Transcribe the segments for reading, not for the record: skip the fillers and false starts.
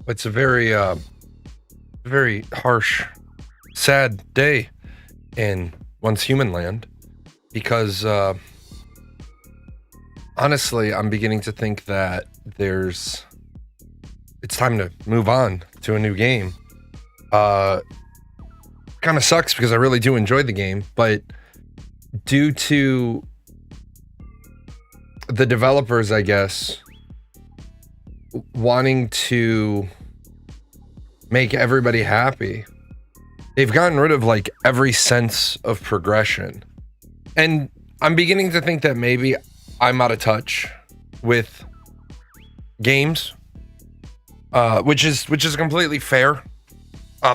It's a very harsh, sad day in Once Human Land because honestly, I'm beginning to think that it's time to move on to a new game. Kind of sucks because I really do enjoy the game, but due to the developers, I guess, wanting to make everybody happy, they've gotten rid of like every sense of progression. And I'm beginning to think that maybe I'm out of touch with games, which is a completely fair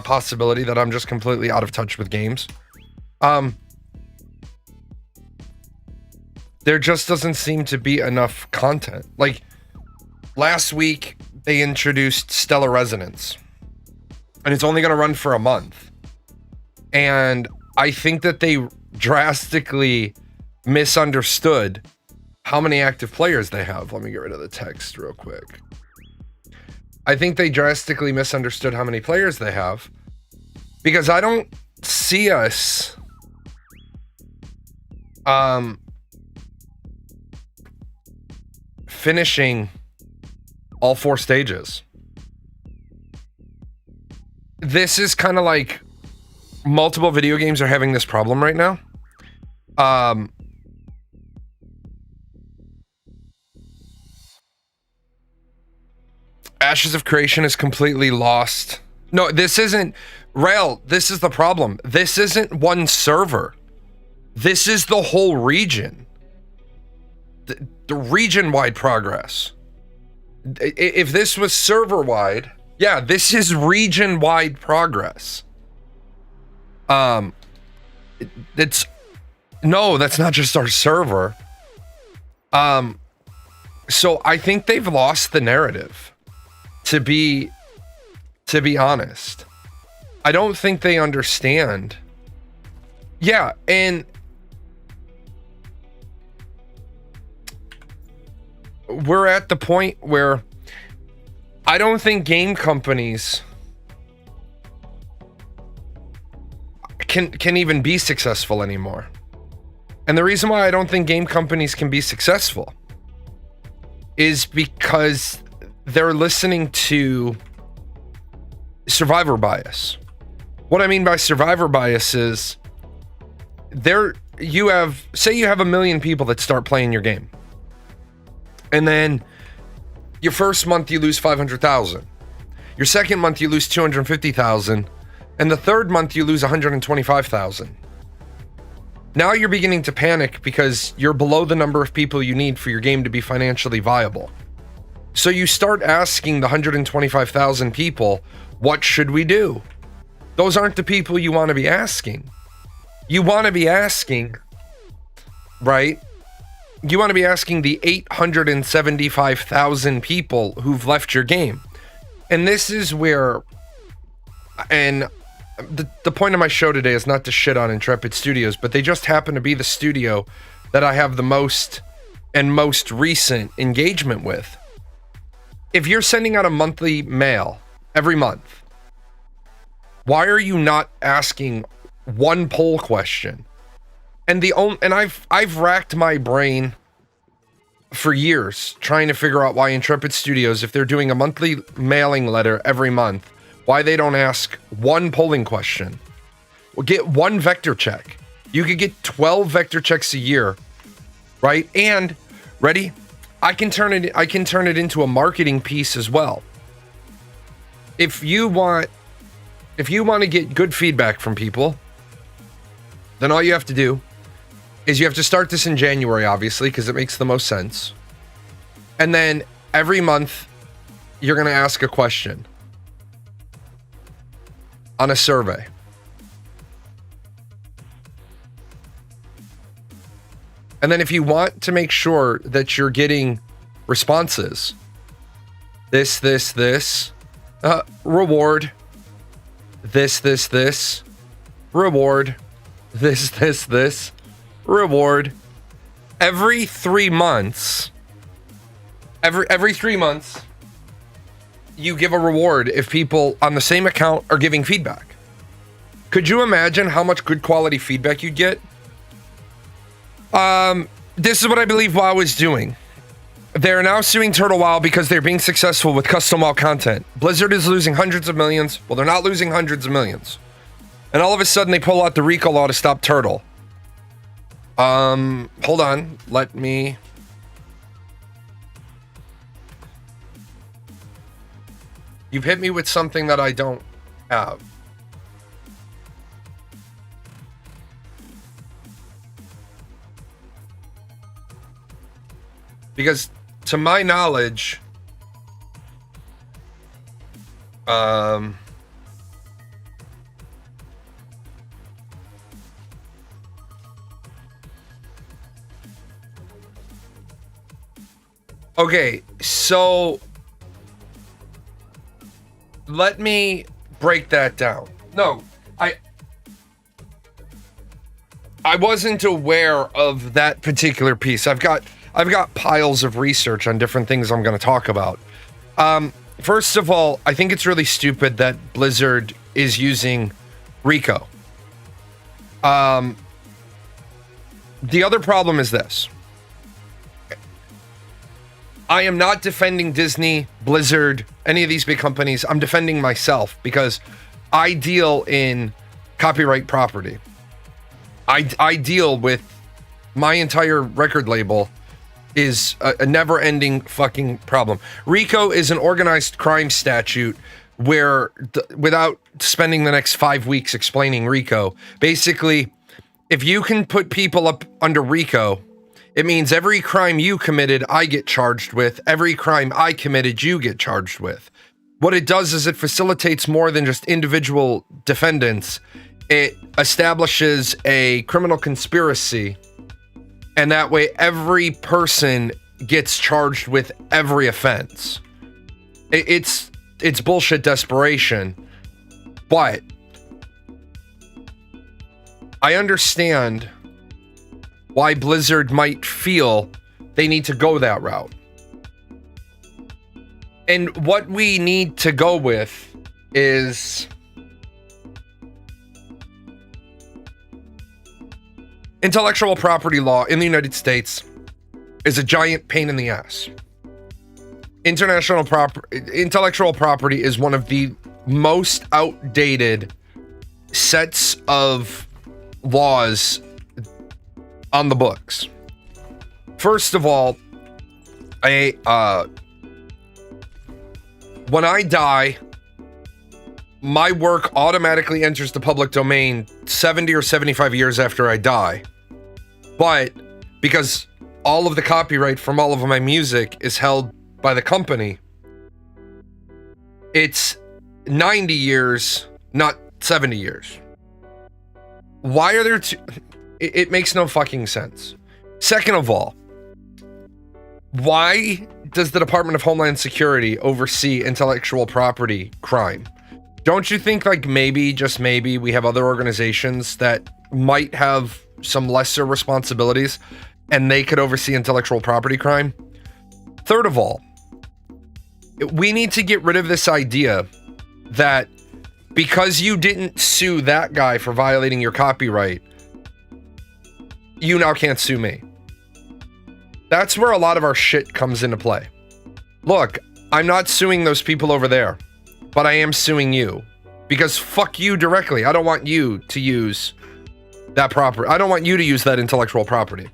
possibility that I'm just completely out of touch with games. There just doesn't seem to be enough content. Like last week, they introduced Stellar Resonance, and it's only going to run for a month. And I think that they drastically misunderstood how many active players they have. Let me get rid of the text real quick. I think they drastically misunderstood how many players they have, because I don't see us finishing all 4 stages. This is kind of like multiple video games are having this problem right now. Ashes of Creation is completely lost. No, this isn't Rail. This is the problem. This isn't one server. This is the whole region. The region-wide progress. If this was server-wide, yeah, this is region-wide progress. That's not just our server. So I think they've lost the narrative, to be honest. I don't think they understand. Yeah, and we're at the point where I don't think game companies can even be successful anymore. And the reason why I don't think game companies can be successful is because they're listening to survivor bias. What I mean by survivor bias is you have 1 million people that start playing your game. And then your first month you lose 500,000. Your second month you lose 250,000. And the third month you lose 125,000. Now you're beginning to panic because you're below the number of people you need for your game to be financially viable. So you start asking the 125,000 people, what should we do? Those aren't the people you want to be asking. You want to be asking, right? You want to be asking the 875,000 people who've left your game. And this is where, and the point of my show today is not to shit on Intrepid Studios, but they just happen to be the studio that I have the most recent engagement with. If you're sending out a monthly mail every month, why are you not asking one poll question? And I've racked my brain for years trying to figure out why Intrepid Studios, if they're doing a monthly mailing letter every month, why they don't ask one polling question. Well, get one vector check. You could get 12 vector checks a year, right? And ready? I can turn it into a marketing piece as well. If you want to get good feedback from people, then all you have to do is you have to start this in January, obviously, because it makes the most sense. And then every month, you're going to ask a question on a survey. And then if you want to make sure that you're getting responses, this, reward, this, reward, this, reward. Every 3 months, you give a reward if people on the same account are giving feedback. Could you imagine how much good quality feedback you'd get? This is what I believe WoW is doing. They're now suing Turtle WoW because they're being successful with custom WoW content. Blizzard is losing hundreds of millions. Well, they're not losing hundreds of millions. And all of a sudden they pull out the RICO law to stop Turtle. Hold on. Let me... You've hit me with something that I don't have. Because, to my knowledge, okay, so let me break that down. No, I wasn't aware of that particular piece. I've got piles of research on different things I'm going to talk about. First of all, I think it's really stupid that Blizzard is using RICO. The other problem is this. I am not defending Disney, Blizzard, any of these big companies. I'm defending myself because I deal in copyright property. I deal with my entire record label is a never-ending fucking problem. RICO is an organized crime statute where, without spending the next 5 weeks explaining RICO, basically, if you can put people up under RICO, it means every crime you committed, I get charged with. Every crime I committed, you get charged with. What it does is it facilitates more than just individual defendants. It establishes a criminal conspiracy, and that way every person gets charged with every offense. It's bullshit desperation, but I understand why Blizzard might feel they need to go that route. And what we need to go with is intellectual property law in the United States is a giant pain in the ass. Intellectual property is one of the most outdated sets of laws on the books. First of all, when I die, my work automatically enters the public domain 70 or 75 years after I die. But because all of the copyright from all of my music is held by the company, it's 90 years, not 70 years. Why are there two? It makes no fucking sense. Second of all, why does the Department of Homeland Security oversee intellectual property crime? Don't you think, like, maybe, just maybe, we have other organizations that might have some lesser responsibilities and they could oversee intellectual property crime? Third of all, we need to get rid of this idea that because you didn't sue that guy for violating your copyright, you now can't sue me. That's where a lot of our shit comes into play. Look, I'm not suing those people over there, but I am suing you because fuck you directly. I don't want you to use that property. I don't want you to use that intellectual property.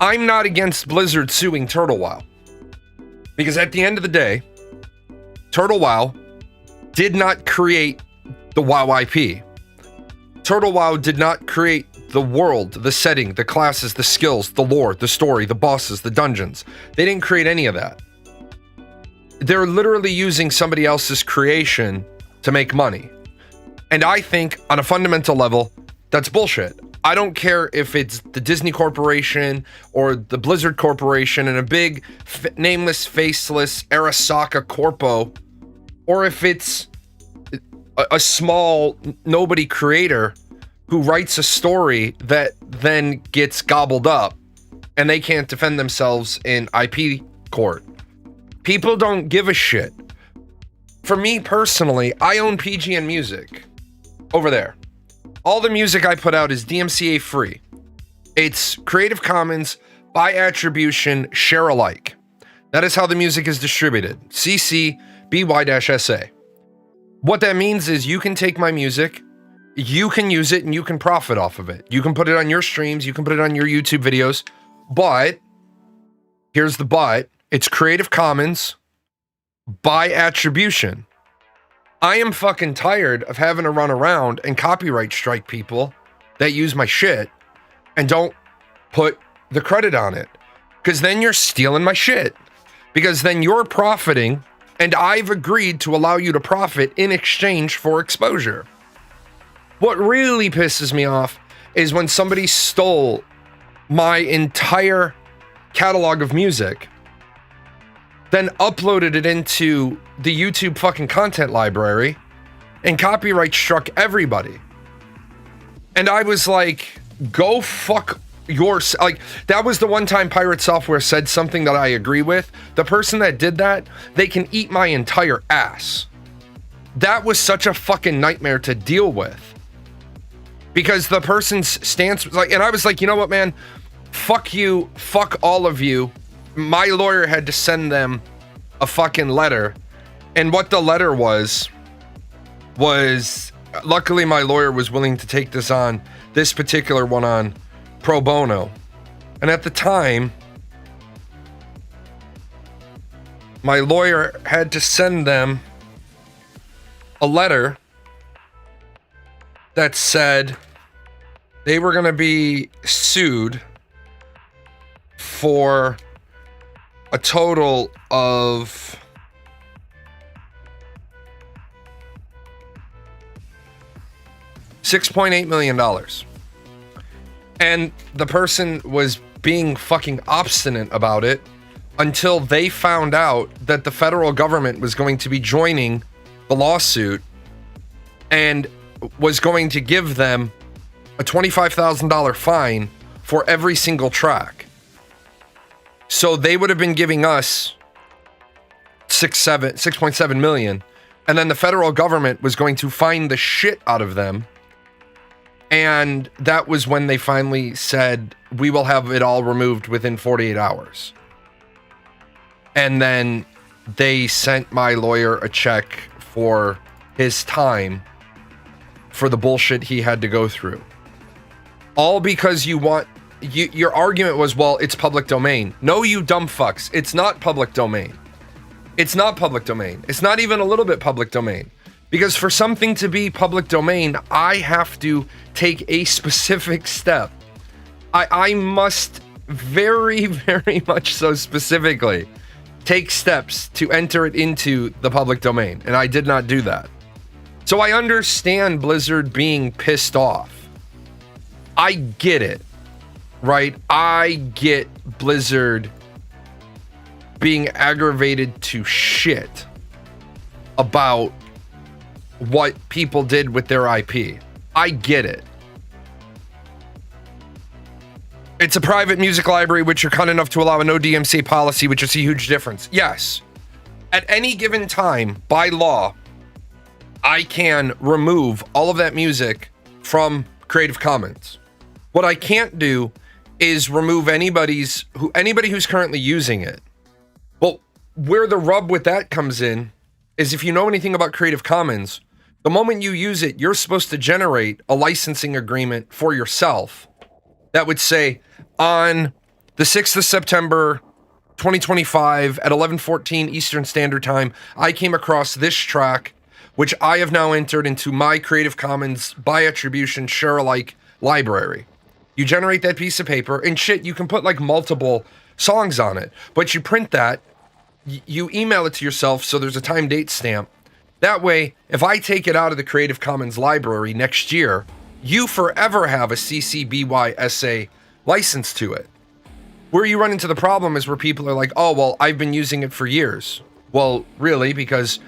I'm not against Blizzard suing Turtle WoW because at the end of the day, Turtle WoW did not create the WoW IP. Turtle WoW did not create the world, the setting, the classes, the skills, the lore, the story, the bosses, the dungeons. They didn't create any of that. They're literally using somebody else's creation to make money. And I think on a fundamental level, that's bullshit. I don't care if it's the Disney Corporation or the Blizzard Corporation and a big nameless, faceless Arasaka Corpo, or if it's a small nobody creator who writes a story that then gets gobbled up and they can't defend themselves in IP court. People don't give a shit. for me personally, I own PGN Music over there. All the music I put out is DMCA free. It's Creative Commons by attribution, share alike. That is how the music is distributed. CC BY-SA. What that means is you can take my music, you can use it, and you can profit off of it. You can put it on your streams, you can put it on your YouTube videos, but here's the but, it's Creative Commons by attribution. I am fucking tired of having to run around and copyright strike people that use my shit and don't put the credit on it. Because then you're stealing my shit. Because then you're profiting, and I've agreed to allow you to profit in exchange for exposure. What really pisses me off is when somebody stole my entire catalog of music, then uploaded it into the YouTube fucking content library and copyright struck everybody. And I was like, go fuck yours. Like, that was the one time Pirate Software said something that I agree with. The person that did that, they can eat my entire ass. That was such a fucking nightmare to deal with. Because the person's stance was like, and I was like, you know what, man? Fuck you. Fuck all of you. My lawyer had to send them a fucking letter. And what the letter was luckily my lawyer was willing to take this particular one on pro bono. And at the time, my lawyer had to send them a letter that said they were going to be sued for a total of $6.8 million. And the person was being fucking obstinate about it until they found out that the federal government was going to be joining the lawsuit and was going to give them a $25,000 fine for every single track. So they would have been giving us 6.7 million, and then the federal government was going to fine the shit out of them. And that was when they finally said, we will have it all removed within 48 hours. And then they sent my lawyer a check for his time for the bullshit he had to go through. All because your argument was, well, it's public domain. No, you dumb fucks. It's not public domain. It's not public domain. It's not even a little bit public domain. Because for something to be public domain, I have to take a specific step. I must very, very much so specifically take steps to enter it into the public domain. And I did not do that. So I understand Blizzard being pissed off. I get it, right? I get Blizzard being aggravated to shit about what people did with their IP. I get it. It's a private music library which you're kind enough to allow a no DMCA policy, which is a huge difference. Yes. At any given time, by law, I can remove all of that music from Creative Commons. What I can't do is remove anybody who's currently using it. Well, where the rub with that comes in is if you know anything about Creative Commons, the moment you use it, you're supposed to generate a licensing agreement for yourself that would say, on the 6th of September, 2025 at 11:14 Eastern Standard Time, I came across this track, which I have now entered into my Creative Commons by attribution share alike library. You generate that piece of paper, and shit, you can put like multiple songs on it, but you print that, you email it to yourself so there's a time date stamp. That way, if I take it out of the Creative Commons library next year, you forever have a CC BY-SA license to it. Where you run into the problem is where people are like, oh, well, I've been using it for years. Well, really, because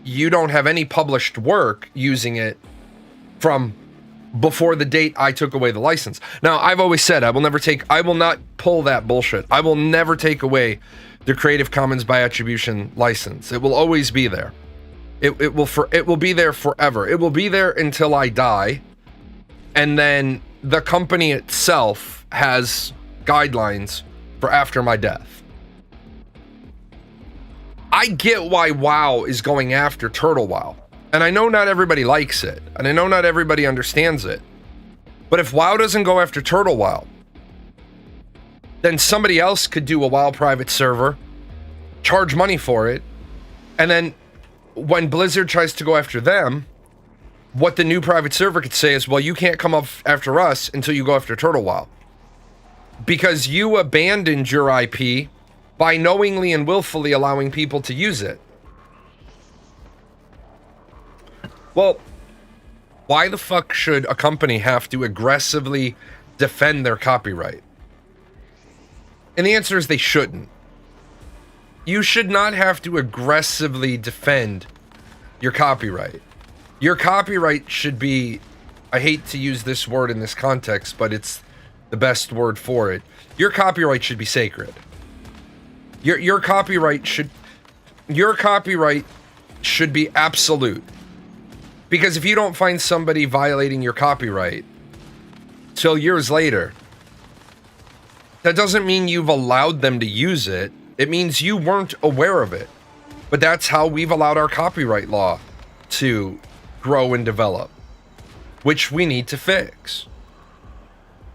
you don't have any published work using it from before the date I took away the license. Now, I've always said I will not pull that bullshit. I will never take away the Creative Commons by attribution license. It will always be there. It will be there forever. It will be there until I die. And then the company itself has guidelines for after my death. I get why WoW is going after Turtle WoW. And I know not everybody likes it. And I know not everybody understands it. But if WoW doesn't go after Turtle WoW, then somebody else could do a WoW private server, charge money for it, and then when Blizzard tries to go after them, what the new private server could say is, well, you can't come up after us until you go after Turtle WoW. Because you abandoned your IP by knowingly and willfully allowing people to use it. Well, why the fuck should a company have to aggressively defend their copyright? And the answer is they shouldn't. You should not have to aggressively defend your copyright. Your copyright should be, I hate to use this word in this context, but it's the best word for it. Your copyright should be sacred. Your copyright should be absolute. Because if you don't find somebody violating your copyright till years later, that doesn't mean you've allowed them to use it. It means you weren't aware of it. But that's how we've allowed our copyright law to grow and develop, which we need to fix.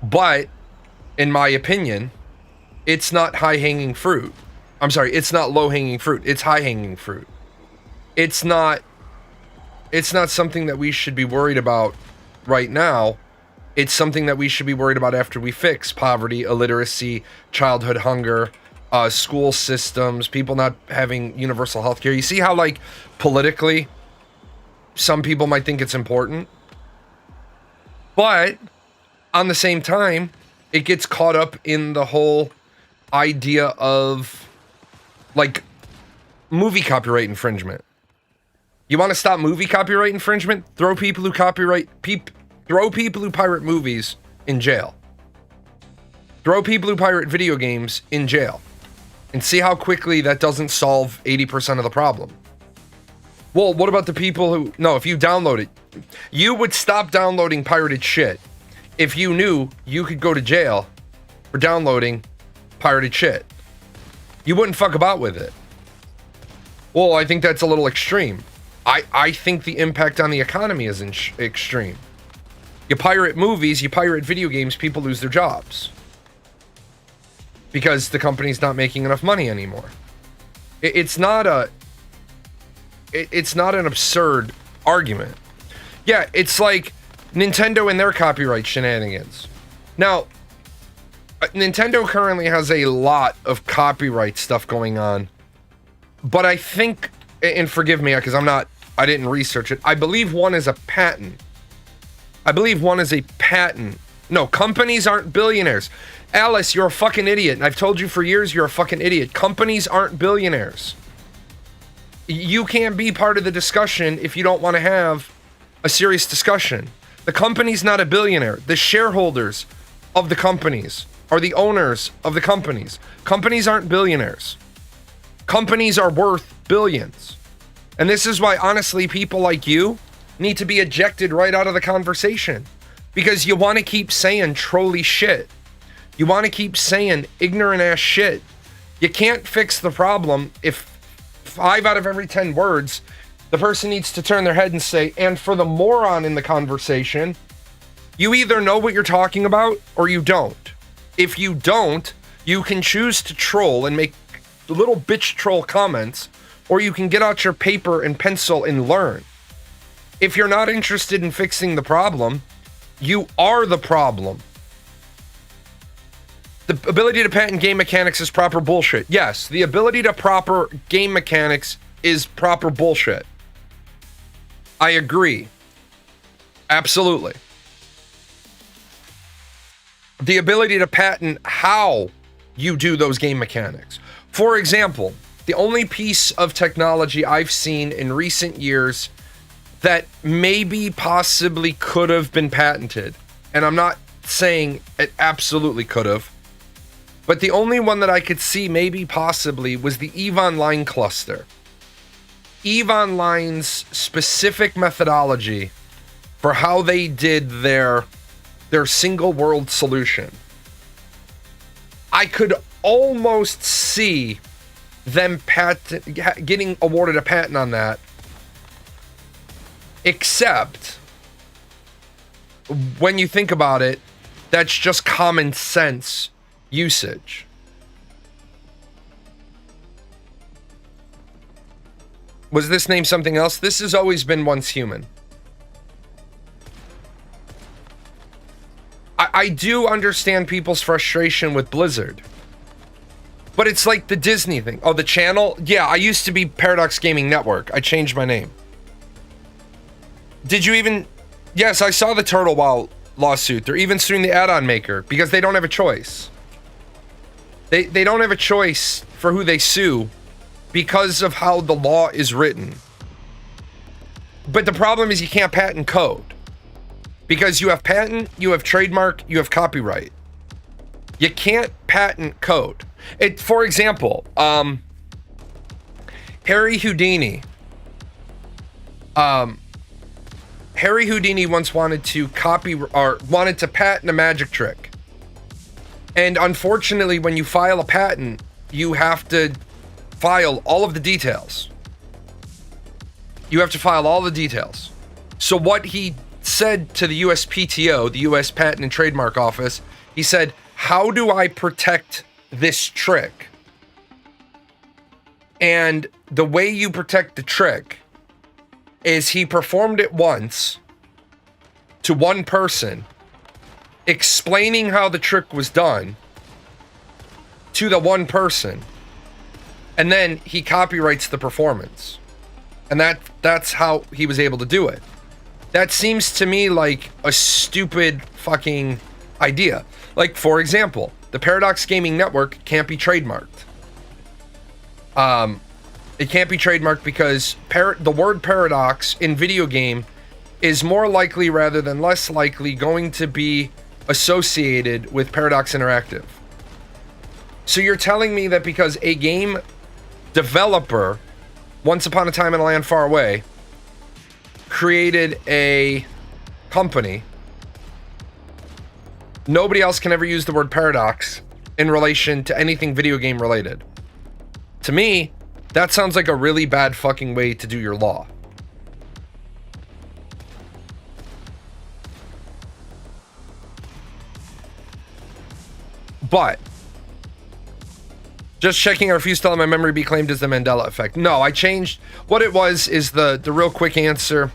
But, in my opinion, it's not high-hanging fruit. I'm sorry, it's not low-hanging fruit. It's high-hanging fruit. It's not something that we should be worried about right now. It's something that we should be worried about after we fix poverty, illiteracy, childhood hunger, school systems, people not having universal health care. You see how, like, politically, some people might think it's important? But, on the same time, it gets caught up in the whole idea of, like, movie copyright infringement. You want to stop movie copyright infringement? Throw people who pirate movies in jail. Throw people who pirate video games in jail. And see how quickly that doesn't solve 80% of the problem. Well, what about the people who... No, if you download it, you would stop downloading pirated shit if you knew you could go to jail for downloading pirated shit. You wouldn't fuck about with it. Well, I think that's a little extreme. I think the impact on the economy is extreme. You pirate movies, you pirate video games, people lose their jobs. Because the company's not making enough money anymore. It's not an absurd argument. Yeah, it's like Nintendo and their copyright shenanigans. Now, Nintendo currently has a lot of copyright stuff going on. But I think, and forgive me, because I didn't research it. I believe one is a patent. No, companies aren't billionaires. Alice, you're a fucking idiot. And I've told you for years you're a fucking idiot. Companies aren't billionaires. You can't be part of the discussion if you don't want to have a serious discussion. The company's not a billionaire. The shareholders of the companies are the owners of the companies. Companies aren't billionaires. Companies are worth billions. And this is why, honestly, people like you need to be ejected right out of the conversation. Because you want to keep saying trolly shit. You want to keep saying ignorant ass shit. You can't fix the problem if 5 out of every 10 words, the person needs to turn their head and say, and for the moron in the conversation, you either know what you're talking about or you don't. If you don't, you can choose to troll and make little bitch troll comments, or you can get out your paper and pencil and learn. If you're not interested in fixing the problem, you are the problem. The ability to patent game mechanics is proper bullshit. Yes, the ability to proper game mechanics is proper bullshit. I agree. Absolutely. The ability to patent how you do those game mechanics. For example, the only piece of technology I've seen in recent years that maybe possibly could have been patented, and I'm not saying it absolutely could have, but the only one that I could see maybe possibly was the EVE Online cluster. EVE Online's specific methodology for how they did their single world solution, I could almost see them getting awarded a patent on that, except when you think about it, that's just common sense usage. Was this name something else? This has always been Once Human. I do understand people's frustration with Blizzard. But it's like the Disney thing. Oh, the channel? Yeah, I used to be Paradox Gaming Network. I changed my name. Did you even... Yes, I saw the Turtle Wow lawsuit. They're even suing the add-on maker because they don't have a choice. They don't have a choice for who they sue because of how the law is written. But the problem is you can't patent code. Because you have patent, you have trademark, you have copyright. You can't patent code. For example, Harry Houdini. Harry Houdini once wanted to patent a magic trick. And unfortunately, when you file a patent, you have to file all of the details. You have to file all the details. So what he said to the USPTO, the US Patent and Trademark Office, he said, how do I protect this trick? And the way you protect the trick is he performed it once to one person, explaining how the trick was done to the one person, and then he copyrights the performance. And that's how he was able to do it. That seems to me like a stupid fucking idea. Like, for example, the Paradox Gaming Network can't be trademarked. It can't be trademarked because the word paradox in video game is more likely rather than less likely going to be associated with Paradox Interactive. So you're telling me that because a game developer, once upon a time in a land far away, created a company, nobody else can ever use the word paradox in relation to anything video game related. To me, that sounds like a really bad fucking way to do your law. But just checking, I refuse to let my memory be claimed as the Mandela effect. No, I changed. What it was is the real quick answer.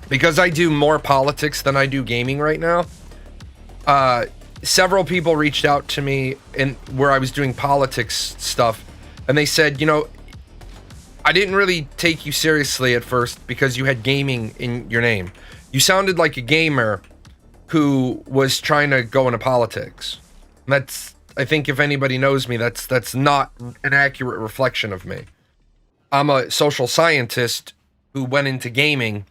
Because I do more politics than I do gaming right now. Several people reached out to me where I was doing politics stuff, and they said, you know, I didn't really take you seriously at first because you had gaming in your name. You sounded like a gamer who was trying to go into politics. And that's, I think if anybody knows me, that's not an accurate reflection of me. I'm a social scientist who went into gaming,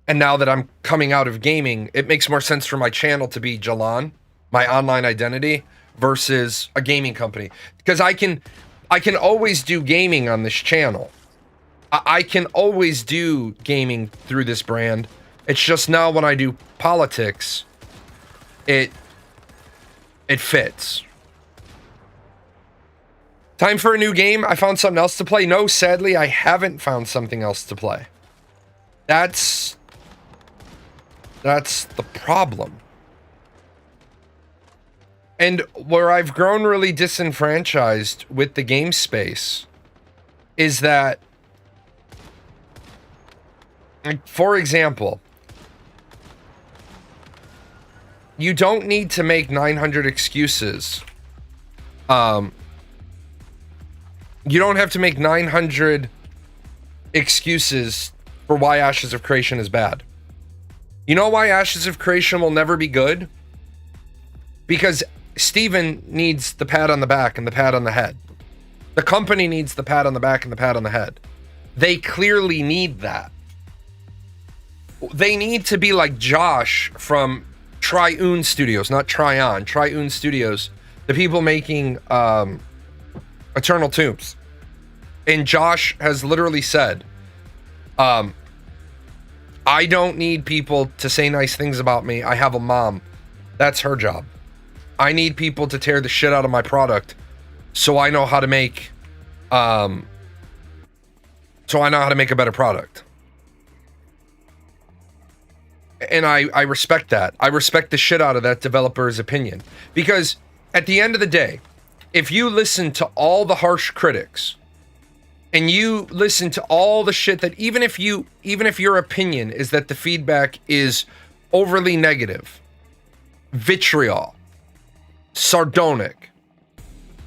and now that I'm coming out of gaming, it makes more sense for my channel to be Jalan, my online identity, versus a gaming company. Because I can always do gaming on this channel. I can always do gaming through this brand. It's just now when I do politics, it fits. Time for a new game? I found something else to play? No, sadly, I haven't found something else to play. That's the problem. And where I've grown really disenfranchised with the game space is that, for example, you don't need to make 900 excuses. You don't have to make 900 excuses for why Ashes of Creation is bad. You know why Ashes of Creation will never be good? Because Steven needs the pat on the back and the pat on the head. The company needs the pat on the back and the pat on the head. They clearly need that. They need to be like Josh from Triune Studios, not Tryon, Triune Studios, the people making Eternal Tombs. And Josh has literally said I don't need people to say nice things about me. I have a mom. That's her job. I need people to tear the shit out of my product so I know how to make a better product. And I respect that. I respect the shit out of that developer's opinion. Because at the end of the day, if you listen to all the harsh critics and you listen to all the shit that even if your opinion is that the feedback is overly negative, vitriol, sardonic,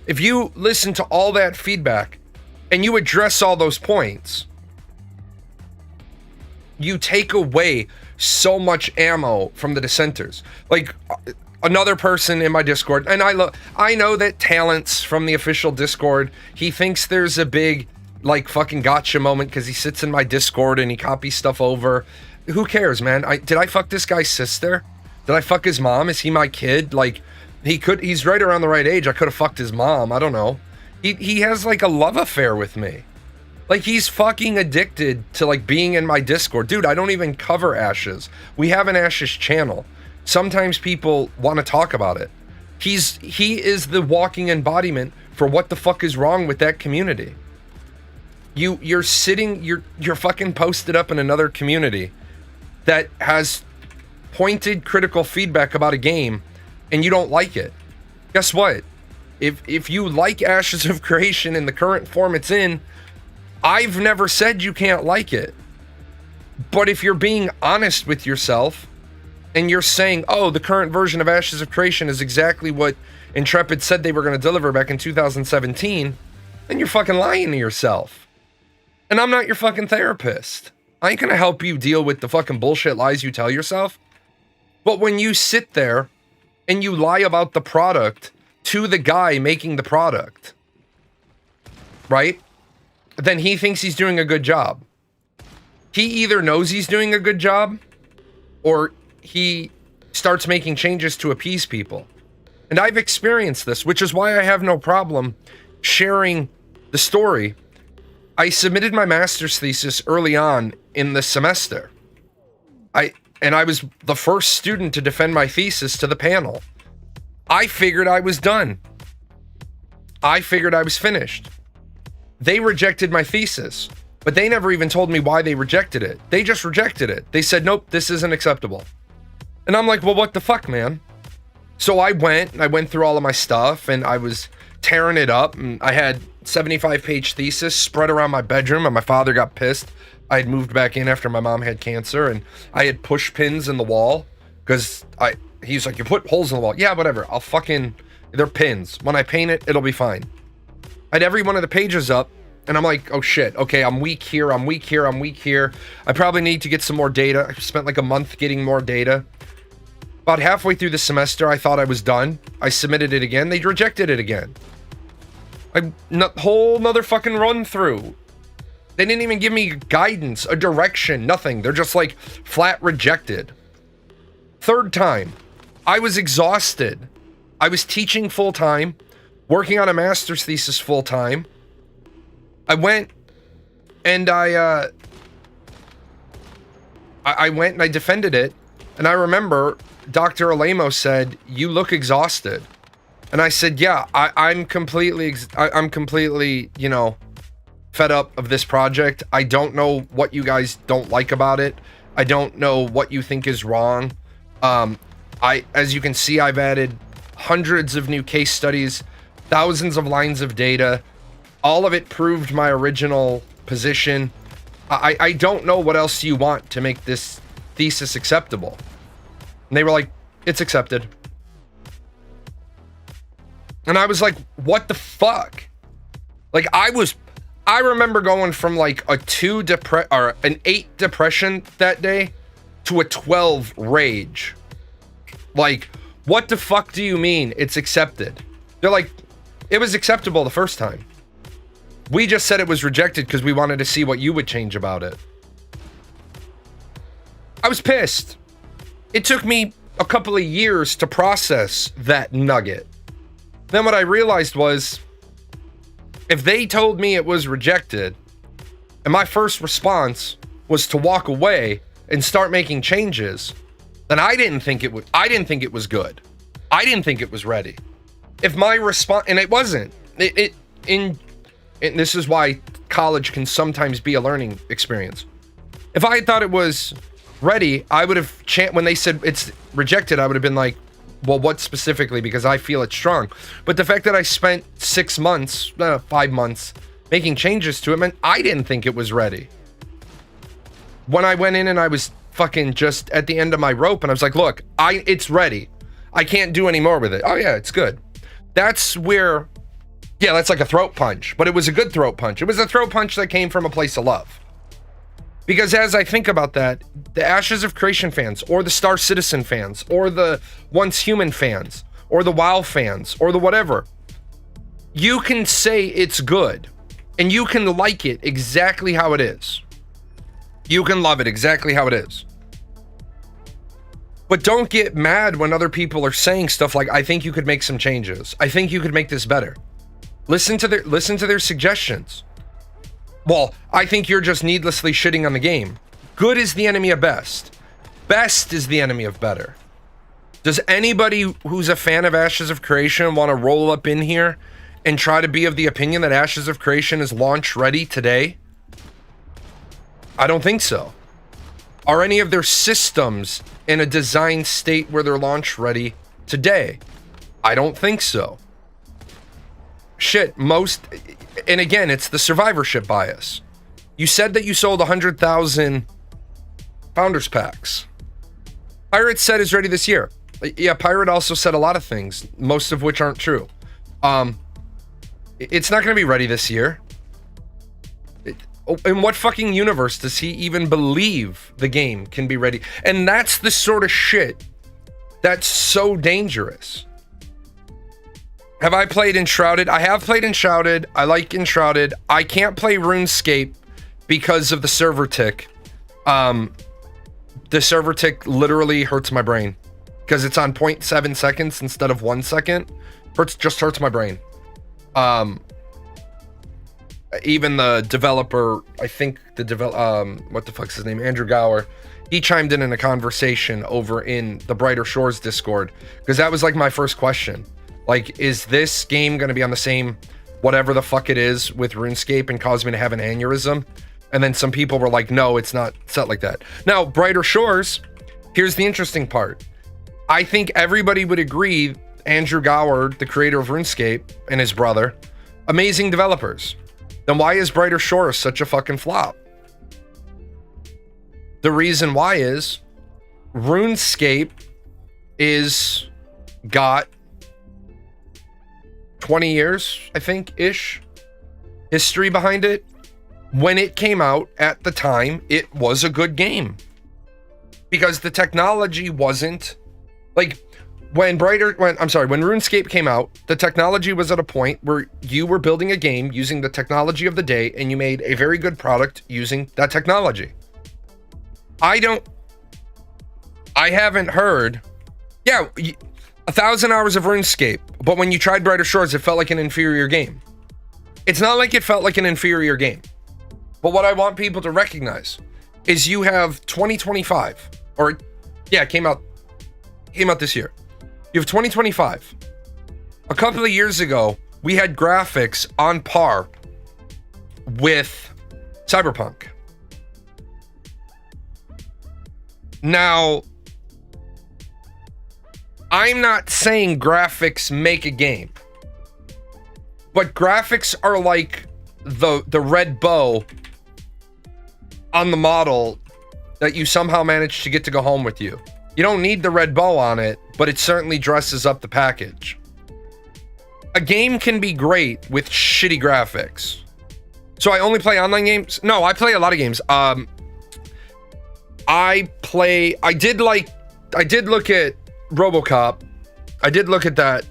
if you listen to all that feedback and you address all those points, you take away so much ammo from the dissenters. Like another person in my Discord, and I know that Talents from the official Discord, he thinks there's a big like fucking gotcha moment because he sits in my Discord and he copies stuff over. Who cares, man? Did I fuck this guy's sister? Did I fuck his mom? Is he my kid? Like he's right around the right age. I could have fucked his mom. I don't know. He has like a love affair with me. Like he's fucking addicted to like being in my Discord. Dude, I don't even cover Ashes. We have an Ashes channel. Sometimes people want to talk about it. He is the walking embodiment for what the fuck is wrong with that community. You're fucking posted up in another community that has pointed critical feedback about a game and you don't like it. Guess what? If you like Ashes of Creation in the current form it's in, I've never said you can't like it. But if you're being honest with yourself and you're saying, oh, the current version of Ashes of Creation is exactly what Intrepid said they were going to deliver back in 2017, then you're fucking lying to yourself. And I'm not your fucking therapist. I ain't going to help you deal with the fucking bullshit lies you tell yourself. But when you sit there and you lie about the product to the guy making the product, right? Then he thinks he's doing a good job. He either knows he's doing a good job or he starts making changes to appease people. And I've experienced this, which is why I have no problem sharing the story. I submitted my master's thesis early on in the semester. I was the first student to defend my thesis to the panel. I figured I was done. I figured I was finished. They rejected my thesis, but they never even told me why they rejected it. They just rejected it. They said, nope, this isn't acceptable. And I'm like, well, what the fuck, man? So I went through all of my stuff and I was tearing it up. And I had 75-page thesis spread around my bedroom and my father got pissed. I had moved back in after my mom had cancer and I had push pins in the wall because he's like, you put holes in the wall. Yeah, whatever. They're pins. When I paint it, it'll be fine. I had every one of the pages up and I'm like, oh shit, okay, I'm weak here. I probably need to get some more data. I spent like a month getting more data. About halfway through the semester, I thought I was done. I submitted it again. They rejected it again. Whole nother fucking run through. They didn't even give me guidance, a direction, nothing. They're just like flat rejected. Third time, I was exhausted. I was teaching full time, working on a master's thesis full time. I went and I went and I defended it. And I remember Dr. Alamo said, you look exhausted. And I said, yeah, I'm completely, fed up of this project. I don't know what you guys don't like about it. I don't know what you think is wrong. As you can see, I've added hundreds of new case studies, thousands of lines of data. All of it proved my original position. I don't know what else you want to make this thesis acceptable. And they were like, it's accepted. And I was like, what the fuck? Like I remember going from like an 8 depression that day to a 12 rage. Like, what the fuck do you mean it's accepted? They're like, it was acceptable the first time. We just said it was rejected because we wanted to see what you would change about it. I was pissed. It took me a couple of years to process that nugget. Then what I realized was, if they told me it was rejected, and my first response was to walk away and start making changes, then I didn't think it was good. I didn't think it was ready. If my response, and it wasn't, and this is why college can sometimes be a learning experience. If I had thought it was ready, I would have when they said it's rejected, I would have been like, well, what specifically? Because I feel it's strong. But the fact that I spent 6 months, 5 months making changes to it meant I didn't think it was ready. When I went in and I was fucking just at the end of my rope and I was like, look, it's ready. I can't do any more with it. Oh yeah, it's good. That's where, yeah, that's like a throat punch, but it was a good throat punch. It was a throat punch that came from a place of love. Because as I think about that, the Ashes of Creation fans, or the Star Citizen fans, or the Once Human fans, or the WoW fans, or the whatever, you can say it's good, and you can like it exactly how it is. You can love it exactly how it is. But don't get mad when other people are saying stuff like, I think you could make some changes. I think you could make this better. Listen to their suggestions. Well, I think you're just needlessly shitting on the game. Good is the enemy of best. Best is the enemy of better. Does anybody who's a fan of Ashes of Creation want to roll up in here and try to be of the opinion that Ashes of Creation is launch ready today? I don't think so. Are any of their systems in a design state where they're launch ready today? I don't think so. Shit, and again, it's the survivorship bias. You said that you sold 100,000 Founders Packs. Pirate said is ready this year. Yeah, Pirate also said a lot of things, most of which aren't true. It's not going to be ready this year. In what fucking universe does he even believe the game can be ready? And that's the sort of shit that's so dangerous. Have I played Enshrouded? I have played Enshrouded. I like Enshrouded. I can't play RuneScape because of the server tick. The server tick literally hurts my brain because it's on 0.7 seconds instead of 1 second. Just hurts my brain. Even the developer, I think what the fuck's his name? Andrew Gower. He chimed in a conversation over in the Brighter Shores Discord because that was like my first question. Like, is this game going to be on the same whatever the fuck it is with RuneScape and cause me to have an aneurysm? And then some people were like, no, it's not set like that. Now, Brighter Shores, here's the interesting part. I think everybody would agree Andrew Gower, the creator of RuneScape, and his brother, amazing developers. Then why is Brighter Shores such a fucking flop? The reason why is RuneScape is got 20 years, I think, ish, history behind it. When it came out at the time, it was a good game. Because the technology wasn't, like, when RuneScape came out, the technology was at a point where you were building a game using the technology of the day, and you made a very good product using that technology. I haven't heard, 1,000 hours of RuneScape, but when you tried Brighter Shores, it felt like an inferior game. It's not like it felt like an inferior game. But what I want people to recognize is you have 2025, it came out this year. You have 2025. A couple of years ago, we had graphics on par with Cyberpunk. Now, I'm not saying graphics make a game, but graphics are like the red bow on the model that you somehow managed to get to go home with you. You don't need the red bow on it, but it certainly dresses up the package. A game can be great with shitty graphics. So I only play online games? No, I play a lot of games. I did look at RoboCop. I did look at that.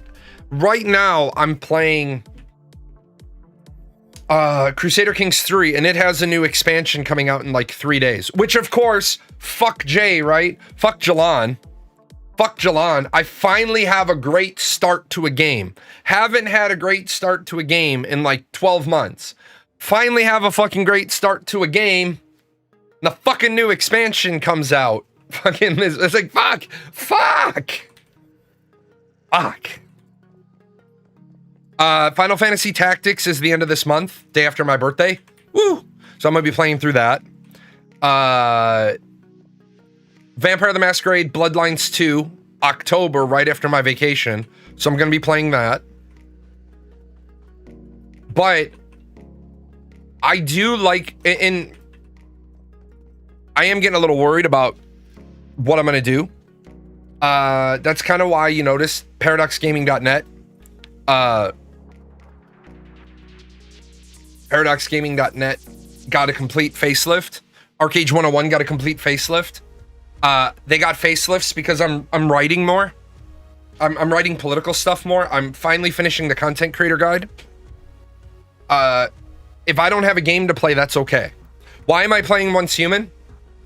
Right now, I'm playing Crusader Kings 3, and it has a new expansion coming out in like 3 days. Which, of course, fuck Jay, right? Fuck Jalan. Fuck Jalan. I finally have a great start to a game. Haven't had a great start to a game in like 12 months. Finally have a fucking great start to a game. The fucking new expansion comes out. Fucking this. It's like, fuck. Final Fantasy Tactics is the end of this month, day after my birthday. Woo! So I'm gonna be playing through that. Vampire the Masquerade Bloodlines 2, October, right after my vacation. So I'm gonna be playing that. But I do like, and I am getting a little worried about what I'm gonna do. That's kind of why you notice ParadoxGaming.net. ParadoxGaming.net got a complete facelift. Arcade 101 got a complete facelift. They got facelifts because I'm writing more. I'm writing political stuff more. I'm finally finishing the content creator guide. If I don't have a game to play, that's okay. Why am I playing Once Human?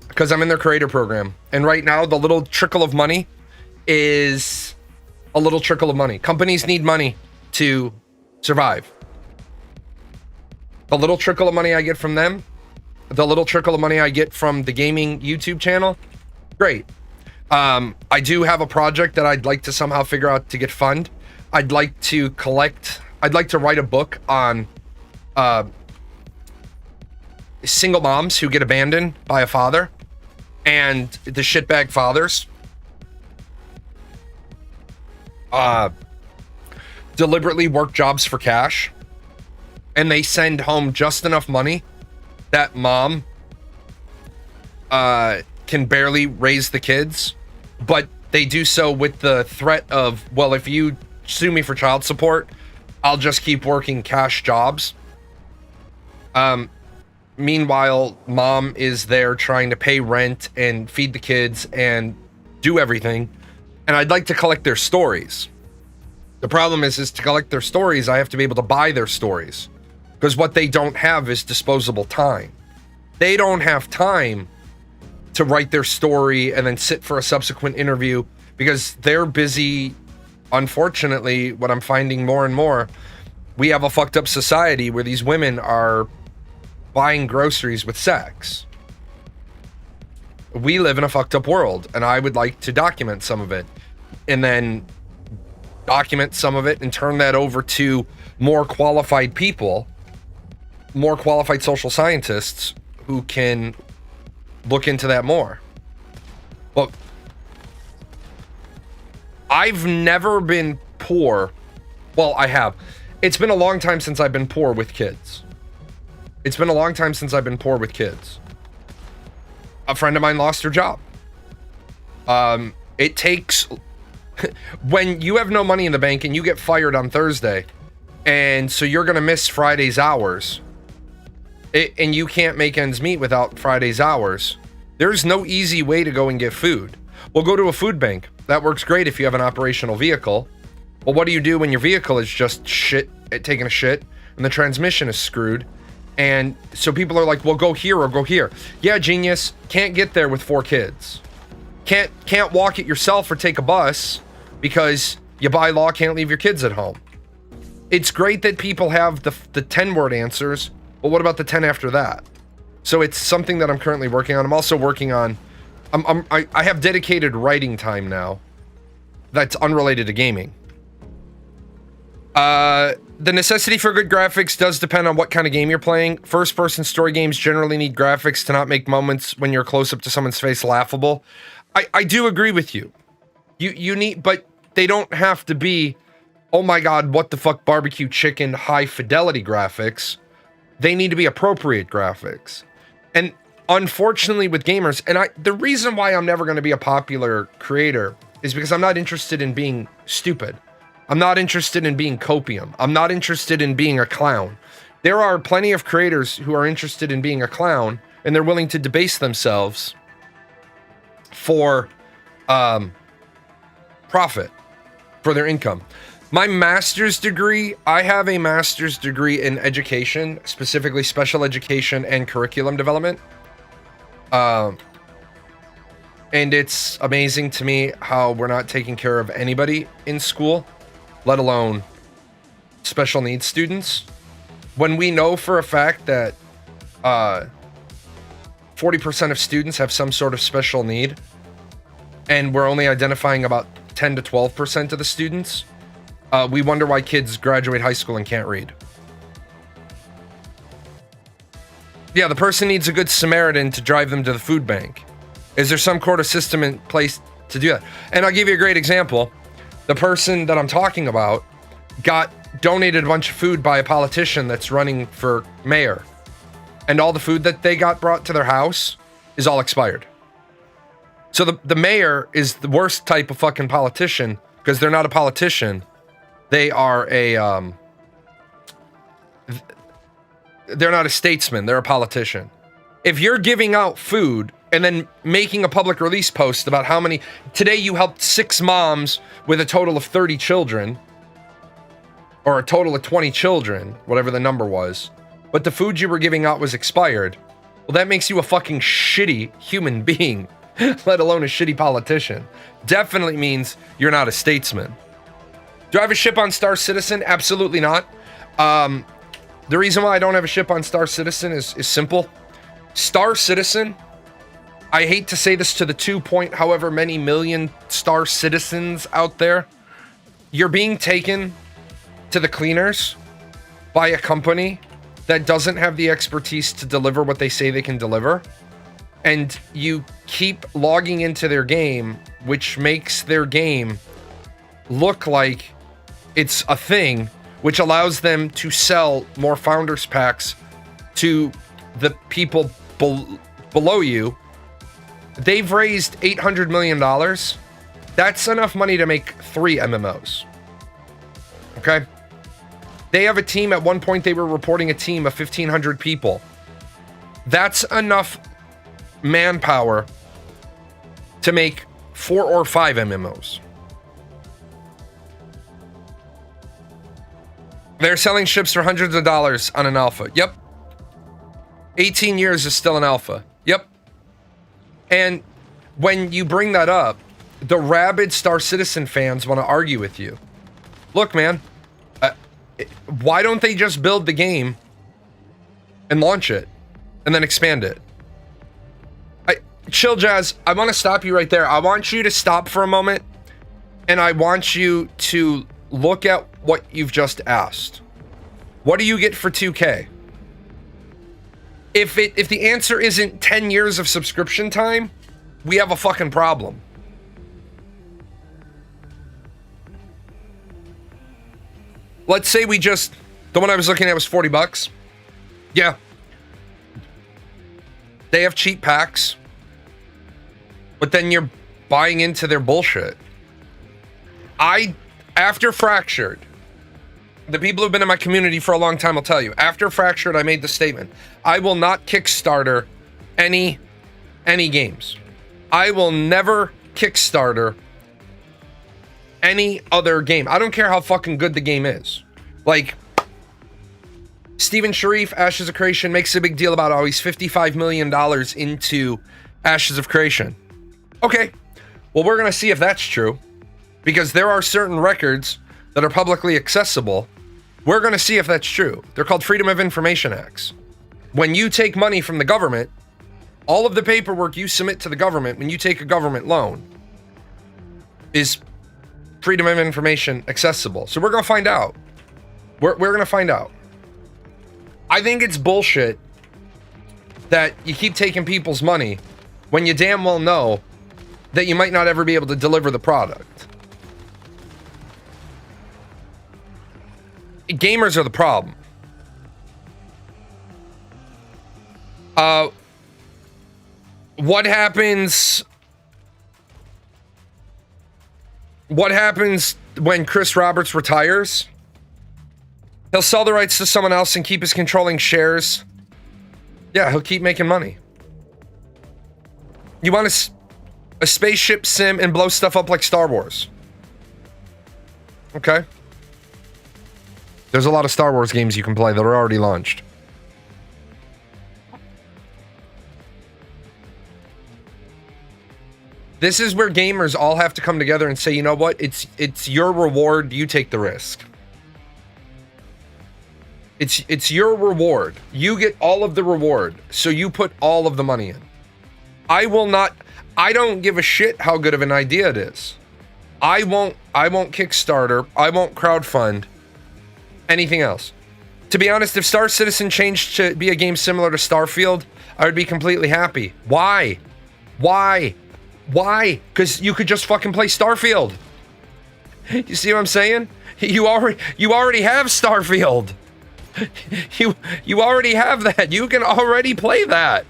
Because I'm in their creator program. And right now, the little trickle of money is a little trickle of money. Companies need money to survive. The little trickle of money I get from them, the little trickle of money I get from the gaming YouTube channel, great. I do have a project that I'd like to somehow figure out to get fund. I'd like to write a book on single moms who get abandoned by a father and the shitbag fathers deliberately work jobs for cash, and they send home just enough money that mom can barely raise the kids, but they do so with the threat of, well, if you sue me for child support, I'll just keep working cash jobs. Meanwhile, mom is there trying to pay rent and feed the kids and do everything. And I'd like to collect their stories. The problem is to collect their stories, I have to be able to buy their stories. Because what they don't have is disposable time. They don't have time to write their story and then sit for a subsequent interview because they're busy. Unfortunately, what I'm finding more and more, we have a fucked up society where these women are buying groceries with sex. We live in a fucked up world, and I would like to document some of it, and then document some of it and turn that over to more qualified people, more qualified social scientists who can look into that more. But I've never been poor. Well, I have. It's been a long time since I've been poor with kids. It's been a long time since I've been poor with kids. A friend of mine lost her job. It takes... when you have no money in the bank and you get fired on Thursday, and so you're going to miss Friday's hours, and you can't make ends meet without Friday's hours, there's no easy way to go and get food. Well, go to a food bank. That works great if you have an operational vehicle. Well, what do you do when your vehicle is just shit, taking a shit, and the transmission is screwed? And so people are like, well, go here or go here. Yeah, genius. Can't get there with 4 kids. Can't walk it yourself or take a bus because you by law can't leave your kids at home. It's great that people have the 10-word answers, but what about the 10 after that? So it's something that I'm currently working on. I'm also working on, I have dedicated writing time now that's unrelated to gaming. The necessity for good graphics does depend on what kind of game you're playing. First-person story games generally need graphics to not make moments when you're close up to someone's face laughable. I do agree with you. You need, but they don't have to be, oh my god, what the fuck, barbecue chicken, high fidelity graphics. They need to be appropriate graphics. And unfortunately with gamers, and the reason why I'm never going to be a popular creator is because I'm not interested in being stupid. I'm not interested in being copium. I'm not interested in being a clown. There are plenty of creators who are interested in being a clown, and they're willing to debase themselves for profit, for their income. My master's degree, I have a master's degree in education, specifically special education and curriculum development. And it's amazing to me how we're not taking care of anybody in school, let alone special needs students. When we know for a fact that 40% of students have some sort of special need, and we're only identifying about 10 to 12% of the students, we wonder why kids graduate high school and can't read. Yeah, the person needs a good Samaritan to drive them to the food bank. Is there some sort of system in place to do that? And I'll give you a great example. The person that I'm talking about got donated a bunch of food by a politician that's running for mayor. And all the food that they got brought to their house is all expired. So the mayor is the worst type of fucking politician because they're not a politician. They are they're not a statesman. They're a politician. If you're giving out food and then making a public release post about how many, today you helped 6 moms with a total of 30 children, or a total of 20 children, whatever the number was, but the food you were giving out was expired, well, that makes you a fucking shitty human being, let alone a shitty politician. Definitely means you're not a statesman. Do I have a ship on Star Citizen? Absolutely not. The reason why I don't have a ship on Star Citizen is simple. Star Citizen, I hate to say this to the 2 point however many million Star Citizens out there, you're being taken to the cleaners by a company that doesn't have the expertise to deliver what they say they can deliver, and you keep logging into their game, which makes their game look like it's a thing, which allows them to sell more founders packs to the people below you. They've raised $800 million. That's enough money to make 3 MMOs. Okay? They have a team. At one point, they were reporting a team of 1,500 people. That's enough manpower to make 4 or 5 MMOs. They're selling ships for hundreds of dollars on an alpha. Yep. 18 years is still an alpha. Yep. And when you bring that up, the rabid Star Citizen fans want to argue with you. Look, man, why don't they just build the game and launch it and then expand it? Chill Jazz, I want to stop you right there. I want you to stop for a moment, and I want you to look at what you've just asked. What do you get for 2K? If the answer isn't 10 years of subscription time, we have a fucking problem. Let's say we just, the one I was looking at was $40. Yeah. They have cheap packs, but then you're buying into their bullshit. After Fractured, the people who've been in my community for a long time will tell you, after Fractured, I made the statement, I will not Kickstarter any games. I will never Kickstarter any other game. I don't care how fucking good the game is. Like, Steven Sharif, Ashes of Creation, makes a big deal about how he's $55 million into Ashes of Creation. Okay, well, we're going to see if that's true, because there are certain records that are publicly accessible. We're going to see if that's true. They're called Freedom of Information Acts. When you take money from the government, all of the paperwork you submit to the government when you take a government loan is Freedom of Information accessible. So we're going to find out. We're going to find out. I think it's bullshit that you keep taking people's money when you damn well know that you might not ever be able to deliver the product. Gamers are the problem. What happens when Chris Roberts retires? He'll sell the rights to someone else and keep his controlling shares. Yeah, he'll keep making money. You want a spaceship sim and blow stuff up like Star Wars? Okay. There's a lot of Star Wars games you can play that are already launched. This is where gamers all have to come together and say, you know what? It's your reward. You take the risk. It's your reward. You get all of the reward, so you put all of the money in. I don't give a shit how good of an idea it is. I won't Kickstarter, I won't crowdfund anything else. To be honest, if Star Citizen changed to be a game similar to Starfield, I would be completely happy. Why? Because you could just fucking play Starfield. You see what I'm saying? You already have Starfield. You already have that. You can already play that.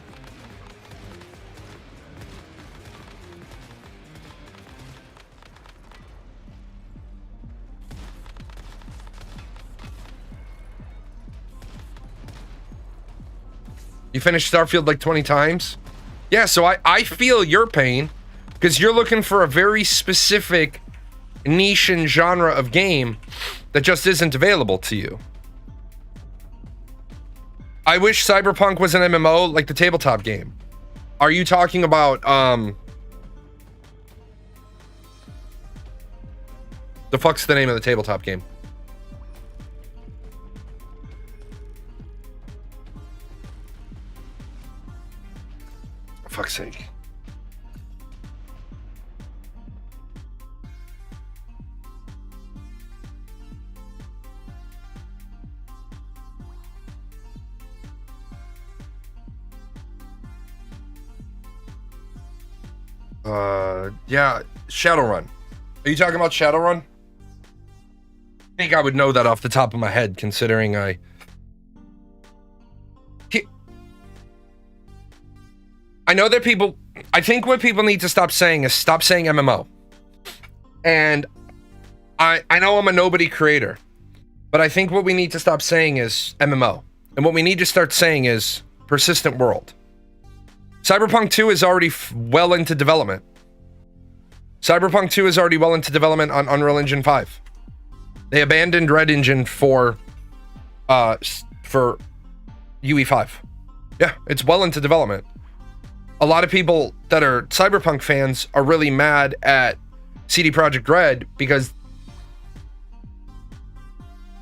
You finished Starfield like 20 times? Yeah, so I feel your pain because you're looking for a very specific niche and genre of game that just isn't available to you. I wish Cyberpunk was an MMO like the tabletop game. Are you talking about the fuck's the name of the tabletop game? For fuck's sake. Yeah, Shadowrun. Are you talking about Shadowrun? I think I would know that off the top of my head, considering I know that people, I think what people need to stop saying is stop saying MMO. And I know I'm a nobody creator, but I think what we need to stop saying is MMO. And what we need to start saying is persistent world. Cyberpunk 2 is already well into development. Cyberpunk 2 is already well into development on Unreal Engine 5. They abandoned Red Engine for UE5. Yeah, it's well into development. A lot of people that are Cyberpunk fans are really mad at CD Projekt Red because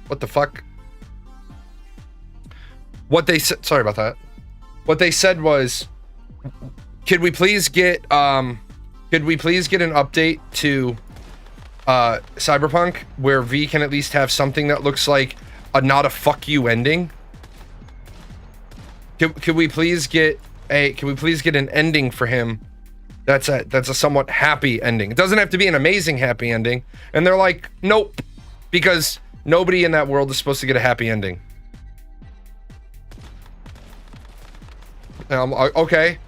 what the fuck? What they said, sorry about that. What they said was, could we please get an update to Cyberpunk where V can at least have something that looks like a not a fuck you ending? Could we please get an ending for him that's a somewhat happy ending? It doesn't have to be an amazing happy ending. And they're like, nope, because nobody in that world is supposed to get a happy ending. Okay.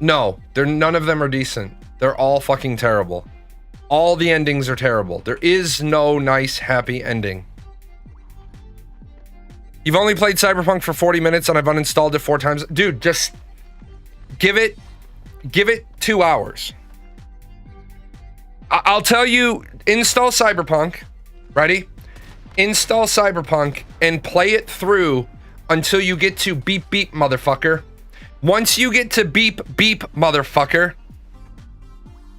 No, none of them are decent. They're all fucking terrible. All the endings are terrible. There is no nice, happy ending. You've only played Cyberpunk for 40 minutes and I've uninstalled it 4 times. Dude, just give it 2 hours. I'll tell you, install Cyberpunk. Ready? Install Cyberpunk and play it through until you get to beep beep, motherfucker. Once you get to beep beep, motherfucker,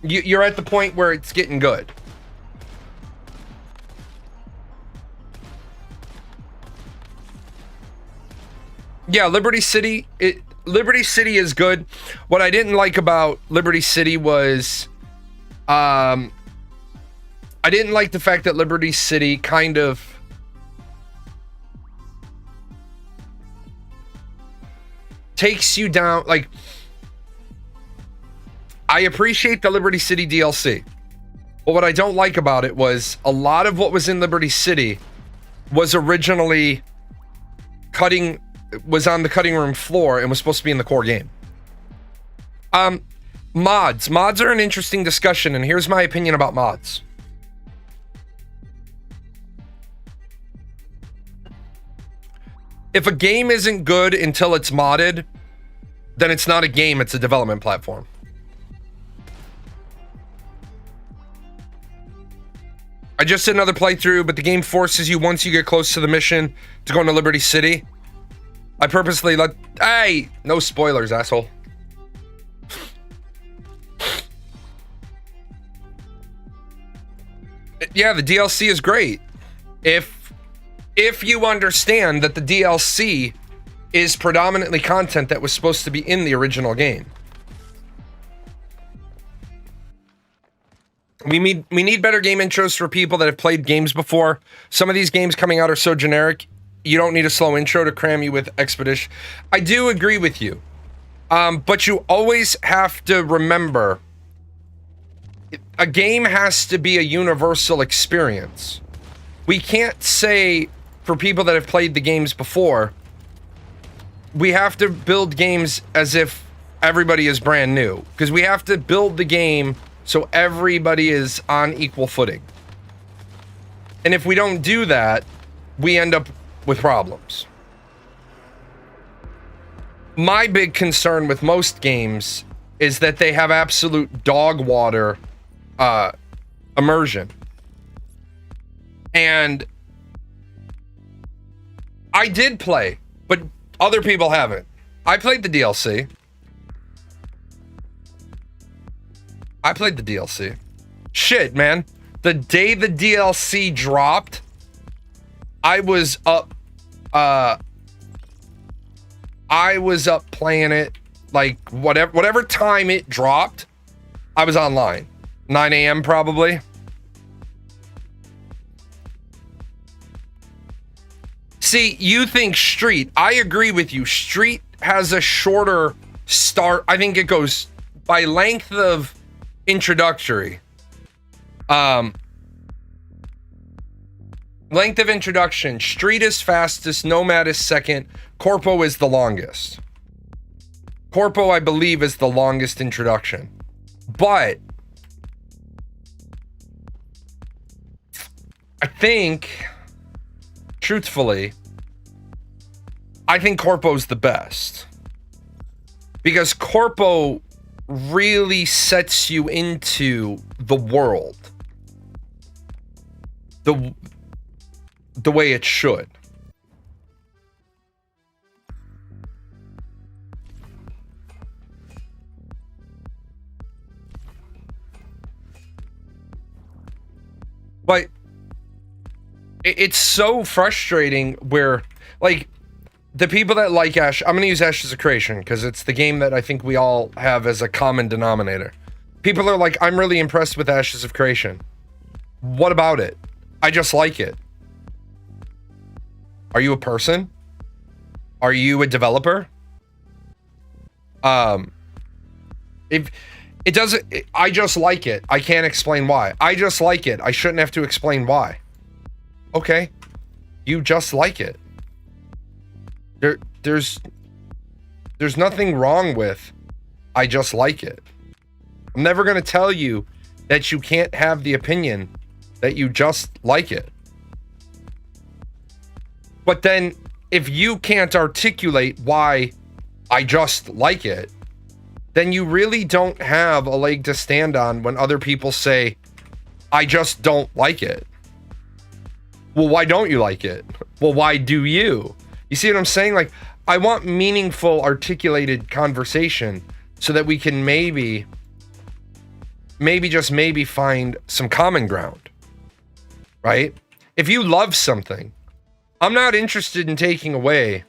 you're at the point where it's getting good. Yeah, Liberty City is good. What I didn't like about Liberty City was I didn't like the fact that Liberty City kind of takes you down. Like, I appreciate the Liberty City DLC, but what I don't like about it was a lot of what was in Liberty City was originally was on the cutting room floor and was supposed to be in the core game. Mods are an interesting discussion, and here's my opinion about mods. If a game isn't good until it's modded, then it's not a game, it's a development platform. I just did another playthrough, but the game forces you, once you get close to the mission, to go into Liberty City. I purposely hey, no spoilers, asshole. Yeah, the DLC is great. If you understand that the DLC is predominantly content that was supposed to be in the original game. We need better game intros for people that have played games before. Some of these games coming out are so generic, you don't need a slow intro to cram you with Expedition. I do agree with you. But you always have to remember, a game has to be a universal experience. We can't say, for people that have played the games before, we have to build games as if everybody is brand new. Because we have to build the game so everybody is on equal footing. And if we don't do that, we end up with problems. My big concern with most games is that they have absolute dog water immersion. And I did play, but other people haven't. I played the DLC. Shit, man. The day the DLC dropped, I was up playing it, like whatever time it dropped, I was online. 9 a.m. probably. See, you think Street. I agree with you. Street has a shorter start. I think it goes by length of introductory. Length of introduction. Street is fastest. Nomad is second. Corpo is the longest. Corpo, I believe, is the longest introduction. But I think, truthfully, I think Corpo's the best. Because Corpo really sets you into the world. The way it should. But it's so frustrating where, like, the people that like Ash, I'm going to use Ashes of Creation because it's the game that I think we all have as a common denominator. People are like, I'm really impressed with Ashes of Creation. What about it? I just like it. Are you a person? Are you a developer? If it doesn't, I just like it. I can't explain why. I just like it. I shouldn't have to explain why. Okay. You just like it. There's nothing wrong with I just like it. I'm never going to tell you that you can't have the opinion that you just like it. But then if you can't articulate why I just like it, then you really don't have a leg to stand on when other people say, I just don't like it. Well, why don't you like it? Well, why do you? You see what I'm saying? Like, I want meaningful, articulated conversation so that we can maybe just maybe find some common ground, right? If you love something, I'm not interested in taking away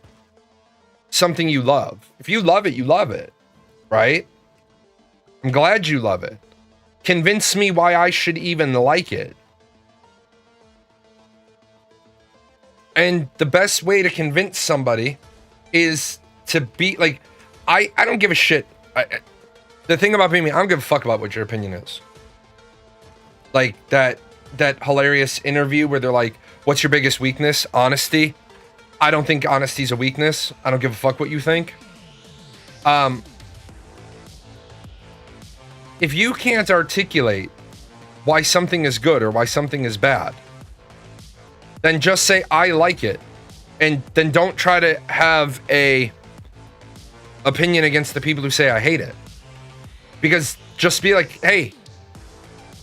something you love. If you love it, you love it, right? I'm glad you love it. Convince me why I should even like it. And the best way to convince somebody is to be like, I don't give a shit. The thing about being me, I don't give a fuck about what your opinion is. Like that hilarious interview where they're like, what's your biggest weakness? Honesty. I don't think honesty is a weakness. I don't give a fuck what you think. If you can't articulate why something is good or why something is bad, then just say, I like it. And then don't try to have a opinion against the people who say I hate it. Because just be like, hey,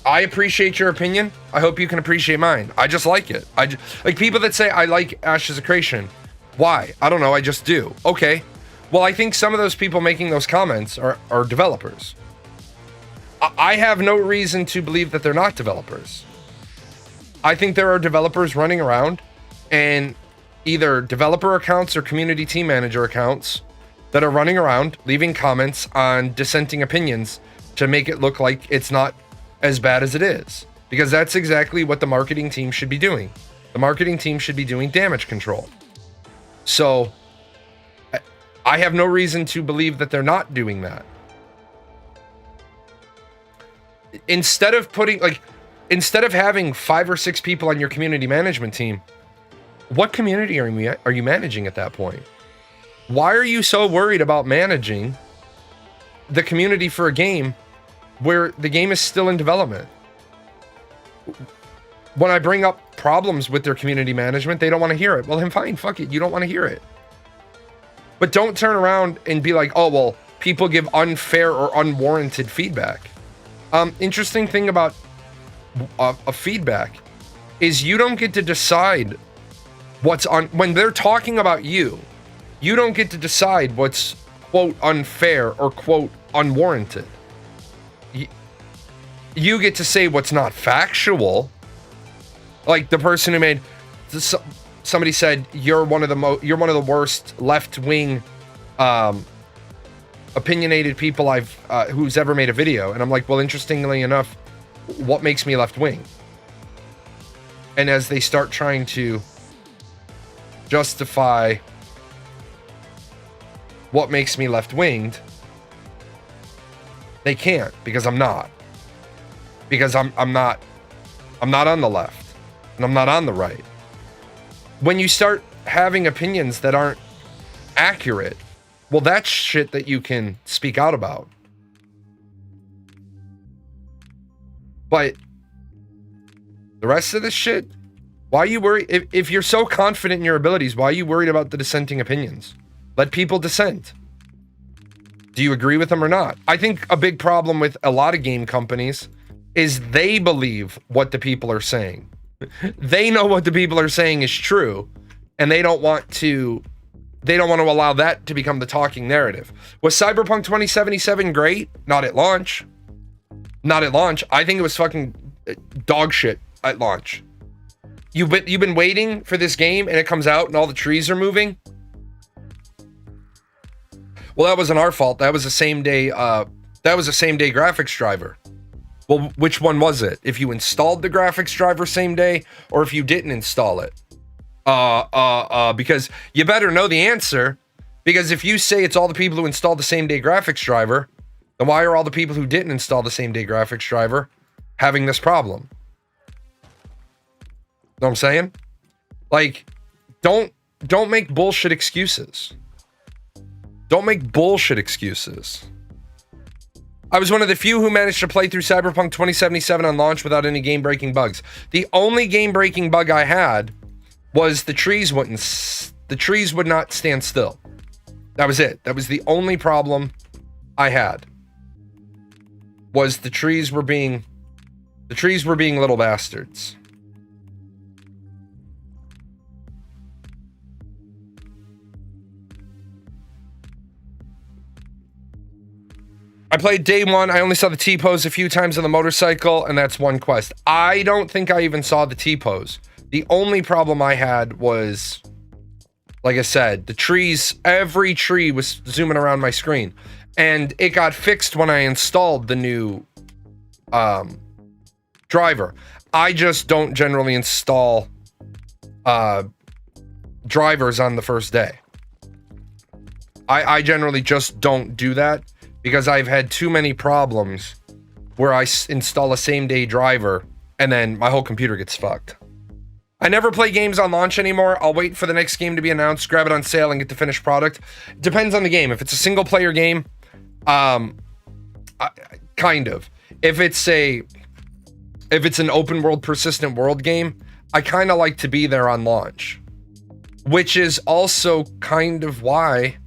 I appreciate your opinion. I hope you can appreciate mine. I just like it. Like people that say I like Ashes of Creation. Why? I don't know. I just do. Okay. Well, I think some of those people making those comments are developers. I have no reason to believe that they're not developers. I think there are developers running around, and either developer accounts or community team manager accounts that are running around leaving comments on dissenting opinions to make it look like it's not as bad as it is. Because that's exactly what the marketing team should be doing. The marketing team should be doing damage control. So I have no reason to believe that they're not doing that. Instead of having 5 or 6 people on your community management team, what community are you managing at that point? Why are you so worried about managing the community for a game where the game is still in development? When I bring up problems with their community management, they don't want to hear it. Well, then fine, fuck it. You don't want to hear it. But don't turn around and be like, oh, well, people give unfair or unwarranted feedback. Interesting thing about a feedback is you don't get to decide what's on when they're talking about you. You don't get to decide what's quote unfair or quote unwarranted. You get to say what's not factual. Like the person who made somebody said you're one of the worst left-wing opinionated people who's ever made a video. And I'm like, well, interestingly enough, what makes me left-wing? And as they start trying to justify what makes me left-winged, they can't, because I'm not. Because I'm not on the left, and I'm not on the right. When you start having opinions that aren't accurate, well, that's shit that you can speak out about. But the rest of this shit, why are you worried? If you're so confident in your abilities, why are you worried about the dissenting opinions? Let people dissent. Do you agree with them or not? I think a big problem with a lot of game companies is they believe what the people are saying. They know what the people are saying is true, and they don't want to allow that to become the talking narrative. Was Cyberpunk 2077 great? Not at launch. Not at launch. I think it was fucking dog shit at launch. You've been waiting for this game, and it comes out, and all the trees are moving. Well, that wasn't our fault. That was a same day graphics driver. Well, which one was it? If you installed the graphics driver same day, or if you didn't install it? Because you better know the answer. Because if you say it's all the people who installed the same day graphics driver, then why are all the people who didn't install the same day graphics driver having this problem? Know what I'm saying? Like, don't make bullshit excuses. Don't make bullshit excuses. I was one of the few who managed to play through Cyberpunk 2077 on launch without any game-breaking bugs. The only game-breaking bug I had was the trees would not stand still. That was it. That was the only problem I had. Was the trees were being little bastards. I played day one. I only saw the T-pose a few times on the motorcycle, and that's one quest. I don't think I even saw the T-pose. The only problem I had was, like I said, the trees, every tree was zooming around my screen. And it got fixed when I installed the new driver. I just don't generally install drivers on the first day. I generally just don't do that, because I've had too many problems where I install a same-day driver and then my whole computer gets fucked. I never play games on launch anymore. I'll wait for the next game to be announced, grab it on sale, and get the finished product. Depends on the game. If it's a single-player game, kind of. If it's an open-world, persistent world game, I kind of like to be there on launch. Which is also kind of why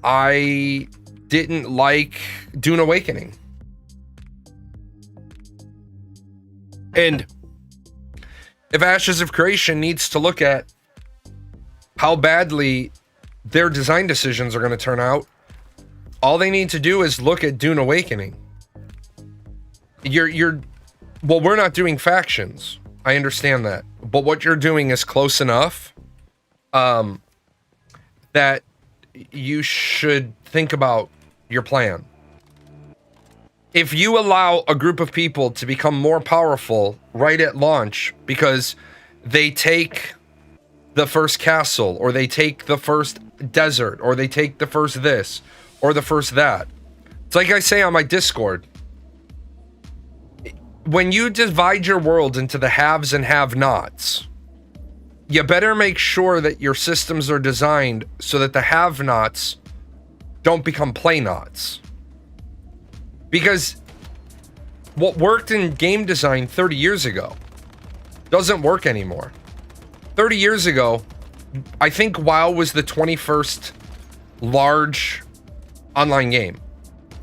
I didn't like Dune Awakening. And if Ashes of Creation needs to look at how badly their design decisions are going to turn out, all they need to do is look at Dune Awakening. Well, we're not doing factions. I understand that. But what you're doing is close enough that you should think about your plan. If you allow a group of people to become more powerful right at launch because they take the first castle, or they take the first desert, or they take the first this, or the first that. It's like I say on my Discord. When you divide your world into the haves and have-nots, you better make sure that your systems are designed so that the have-nots don't become play-nots. Because what worked in game design 30 years ago doesn't work anymore. 30 years ago, I think WoW was the 21st large online game.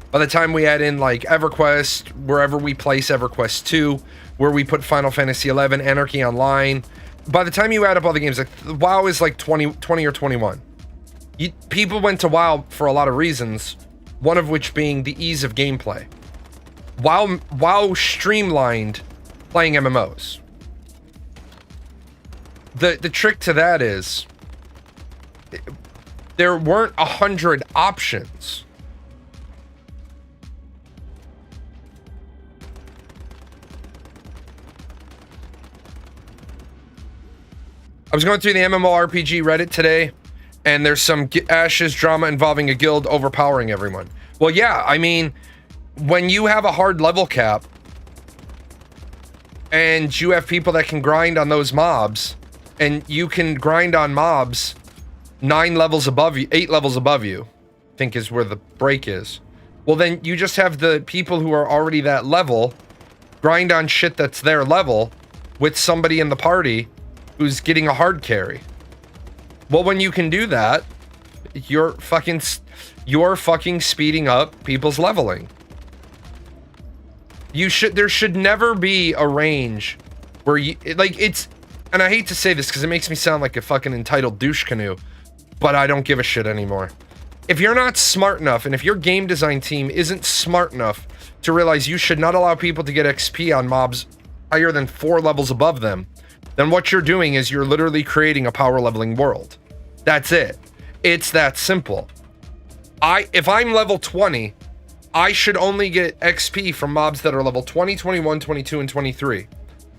By the time we add in like EverQuest, wherever we place EverQuest 2, where we put Final Fantasy 11, Anarchy Online, by the time you add up all the games, like WoW is like 20 or 21. People went to WoW for a lot of reasons, one of which being the ease of gameplay. WoW streamlined playing MMOs. The trick to that is there weren't 100 options. I was going through the MMORPG Reddit today, and there's some Ashes drama involving a guild overpowering everyone. Well, yeah, I mean, when you have a hard level cap, and you have people that can grind on those mobs, and you can grind on mobs 9 levels above you, 8 levels above you, I think is where the break is. Well, then you just have the people who are already that level grind on shit that's their level with somebody in the party who's getting a hard carry. Well, when you can do that, you're fucking speeding up people's leveling. There should never be a range where you, like, it's, and I hate to say this because it makes me sound like a fucking entitled douche canoe, but I don't give a shit anymore. If you're not smart enough, and if your game design team isn't smart enough to realize you should not allow people to get XP on mobs higher than 4 levels above them, then what you're doing is you're literally creating a power leveling world. That's it. It's that simple. If I'm level 20, I should only get XP from mobs that are level 20, 21, 22, and 23.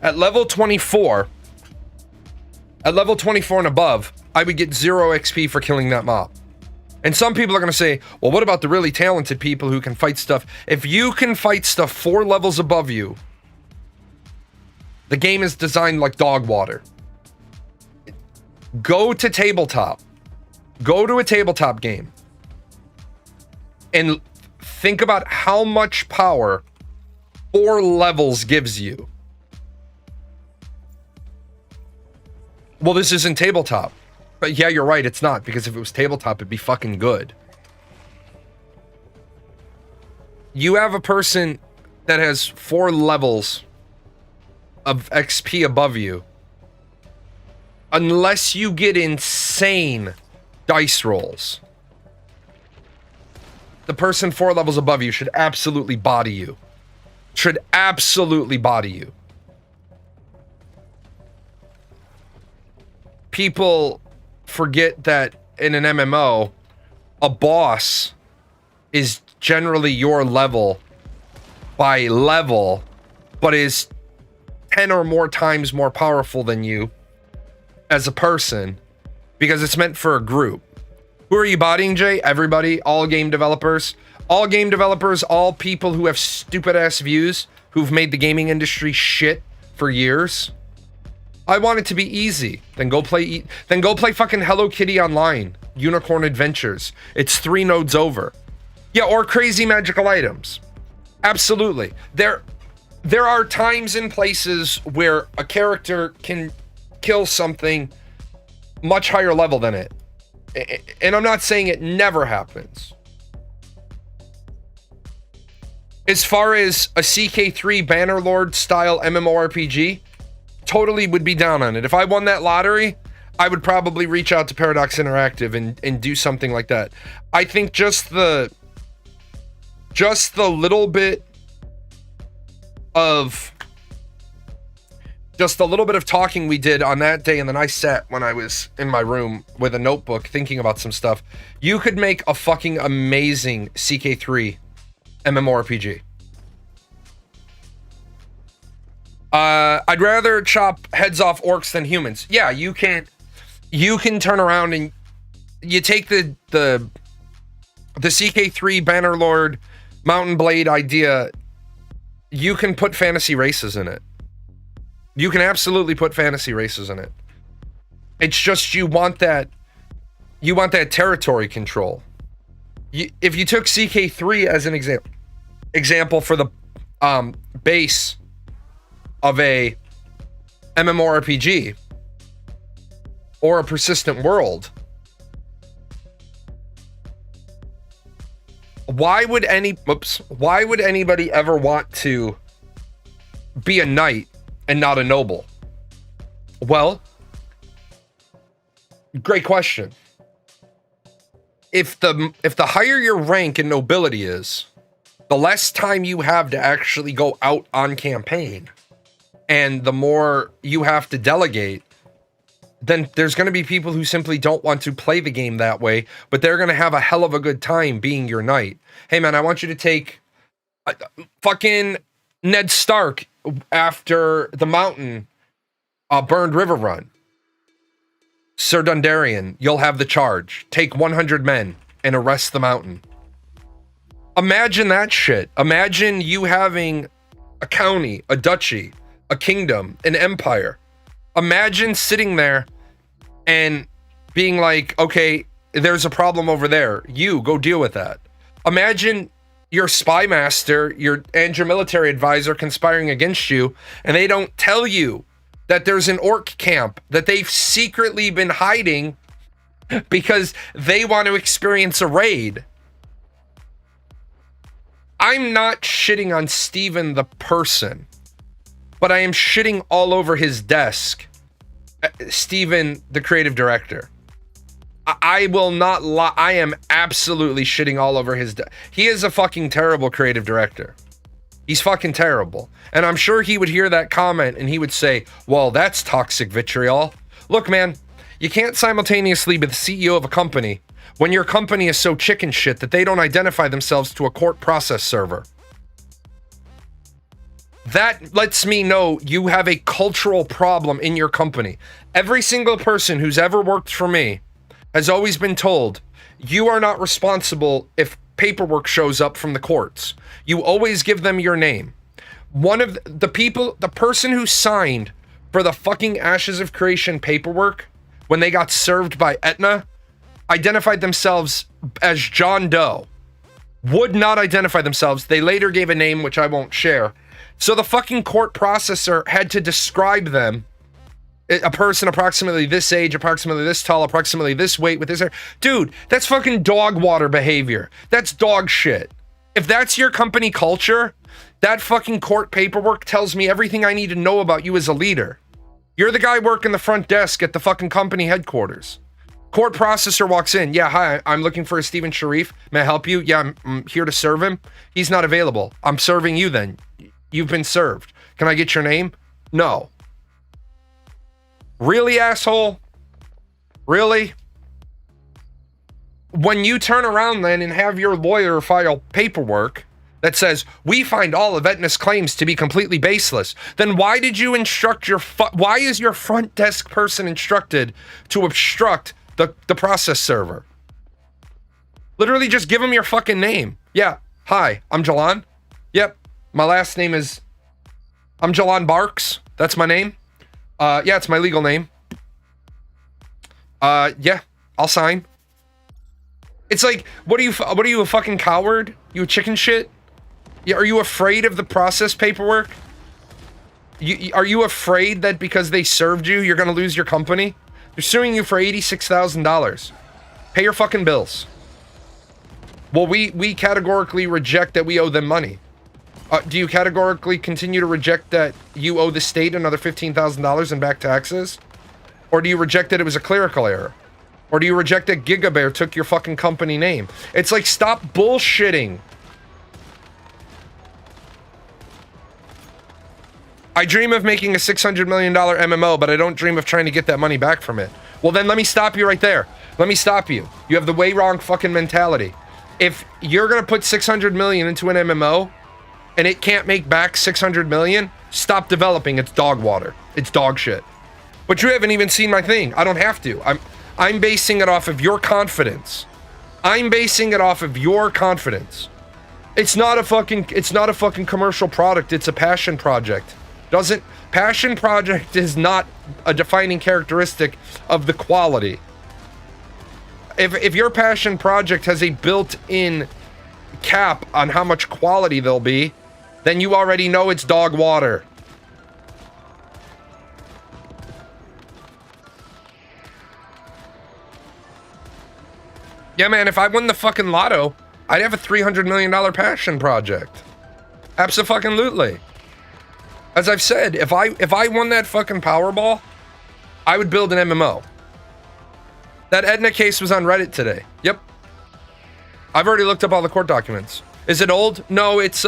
At level 24 and above, I would get 0 XP for killing that mob. And some people are going to say, well, what about the really talented people who can fight stuff? If you can fight stuff 4 levels above you, the game is designed like dog water. Go to tabletop. Go to a tabletop game. And think about how much power 4 levels gives you. Well, this isn't tabletop. But yeah, you're right, it's not. Because if it was tabletop, it'd be fucking good. You have a person that has 4 levels of XP above you. Unless you get insane dice rolls, the person 4 levels above you should absolutely body you. Should absolutely body you. People forget that in an MMO, a boss is generally your level by level, but is 10 or more times more powerful than you as a person, because it's meant for a group. Who are you bodying, Jay? Everybody, all game developers. All game developers, all people who have stupid ass views, who've made the gaming industry shit for years. I want it to be easy. Then go play fucking Hello Kitty Online, Unicorn Adventures. It's 3 nodes over. Yeah, or crazy magical items. Absolutely. There are times and places where a character can kill something much higher level than it. And I'm not saying it never happens. As far as a CK3 Bannerlord style MMORPG, totally would be down on it. If I won that lottery, I would probably reach out to Paradox Interactive and do something like that. I think just the little bit of just a little bit of talking we did on that day, and then I sat when I was in my room with a notebook thinking about some stuff. You could make a fucking amazing CK3 MMORPG. I'd rather chop heads off orcs than humans. Yeah, you can turn around and you take the CK3 Bannerlord Mountain Blade idea. You can put fantasy races in it. You can absolutely put fantasy races in it. It's just you want that territory control. If you took CK3 as an example for the base of a MMORPG or a persistent world, why would anybody ever want to be a knight and not a noble? Well, great question. If the higher your rank in nobility is, the less time you have to actually go out on campaign, and the more you have to delegate, then there's going to be people who simply don't want to play the game that way, but they're going to have a hell of a good time being your knight. Hey man, I want you to take fucking Ned Stark after the mountain Burned River run. Sir Dundarian, you'll have the charge. Take 100 men and arrest the mountain. Imagine that shit. Imagine you having a county, a duchy, a kingdom, an empire. Imagine sitting there and being like, okay, there's a problem over there. You go deal with that. Imagine your spy master, and your military advisor conspiring against you, and they don't tell you that there's an orc camp that they've secretly been hiding because they want to experience a raid. I'm not shitting on Steven the person, but I am shitting all over his desk. Steven, the creative director. I will not lie. I am absolutely shitting all over his desk. He is a fucking terrible creative director. He's fucking terrible. And I'm sure he would hear that comment and he would say, well, that's toxic vitriol. Look, man, you can't simultaneously be the CEO of a company when your company is so chicken shit that they don't identify themselves to a court process server. That lets me know you have a cultural problem in your company. Every single person who's ever worked for me has always been told, you are not responsible if paperwork shows up from the courts. You always give them your name. One of the people, the person who signed for the fucking Ashes of Creation paperwork when they got served by Etna, identified themselves as John Doe. Would not identify themselves. They later gave a name, which I won't share. So the fucking court processor had to describe them. A person approximately this age, approximately this tall, approximately this weight with this hair. Dude, that's fucking dog water behavior. That's dog shit. If that's your company culture, that fucking court paperwork tells me everything I need to know about you as a leader. You're the guy working the front desk at the fucking company headquarters. Court processor walks in. Yeah, hi, I'm looking for a Steven Sharif. May I help you? Yeah, I'm here to serve him. He's not available. I'm serving you then. You've been served. Can I get your name? No. Really, asshole? Really? When you turn around then and have your lawyer file paperwork that says, we find all of Etna's claims to be completely baseless, then why did you instruct why is your front desk person instructed to obstruct the process server? Literally just give them your fucking name. Yeah, hi, I'm Jalan. Yep, my last name is, I'm Jalan Barks. That's my name. Yeah, it's my legal name. Yeah, I'll sign. It's like, what are you, a fucking coward? You a chicken shit? Yeah, are you afraid of the process paperwork? Are you afraid that because they served you, you're gonna lose your company? They're suing you for $86,000. Pay your fucking bills. Well, we categorically reject that we owe them money. Do you categorically continue to reject that you owe the state another $15,000 in back taxes? Or do you reject that it was a clerical error? Or do you reject that GigaBear took your fucking company name? It's like, stop bullshitting. I dream of making a $600 million MMO, but I don't dream of trying to get that money back from it. Well, then let me stop you right there. Let me stop you. You have the way wrong fucking mentality. If you're going to put 600 million into an MMO and it can't make back 600 million, stop developing. It's dog water. It's dog shit. But you haven't even seen my thing. I don't have to. I'm basing it off of your confidence. I'm basing it off of your confidence. It's not a fucking commercial product. It's a passion project. Passion project is not a defining characteristic of the quality. If your passion project has a built-in cap on how much quality there'll be, then you already know it's dog water. Yeah, man, if I won the fucking lotto, I'd have a $300 million passion project. Abso-fucking-lutely. As I've said, if I won that fucking Powerball, I would build an MMO. That Edna case was on Reddit today. Yep. I've already looked up all the court documents. Is it old? No, it's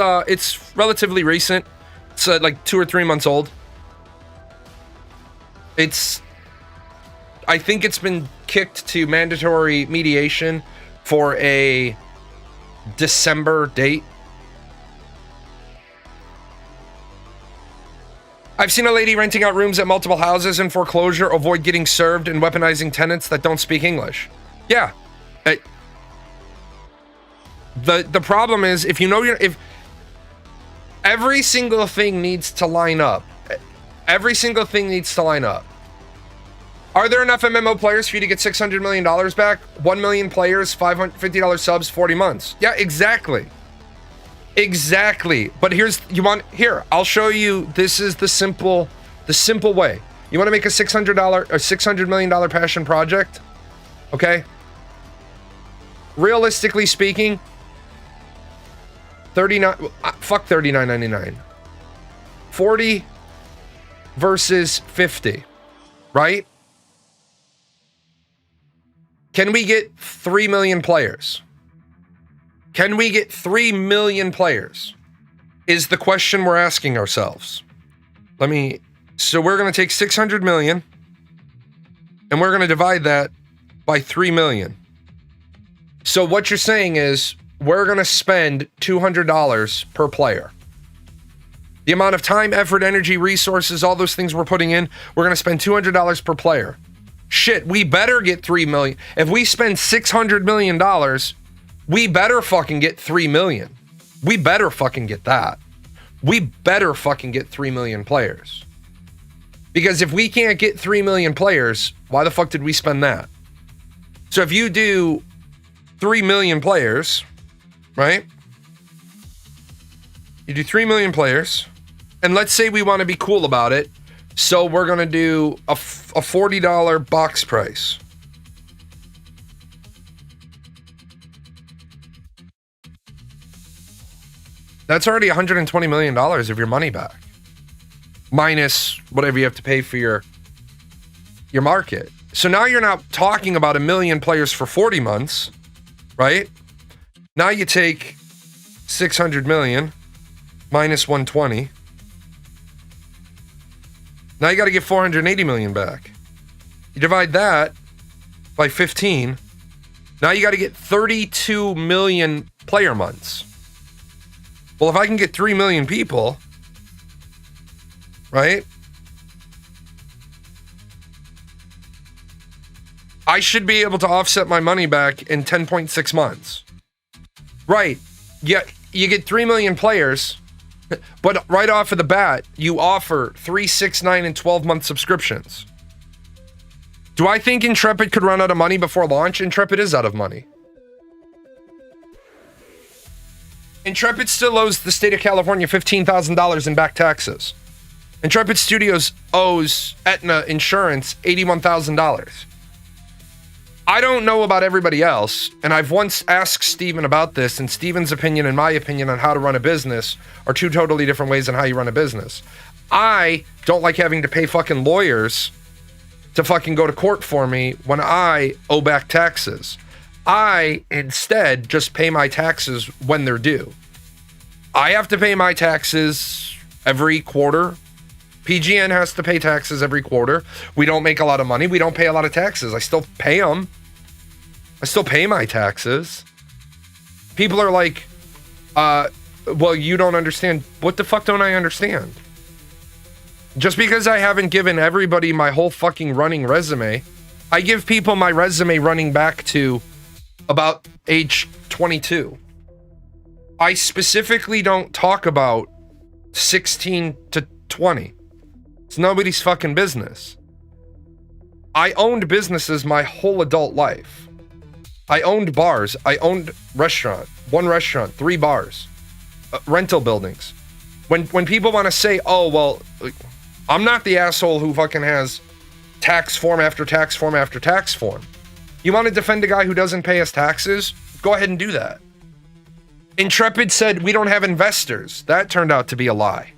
relatively recent. It's like 2 or 3 months old. I think it's been kicked to mandatory mediation for a December date. I've seen a lady renting out rooms at multiple houses in foreclosure, avoid getting served and weaponizing tenants that don't speak English. Yeah. The problem is, if every single thing needs to line up. Every single thing needs to line up. Are there enough MMO players for you to get $600 million back? 1 million players, $550 subs, 40 months. Yeah, exactly. Exactly. But I'll show you. This is the simple way. You want to make a $600 million passion project? Okay. Realistically speaking, fuck $39.99. 40 versus 50, right? Can we get 3 million players? Can we get 3 million players? Is the question we're asking ourselves. So we're going to take 600 million and we're going to divide that by 3 million. So what you're saying is we're going to spend $200 per player. The amount of time, effort, energy, resources, all those things we're putting in, we're going to spend $200 per player. Shit, we better get 3 million. If we spend $600 million, we better fucking get 3 million. We better fucking get that. We better fucking get 3 million players. Because if we can't get 3 million players, why the fuck did we spend that? So if you do 3 million players, right? You do 3 million players, and let's say we want to be cool about it. So we're going to do a $40 box price. That's already $120 million of your money back. Minus whatever you have to pay for your market. So now you're not talking about 1 million players for 40 months, right? Now you take 600 million minus 120. Now you got to get 480 million back. You divide that by 15. Now you got to get 32 million player months. Well, if I can get 3 million people, right? I should be able to offset my money back in 10.6 months. Right. Yeah, you get 3 million players. But right off of the bat, you offer 3, 6, 9, and 12-month subscriptions. Do I think Intrepid could run out of money before launch? Intrepid is out of money. Intrepid still owes the state of California $15,000 in back taxes. Intrepid Studios owes Aetna Insurance $81,000. I don't know about everybody else, and I've once asked Steven about this, and Steven's opinion and my opinion on how to run a business are two totally different ways on how you run a business. I don't like having to pay fucking lawyers to fucking go to court for me when I owe back taxes. I instead just pay my taxes when they're due. I have to pay my taxes every quarter, PGN has to pay taxes every quarter. We don't make a lot of money. We don't pay a lot of taxes. I still pay them. I still pay my taxes. People are like, well, you don't understand. What the fuck don't I understand? Just because I haven't given everybody my whole fucking running resume, I give people my resume running back to about age 22. I specifically don't talk about 16 to 20. It's nobody's fucking business. I owned businesses my whole adult life. I owned bars. I owned one restaurant, 3 bars, rental buildings. When people want to say, oh, well, I'm not the asshole who fucking has tax form after tax form after tax form. You want to defend a guy who doesn't pay us taxes? Go ahead and do that. Intrepid said we don't have investors. That turned out to be a lie.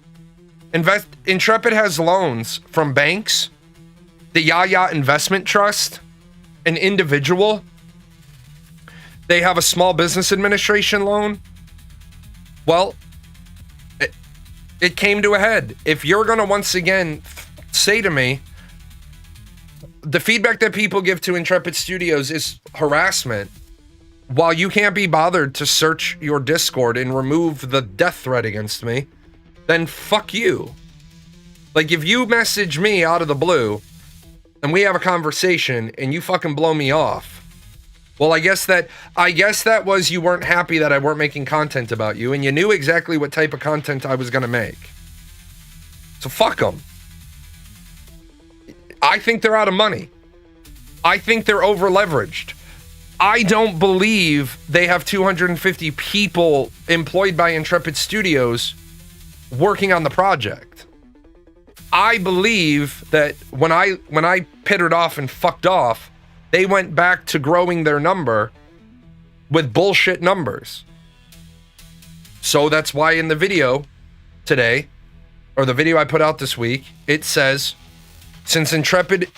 Intrepid has loans from banks, the Yaya Investment Trust, an individual. They have a small business administration loan. Well, it came to a head. If you're going to once again say to me, the feedback that people give to Intrepid Studios is harassment, while you can't be bothered to search your Discord and remove the death threat against me, then fuck you. Like, if you message me out of the blue and we have a conversation and you fucking blow me off, well, I guess that was you weren't happy that I weren't making content about you, and you knew exactly what type of content I was going to make. So fuck them. I think they're out of money. I think they're over leveraged. I don't believe they have 250 people employed by Intrepid Studios working on the project. I believe that when I pittered off and fucked off, they went back to growing their number with bullshit numbers. So that's why in the video today, or the video I put out this week, it says, since Intrepid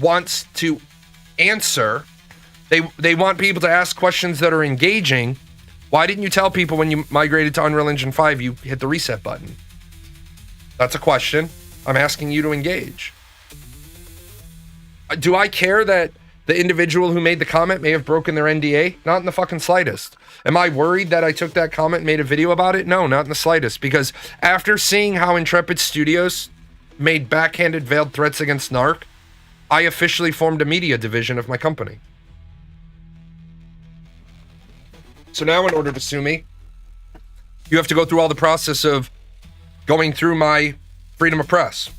wants to answer, they want people to ask questions that are engaging. Why didn't you tell people when you migrated to Unreal Engine 5 you hit the reset button? That's a question. I'm asking you to engage. Do I care that the individual who made the comment may have broken their NDA? Not in the fucking slightest. Am I worried that I took that comment and made a video about it? No, not in the slightest. Because after seeing how Intrepid Studios made backhanded veiled threats against Narc, I officially formed a media division of my company. So now in order to sue me, you have to go through all the process of going through my freedom of press.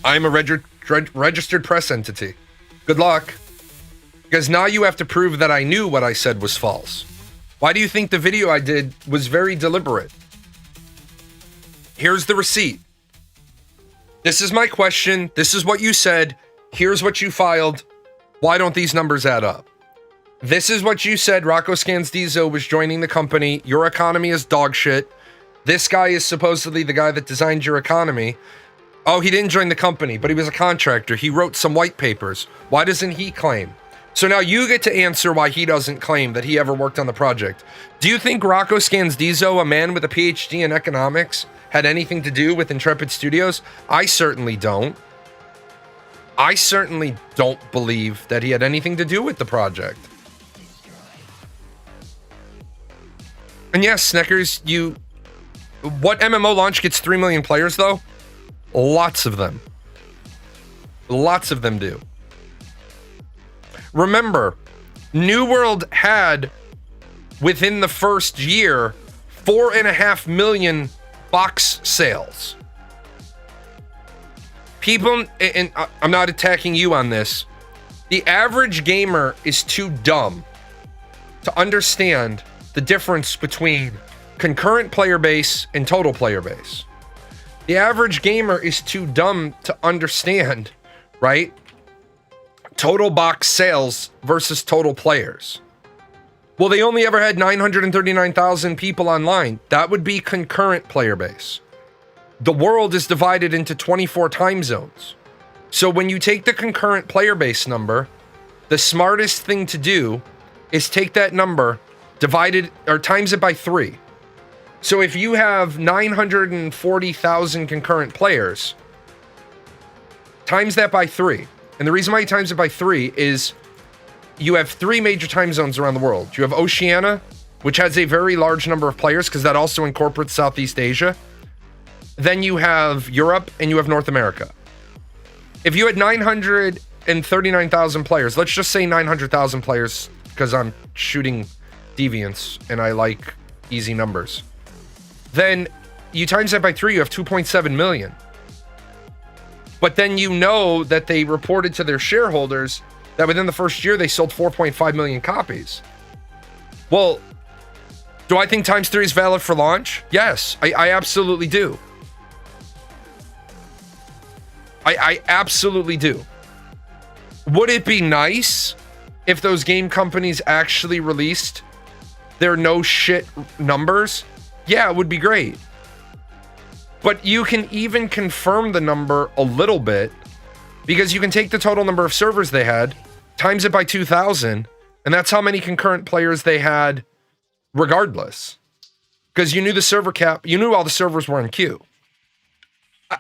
I'm a registered press entity. Good luck. Because now you have to prove that I knew what I said was false. Why do you think the video I did was very deliberate? Here's the receipt. This is my question. This is what you said. Here's what you filed. Why don't these numbers add up? This is what you said. Rocco Scandizo was joining the company. Your economy is dog shit. This guy is supposedly the guy that designed your economy. Oh, he didn't join the company, but he was a contractor. He wrote some white papers. Why doesn't he claim? So now you get to answer why he doesn't claim that he ever worked on the project. Do you think Rocco Scandizo, a man with a PhD in economics, had anything to do with Intrepid Studios? I certainly don't. I certainly don't believe that he had anything to do with the project. And yes, Sneckers, what MMO launch gets 3 million players though? Lots of them. Lots of them do. Remember, New World had, within the first year, 4.5 million box sales. People, and I'm not attacking you on this, the average gamer is too dumb to understand the difference between concurrent player base and total player base. The average gamer is too dumb to understand, right? Total box sales versus total players. Well, they only ever had 939,000 people online. That would be concurrent player base. The world is divided into 24 time zones. So when you take the concurrent player base number, the smartest thing to do is take that number, divide it or times it by 3. So if you have 940,000 concurrent players, times that by 3. And the reason why you times it by 3 is you have 3 major time zones around the world. You have Oceania, which has a very large number of players because that also incorporates Southeast Asia. Then you have Europe and you have North America. If you had 939,000 players, let's just say 900,000 players because I'm shooting deviants and I like easy numbers. Then you times that by 3, you have 2.7 million. But then you know that they reported to their shareholders that within the first year they sold 4.5 million copies. Well, do I think times 3 is valid for launch? Yes, I absolutely do. I absolutely do. Would it be nice if those game companies actually released their no shit numbers? Yeah, it would be great. But you can even confirm the number a little bit because you can take the total number of servers they had, times it by 2,000, and that's how many concurrent players they had regardless. Because you knew the server cap, you knew all the servers were in queue.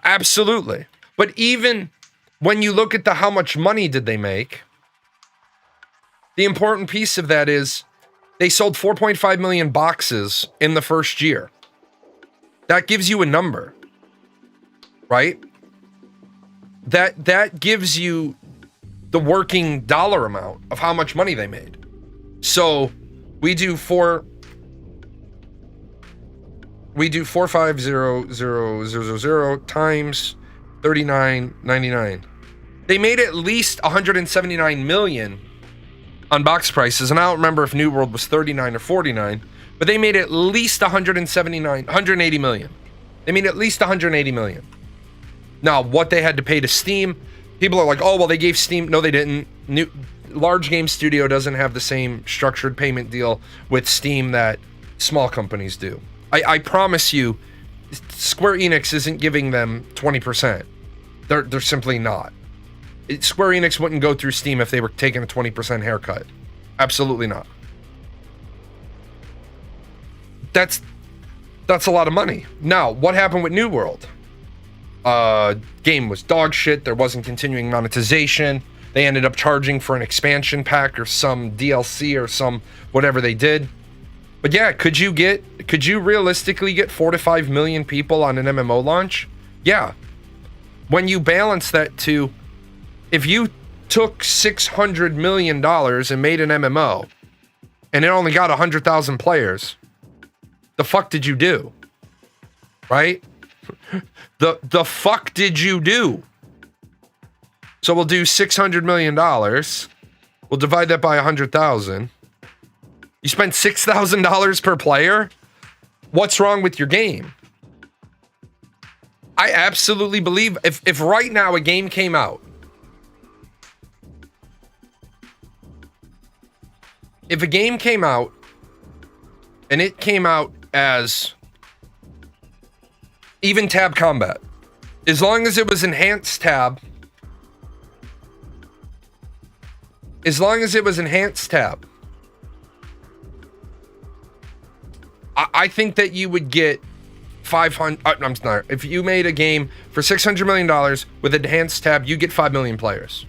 Absolutely. But even when you look at the how much money did they make, the important piece of that is they sold 4.5 million boxes in the first year. That gives you a number, right? That gives you the working dollar amount of how much money they made. So we do 450,000 times 39.99. They made at least 179 million on box prices, and I don't remember if New World was 39 or 49, but they made at least 180 million. They made at least 180 million. Now, what they had to pay to Steam, people are like, oh, well, they gave Steam. No, they didn't. Large game studio doesn't have the same structured payment deal with Steam that small companies do. I promise you, Square Enix isn't giving them 20%. They're simply not. Square Enix wouldn't go through Steam if they were taking a 20% haircut. Absolutely not. That's a lot of money. Now, what happened with New World? Game was dog shit. There wasn't continuing monetization. They ended up charging for an expansion pack or some DLC or some whatever they did. But yeah, could you realistically get 4 to 5 million people on an MMO launch? Yeah. When you balance that to, if you took $600 million and made an MMO and it only got 100,000 players, the fuck did you do? Right? The fuck did you do? So we'll do $600 million. We'll divide that by 100,000. You spent $6,000 per player? What's wrong with your game? I absolutely believe if right now a game came out, if a game came out and it came out as even tab combat, as long as it was enhanced tab, I think that you would get 500. I'm sorry. If you made a game for $600 million with enhanced tab, you get 5 million players.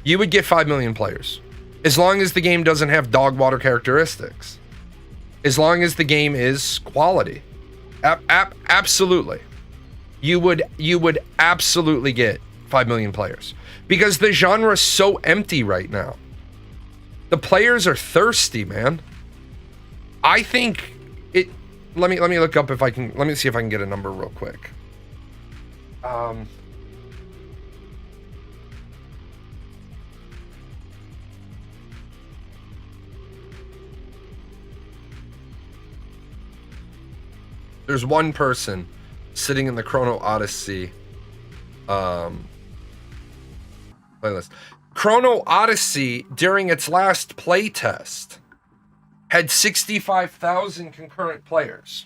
You would get 5 million players. As long as the game doesn't have dog water characteristics. As long as the game is quality. Absolutely. You would absolutely get 5 million players. Because the genre is so empty right now. The players are thirsty, man. I think it. Let me look up if I can. Let me see if I can get a number real quick. There's one person sitting in the Chrono Odyssey playlist. Chrono Odyssey, during its last playtest, had 65,000 concurrent players.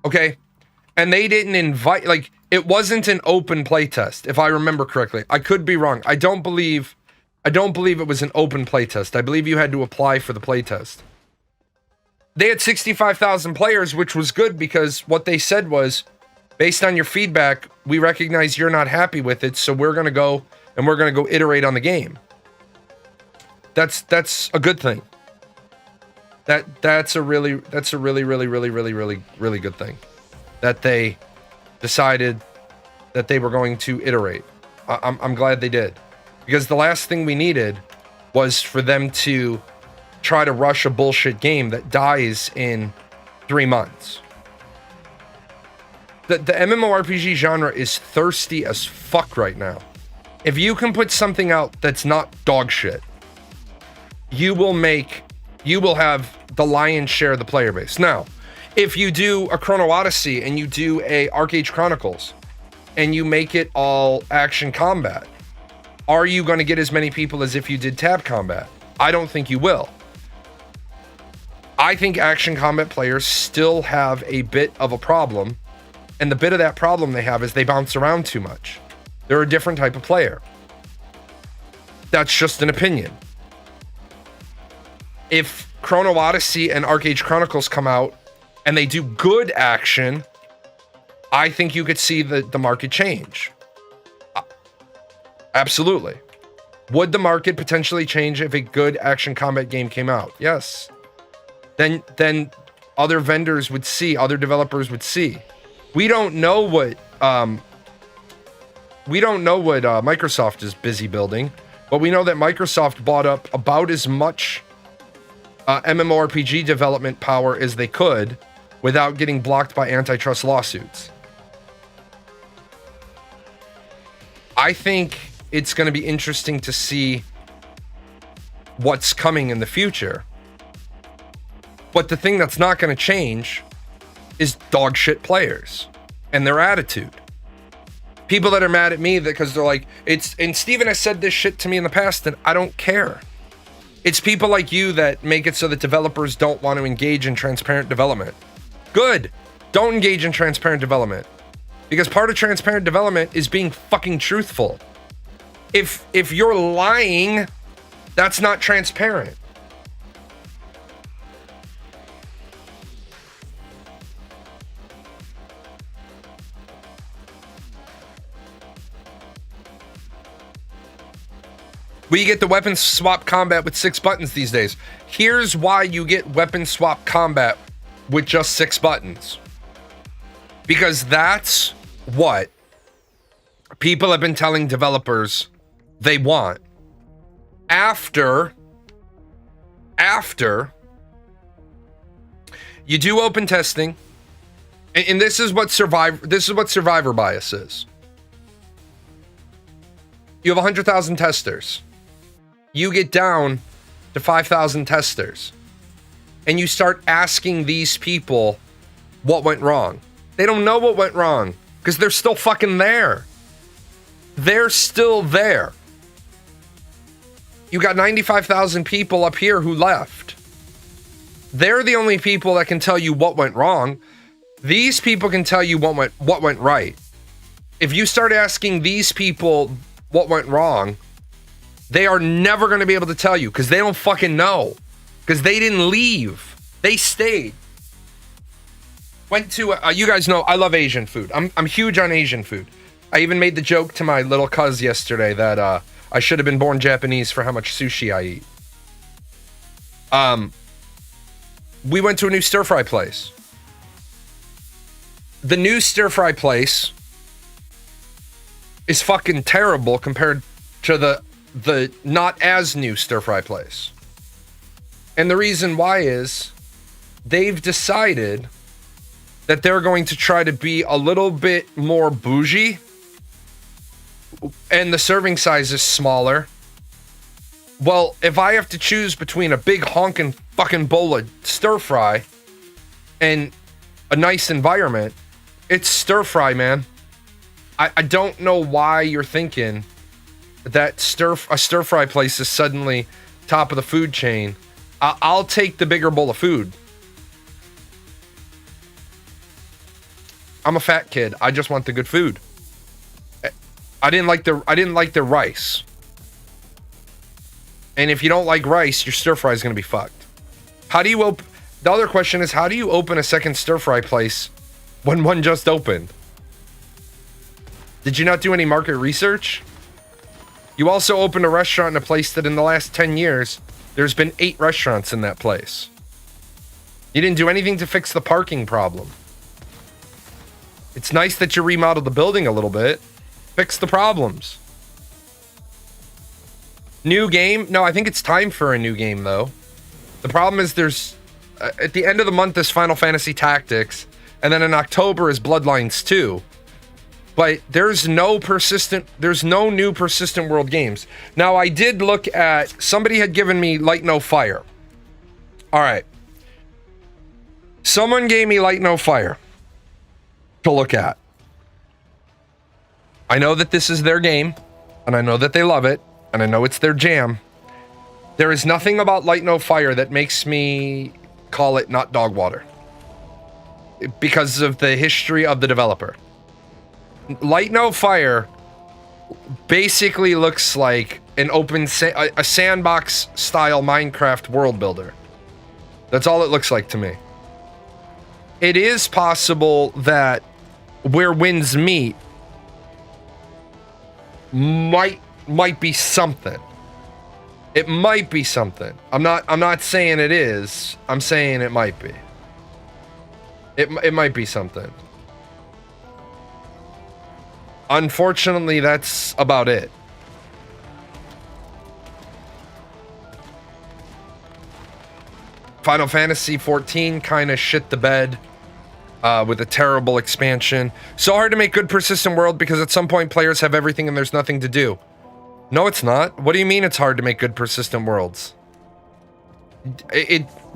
Okay? And they didn't invite, like, it wasn't an open playtest, if I remember correctly. I could be wrong. I don't believe it was an open playtest. I believe you had to apply for the playtest. They had 65,000 players, which was good because what they said was, based on your feedback, we recognize you're not happy with it, so we're gonna go iterate on the game. That's a good thing. That's a really good thing. That they decided that they were going to iterate. I'm glad they did. Because the last thing we needed was for them to try to rush a bullshit game that dies in 3 months. The MMORPG genre is thirsty as fuck right now. If you can put something out that's not dog shit, you will have the lion's share of the player base. Now, if you do a Chrono Odyssey and you do a Arc-Age Chronicles and you make it all action combat, are you going to get as many people as if you did tab combat? I don't think you will. I think action combat players still have a bit of a problem, and the bit of that problem they have is they bounce around too much. They're a different type of player. That's just an opinion. If Chrono Odyssey and Arc-Age Chronicles come out and they do good action, I think you could see the market change. Absolutely. Would the market potentially change if a good action combat game came out? Yes. Then other vendors would see, other developers would see. We don't know what Microsoft is busy building, but we know that Microsoft bought up about as much MMORPG development power as they could without getting blocked by antitrust lawsuits. I think it's going to be interesting to see what's coming in the future. But the thing that's not going to change is dog shit players and their attitude. People that are mad at me because they're like, and Steven has said this shit to me in the past and I don't care. It's people like you that make it so that developers don't want to engage in transparent development. Good. Don't engage in transparent development. Because part of transparent development is being fucking truthful. If you're lying, that's not transparent. We get the weapon swap combat with 6 buttons these days. Here's why you get weapon swap combat with just 6 buttons. Because that's what people have been telling developers they want. After you do open testing, and this is what survivor bias is. You have 100,000 testers. You get down to 5,000 testers. And you start asking these people what went wrong. They don't know what went wrong because they're still fucking there. They're still there. You got 95,000 people up here who left. They're the only people that can tell you what went wrong. These people can tell you what went right. If you start asking these people what went wrong, they are never going to be able to tell you because they don't fucking know. Because they didn't leave. They stayed. Went to, you guys know, I love Asian food. I'm huge on Asian food. I even made the joke to my little cuz yesterday that I should have been born Japanese for how much sushi I eat. We went to a new stir-fry place. The new stir-fry place is fucking terrible compared to the not as new stir-fry place. And the reason why is they've decided that they're going to try to be a little bit more bougie, and the serving size is smaller. Well, if I have to choose between a big honking fucking bowl of stir-fry and a nice environment, it's stir-fry, man. I don't know why you're thinking that a stir-fry place is suddenly top of the food chain. I'll take the bigger bowl of food. I'm a fat kid. I just want the good food. I didn't like the rice. And if you don't like rice, your stir fry is gonna be fucked. How do you The other question is, how do you open a second stir fry place when one just opened? Did you not do any market research? You also opened a restaurant in a place that in the last 10 years, there's been 8 restaurants in that place. You didn't do anything to fix the parking problem. It's nice that you remodeled the building a little bit. Fix the problems. New game? No, I think it's time for a new game, though. The problem is there's... at the end of the month is Final Fantasy Tactics, and then in October is Bloodlines 2. But there's no new Persistent World games. Now, I did look at... somebody had given me Light No Fire. Alright. Someone gave me Light No Fire to look at. I know that this is their game, and I know that they love it, and I know it's their jam. There is nothing about Light No Fire that makes me call it not dog water. Because of the history of the developer. Light No Fire basically looks like an a sandbox style Minecraft world builder. That's all it looks like to me. It is possible that where winds meet might be something. It might be something. I'm not saying it is. I'm saying it might be. It might be something. Unfortunately, that's about it. Final Fantasy 14 kind of shit the bed with a terrible expansion. So hard to make good Persistent World because at some point players have everything and there's nothing to do. No, it's not. What do you mean it's hard to make good Persistent Worlds?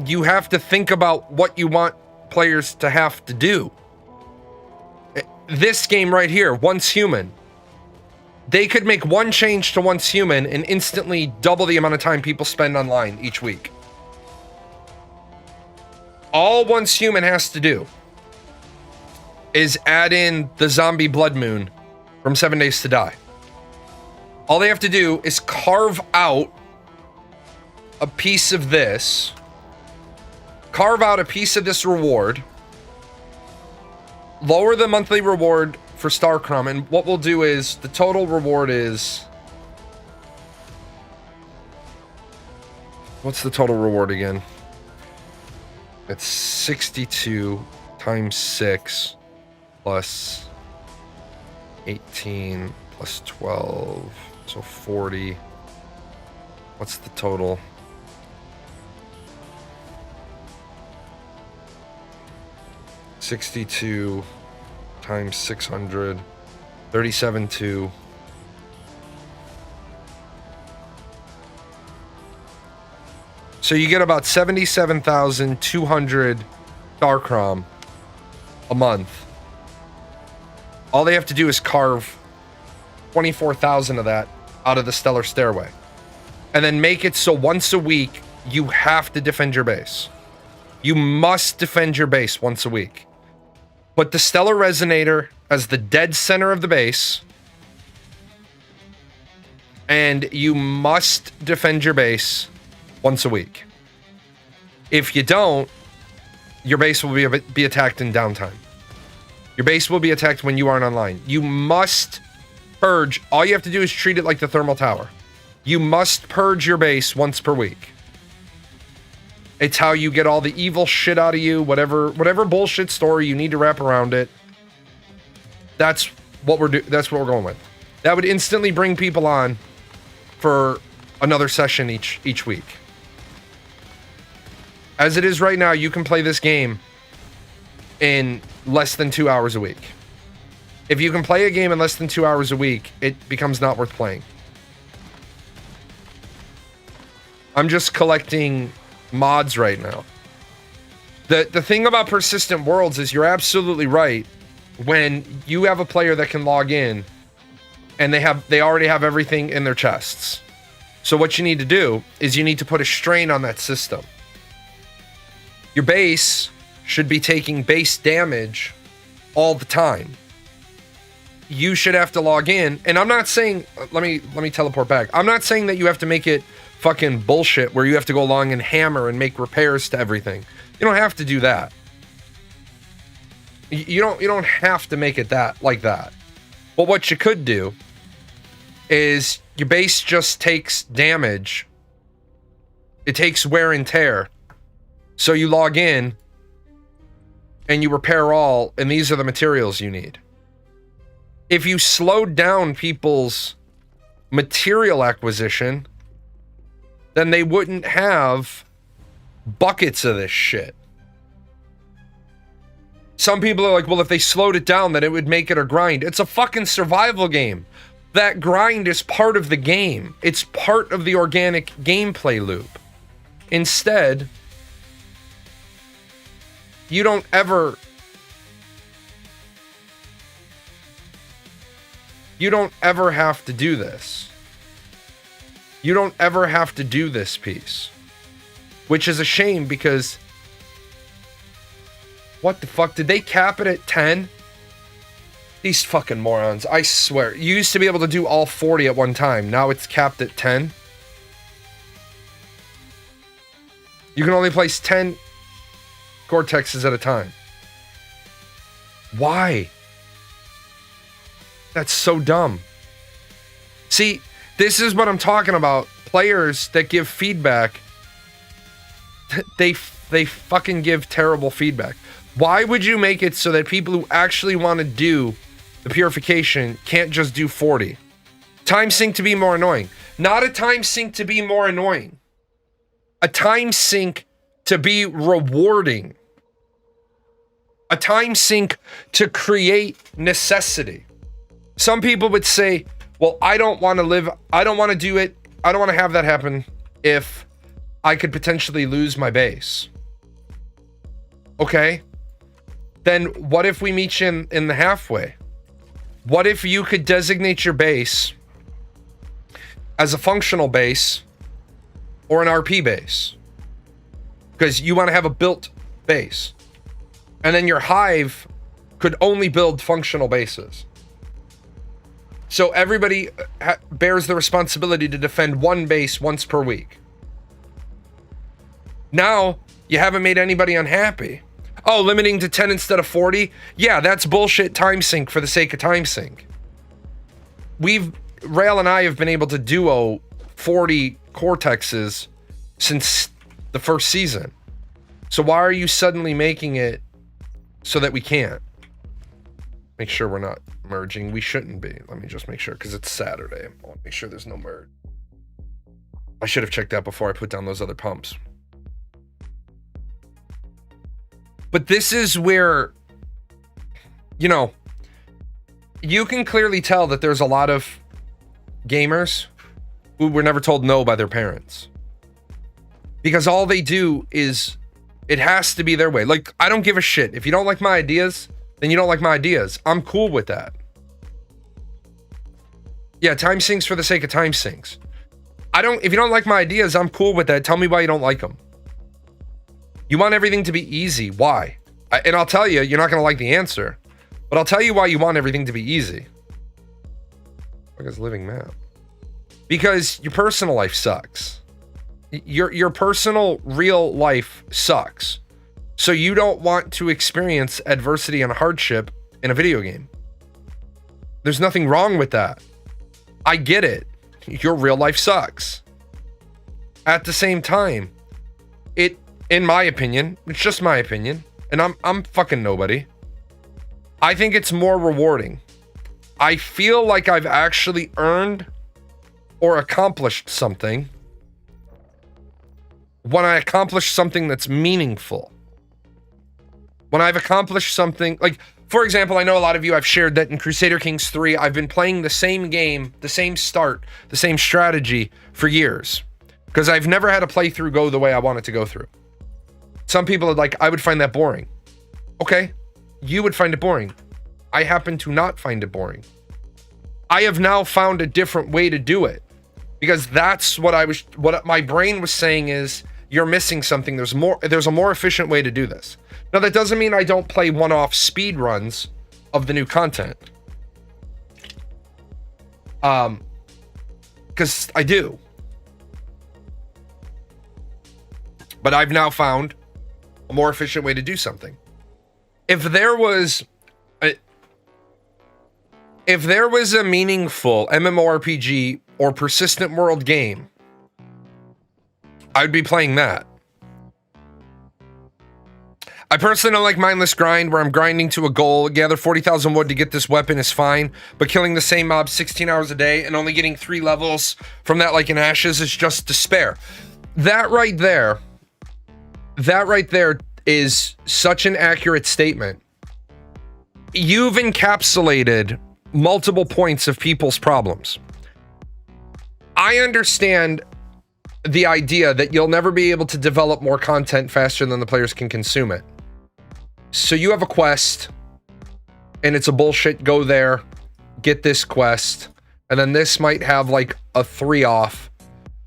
You have to think about what you want players to have to do. This game right here, Once Human. They could make one change to Once Human and instantly double the amount of time people spend online each week. All Once Human has to do is add in the zombie Blood Moon from 7 Days to Die. All they have to do is carve out a piece of this. Carve out a piece of this reward. Lower the monthly reward for Starcrum, and what we'll do is the total reward is... what's the total reward again? It's 62 times 6 plus 18 plus 12, so 40. What's the total? $62 times 600, 37.2. So you get about 77,200 Starcrom a month. All they have to do is carve 24,000 of that out of the Stellar Stairway. And then make it so once a week, you have to defend your base. You must defend your base once a week. Put the Stellar Resonator as the dead center of the base. And you must defend your base once a week. If you don't, your base will be attacked in downtime. Your base will be attacked when you aren't online. You must purge. All you have to do is treat it like the thermal tower. You must purge your base once per week. It's how you get all the evil shit out of you, whatever bullshit story you need to wrap around it. That's what we're going with. That would instantly bring people on for another session each week. As it is right now, you can play this game in less than 2 hours a week. If you can play a game in less than 2 hours a week, it becomes not worth playing. I'm just collecting mods right now. The thing about Persistent Worlds is you're absolutely right. When you have a player that can log in and they already have everything in their chests. So what you need to do is you need to put a strain on that system. Your base should be taking base damage all the time. You should have to log in, and I'm not saying, let me teleport back. I'm not saying that you have to make it fucking bullshit where you have to go along and hammer and make repairs to everything. You don't have to do that. You don't have to make it that like that. But what you could do is your base just takes damage. It takes wear and tear. So you log in and you repair all, and these are the materials you need. If you slowed down people's material acquisition, then they wouldn't have buckets of this shit. Some people are like, well, if they slowed it down, then it would make it a grind. It's a fucking survival game. That grind is part of the game. It's part of the organic gameplay loop. Instead, you don't ever have to do this. You don't ever have to do this piece. Which is a shame because... What the fuck? Did they cap it at 10? These fucking morons. I swear. You used to be able to do all 40 at one time. Now it's capped at 10. You can only place 10 Cortexes at a time. Why? That's so dumb. See, this is what I'm talking about. Players that give feedback, they fucking give terrible feedback. Why would you make it so that people who actually want to do the purification can't just do 40? Time sink to be more annoying. Not a time sink to be more annoying. A time sink to be rewarding. A time sink to create necessity. Some people would say, well, I don't want to do it. I don't want to have that happen if I could potentially lose my base. Okay. Then what if we meet you in the halfway? What if you could designate your base as a functional base or an RP base? Because you want to have a built base. And then your hive could only build functional bases. So everybody bears the responsibility to defend one base once per week. Now, you haven't made anybody unhappy. Oh, limiting to 10 instead of 40? Yeah, that's bullshit time sink for the sake of time sink. Rail and I have been able to duo 40 Cortexes since the first season. So why are you suddenly making it so that we can't? Make sure we're not merging. We shouldn't be. Let me just make sure, because it's Saturday. I want to make sure there's no merge. I should have checked that before I put down those other pumps. But this is where, you know, you can clearly tell that there's a lot of gamers who were never told no by their parents. Because all they do is, it has to be their way. Like, I don't give a shit. If you don't like my ideas, then you don't like my ideas. I'm cool with that. Yeah, time sinks for the sake of time sinks. If you don't like my ideas, I'm cool with that. Tell me why you don't like them. You want everything to be easy. Why? And I'll tell you, you're not going to like the answer. But I'll tell you why you want everything to be easy. Look at this living map. Because your personal life sucks. Your personal, real life sucks. So you don't want to experience adversity and hardship in a video game. There's nothing wrong with that. I get it. Your real life sucks. At the same time, in my opinion, it's just my opinion, and I'm fucking nobody. I think it's more rewarding. I feel like I've actually earned or accomplished something when I accomplish something that's meaningful. When I've accomplished something, like, for example, I know a lot of you, I've shared that in Crusader Kings 3, I've been playing the same game, the same start, the same strategy for years. Because I've never had a playthrough go the way I want it to go through. Some people are like, I would find that boring. Okay, you would find it boring. I happen to not find it boring. I have now found a different way to do it. Because that's what my brain was saying is, you're missing something. There's a more efficient way to do this. Now, that doesn't mean I don't play one-off speed runs of the new content. Because I do. But I've now found a more efficient way to do something. If there was a meaningful MMORPG or persistent world game, I'd be playing that. I personally don't like mindless grind where I'm grinding to a goal, gather 40,000 wood to get this weapon is fine, but killing the same mob 16 hours a day and only getting 3 levels from that like in Ashes is just despair. That right there is such an accurate statement. You've encapsulated multiple points of people's problems. I understand the idea that you'll never be able to develop more content faster than the players can consume it. So you have a quest, and it's a bullshit, go there, get this quest, and then this might have like a 3 off,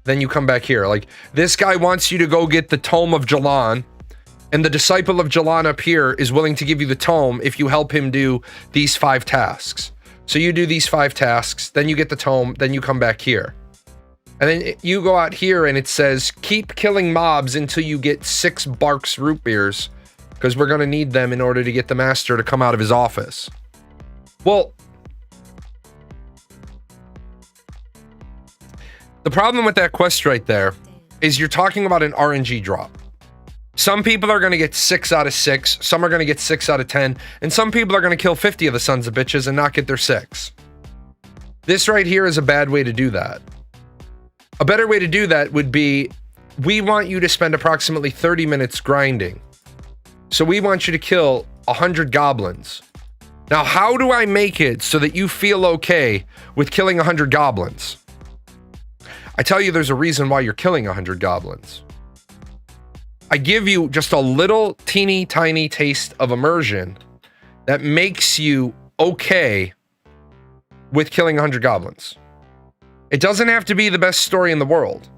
then you come back here. Like, this guy wants you to go get the Tome of Jalan, and the Disciple of Jalan up here is willing to give you the tome if you help him do these 5 tasks. So you do these 5 tasks, then you get the tome, then you come back here. And then you go out here and it says, keep killing mobs until you get 6 Barks root beers, because we're going to need them in order to get the master to come out of his office. Well, the problem with that quest right there is you're talking about an RNG drop. Some people are going to get 6 out of 6, some are going to get 6 out of 10, and some people are going to kill 50 of the sons of bitches and not get their 6. This right here is a bad way to do that. A better way to do that would be, we want you to spend approximately 30 minutes grinding. So we want you to kill 100 goblins. Now, how do I make it so that you feel okay with killing 100 goblins? I tell you there's a reason why you're killing 100 goblins. I give you just a little teeny tiny taste of immersion that makes you okay with killing 100 goblins. It doesn't have to be the best story in the world.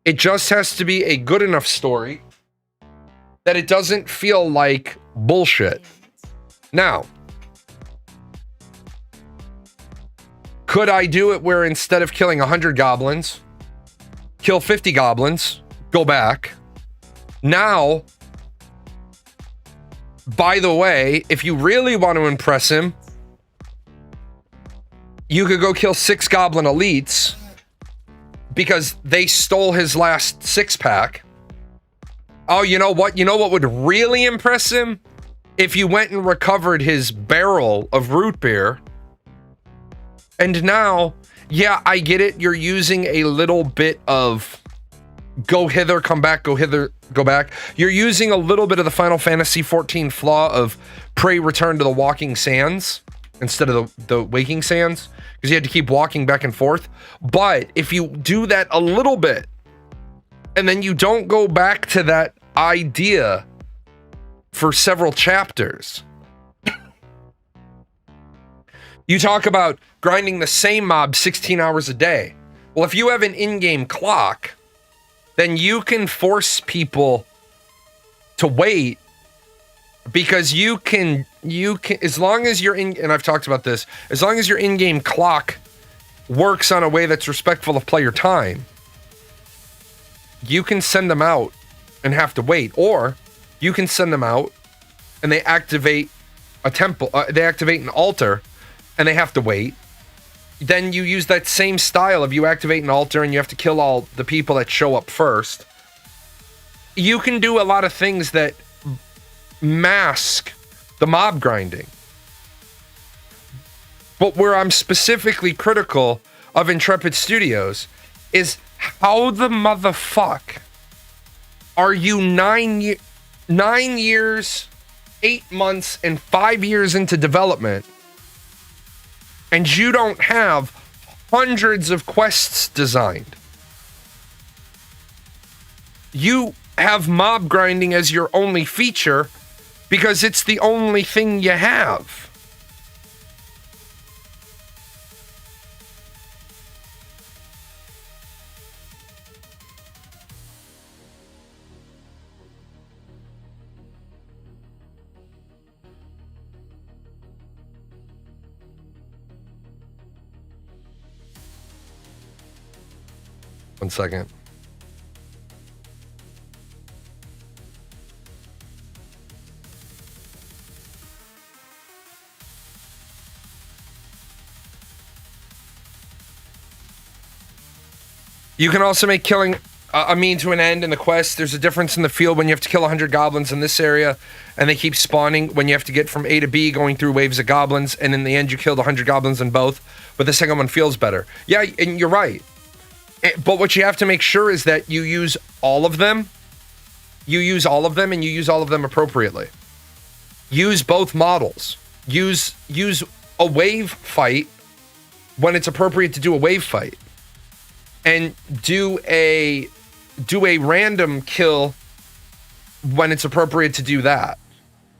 It just has to be a good enough story that it doesn't feel like bullshit. Now, could I do it where instead of killing 100 goblins, kill 50 goblins, go back? Now, by the way, if you really want to impress him, you could go kill 6 goblin elites because they stole his last 6-pack. Oh, you know what? You know what would really impress him? If you went and recovered his barrel of root beer. And now, yeah, I get it. You're using a little bit of go hither, come back, go hither, go back. You're using a little bit of the Final Fantasy XIV flaw of pray return to the walking sands instead of the waking sands, because you had to keep walking back and forth. But if you do that a little bit, and then you don't go back to that idea for several chapters. You talk about grinding the same mob 16 hours a day. Well, if you have an in-game clock, then you can force people to wait, because you can, as long as you're in, and I've talked about this, as long as your in-game clock works on a way that's respectful of player time, you can send them out and have to wait, or you can send them out and they activate a temple, they activate an altar and they have to wait. Then you use that same style of you activate an altar and you have to kill all the people that show up first. You can do a lot of things that mask the mob grinding. But where I'm specifically critical of Intrepid Studios is how the motherfuck are you 9 years, 8 months, and 5 years into development, and you don't have hundreds of quests designed? You have mob grinding as your only feature because it's the only thing you have. One second. You can also make killing a mean to an end in the quest. There's a difference in the field when you have to kill 100 goblins in this area, and they keep spawning when you have to get from A to B, going through waves of goblins, and in the end you killed 100 goblins in both, but the second one feels better. Yeah, and you're right. But what you have to make sure is that you use all of them. You use all of them, and you use all of them appropriately. Use both models. Use a wave fight when it's appropriate to do a wave fight. And do a random kill when it's appropriate to do that.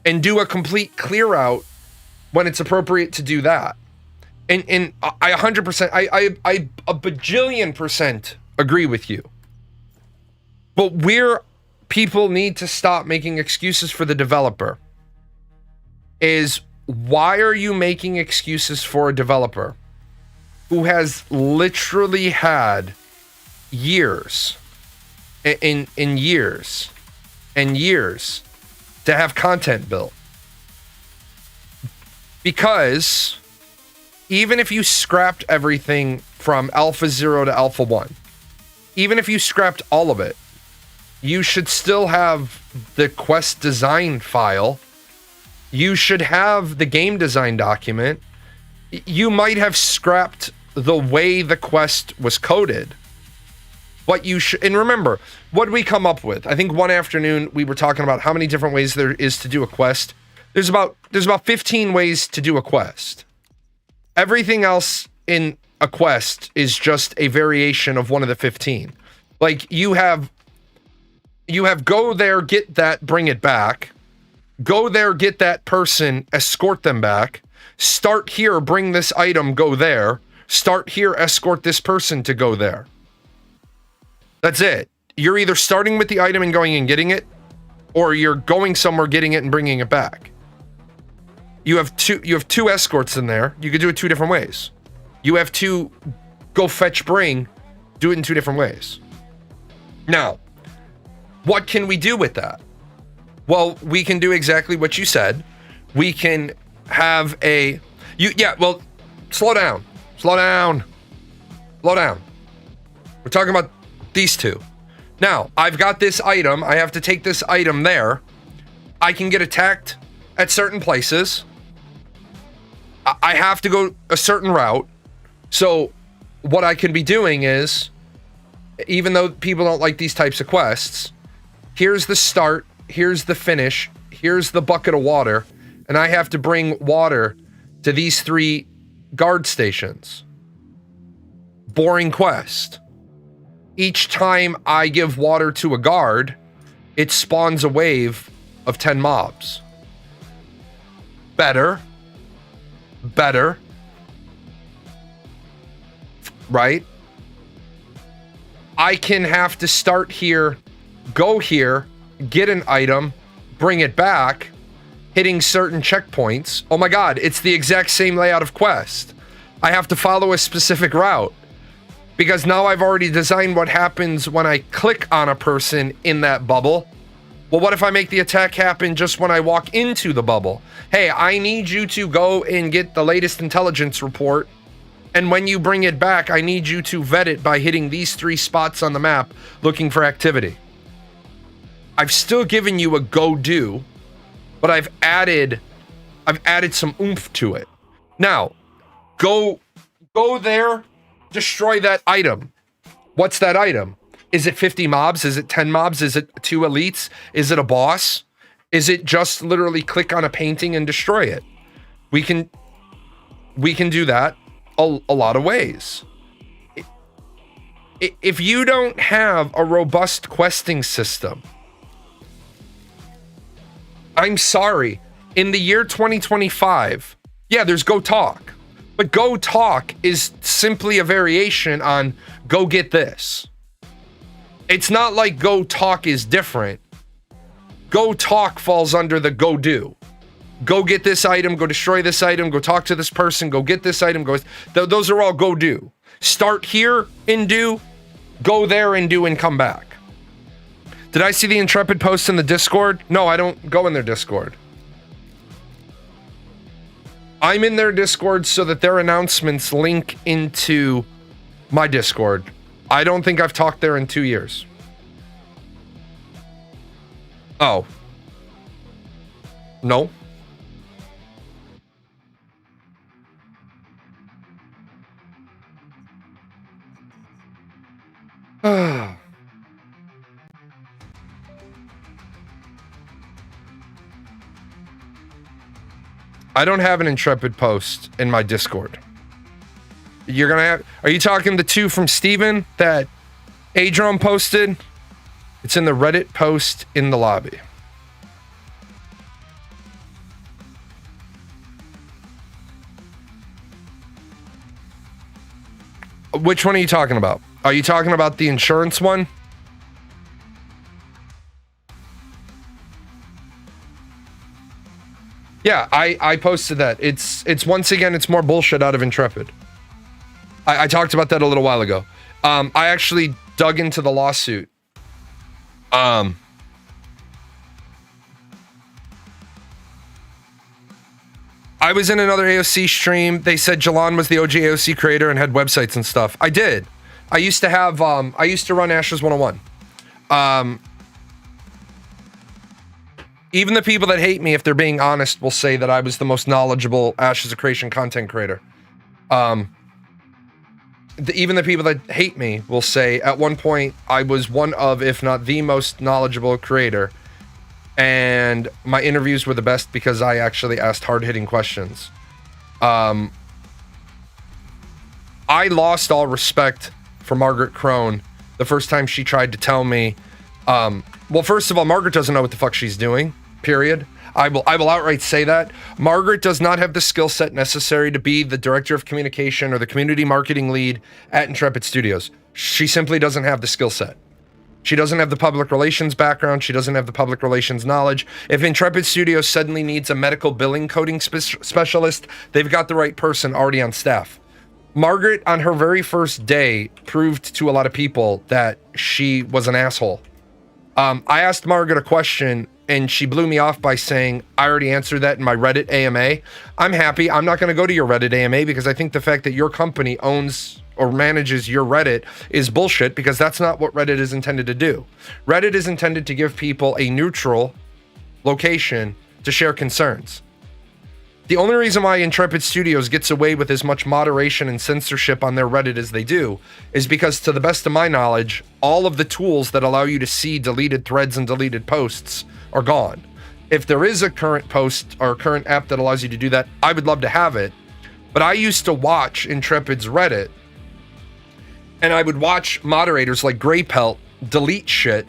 And do a complete clear out when it's appropriate to do that. And I 100%, I a bajillion percent agree with you. But where people need to stop making excuses for the developer is, why are you making excuses for a developer who has literally had years and years and years to have content built? Because even if you scrapped everything from Alpha 0 to Alpha 1, even if you scrapped all of it, you should still have the quest design file. You should have the game design document. You might have scrapped the way the quest was coded. What you should, and remember, what did we come up with? I think one afternoon we were talking about how many different ways there is to do a quest. There's about 15 ways to do a quest. Everything else in a quest is just a variation of one of the 15. Like you have go there, get that, bring it back. Go there, get that person, escort them back. Start here, bring this item, go there. Start here, escort this person to go there. That's it. You're either starting with the item and going and getting it, or you're going somewhere, getting it, and bringing it back. You have two escorts in there. You could do it two different ways. You have to go fetch, bring, do it in two different ways. Now, what can we do with that? Well, we can do exactly what you said. We can have well, slow down. We're talking about these two. Now, I've got this item. I have to take this item there. I can get attacked at certain places. I have to go a certain route. So what I can be doing is, even though people don't like these types of quests, here's the start, here's the finish, here's the bucket of water, and I have to bring water to these 3 guard stations. Boring quest. Each time I give water to a guard, it spawns a wave of 10 mobs. Better. Right? I can have to start here, go here, get an item, bring it back, hitting certain checkpoints. Oh my god, it's the exact same layout of quest. I have to follow a specific route, because now I've already designed what happens when I click on a person in that bubble. Well, what if I make the attack happen just when I walk into the bubble? Hey, I need you to go and get the latest intelligence report, and when you bring it back, I need you to vet it by hitting these 3 spots on the map looking for activity. I've still given you a go do, but I've added some oomph to it. Now, go there, destroy that item. What's that item? Is it 50 mobs? Is it 10 mobs? Is it 2 elites? Is it a boss? Is it just literally click on a painting and destroy it? We can do that a lot of ways. If you don't have a robust questing system, I'm sorry, in the year 2025, yeah, there's Go Talk. But Go Talk is simply a variation on go get this. It's not like Go Talk is different. Go Talk falls under the go do. Go get this item, go destroy this item, go talk to this person, go get this item, those are all go do. Start here and do, go there and do, and come back. Did I see the Intrepid post in the Discord? No, I don't go in their Discord. I'm in their Discord so that their announcements link into my Discord. I don't think I've talked there in 2 years. Oh. No. I don't have an Intrepid post in my Discord. You're gonna have. Are you talking the two from Steven that Adron posted? It's in the Reddit post in the lobby. Which one are you talking about? Are you talking about the insurance one? Yeah, I posted that. It's once again, it's more bullshit out of Intrepid. I talked about that a little while ago. I actually dug into the lawsuit. I was in another AOC stream. They said Jalan was the OG AOC creator and had websites and stuff. I did. I used to have, I used to run Ashes 101. Even the people that hate me, if they're being honest, will say that I was the most knowledgeable Ashes of Creation content creator. Even the people that hate me will say at one point I was one of, if not the most knowledgeable creator. And my interviews were the best because I actually asked hard-hitting questions. I lost all respect for Margaret Crone the first time she tried to tell me, well, first of all, Margaret doesn't know what the fuck she's doing, period. I will outright say that. Margaret does not have the skill set necessary to be the director of communication or the community marketing lead at Intrepid Studios. She simply doesn't have the skill set. She doesn't have the public relations background. She doesn't have the public relations knowledge. If Intrepid Studios suddenly needs a medical billing coding specialist, they've got the right person already on staff. Margaret, on her very first day, proved to a lot of people that she was an asshole. I asked Margaret a question, and she blew me off by saying, I already answered that in my Reddit AMA. I'm happy. I'm not going to go to your Reddit AMA because I think the fact that your company owns or manages your Reddit is bullshit, because that's not what Reddit is intended to do. Reddit is intended to give people a neutral location to share concerns. The only reason why Intrepid Studios gets away with as much moderation and censorship on their Reddit as they do is because, to the best of my knowledge, all of the tools that allow you to see deleted threads and deleted posts are gone. If there is a current post or a current app that allows you to do that, I would love to have it. But I used to watch Intrepid's Reddit, and I would watch moderators like Grey Pelt delete shit,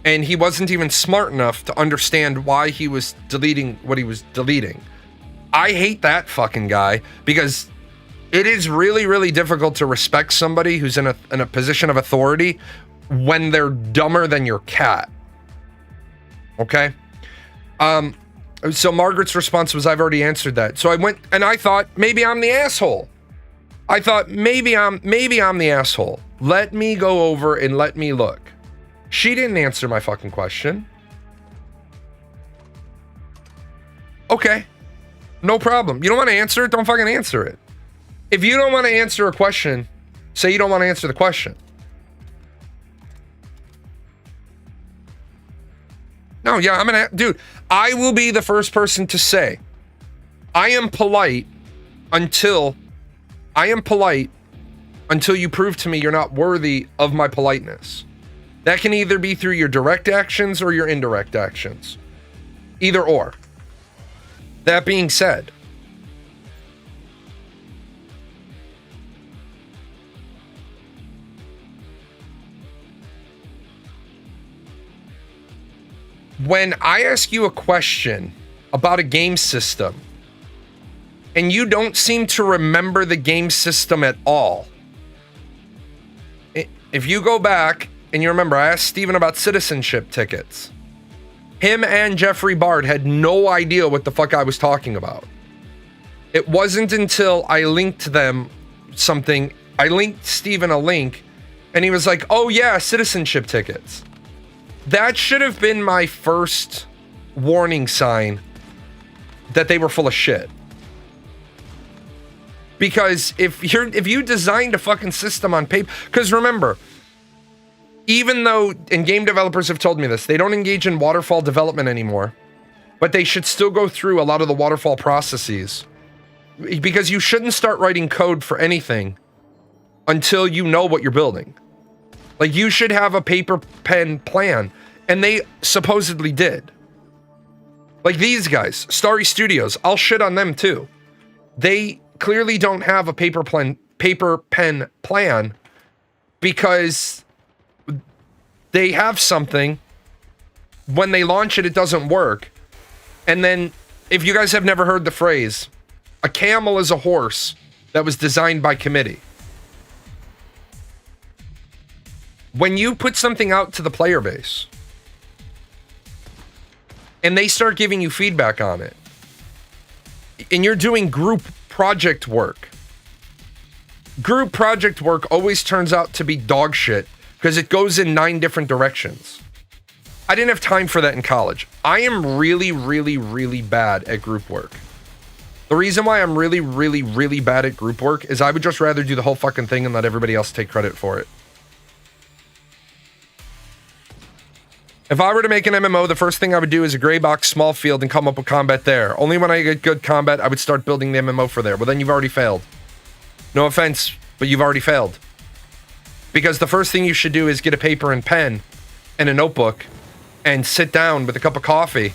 and he wasn't even smart enough to understand why he was deleting what he was deleting. I hate that fucking guy, because it is really, really difficult to respect somebody who's in a position of authority when they're dumber than your cat. Okay? So Margaret's response was, I've already answered that. So I went and I thought, maybe I'm the asshole. I thought, maybe I'm the asshole. Let me go over and let me look. She didn't answer my fucking question. Okay. No problem. You don't want to answer it? Don't fucking answer it. If you don't want to answer a question, say you don't want to answer the question. No, yeah, dude, I will be the first person to say, I am polite until you prove to me you're not worthy of my politeness. That can either be through your direct actions or your indirect actions. Either or. That being said, when I ask you a question about a game system and you don't seem to remember the game system at all, if you go back and you remember, I asked Steven about citizenship tickets. Him and Jeffrey Bard had no idea what the fuck I was talking about. It wasn't until I linked them something, I linked Steven a link, and he was like, oh yeah, citizenship tickets. That should have been my first warning sign that they were full of shit. Because if you designed a fucking system on paper, because remember, even though, and game developers have told me this, they don't engage in waterfall development anymore, but they should still go through a lot of the waterfall processes, because you shouldn't start writing code for anything until you know what you're building. Like, you should have a paper pen plan, and they supposedly did. Like these guys, Starry Studios, I'll shit on them too. They clearly don't have a paper pen plan, because they have something, when they launch it, it doesn't work. And then, if you guys have never heard the phrase, a camel is a horse that was designed by committee. When you put something out to the player base, and they start giving you feedback on it, and you're doing group project work always turns out to be dog shit, because it goes in 9 different directions. I didn't have time for that in college. I am really, really, really bad at group work. The reason why I'm really, really, really bad at group work is I would just rather do the whole fucking thing and let everybody else take credit for it. If I were to make an MMO, the first thing I would do is a gray box, small field, and come up with combat there. Only when I get good combat, I would start building the MMO for there. Well, then you've already failed. No offense, but you've already failed. Because the first thing you should do is get a paper and pen and a notebook and sit down with a cup of coffee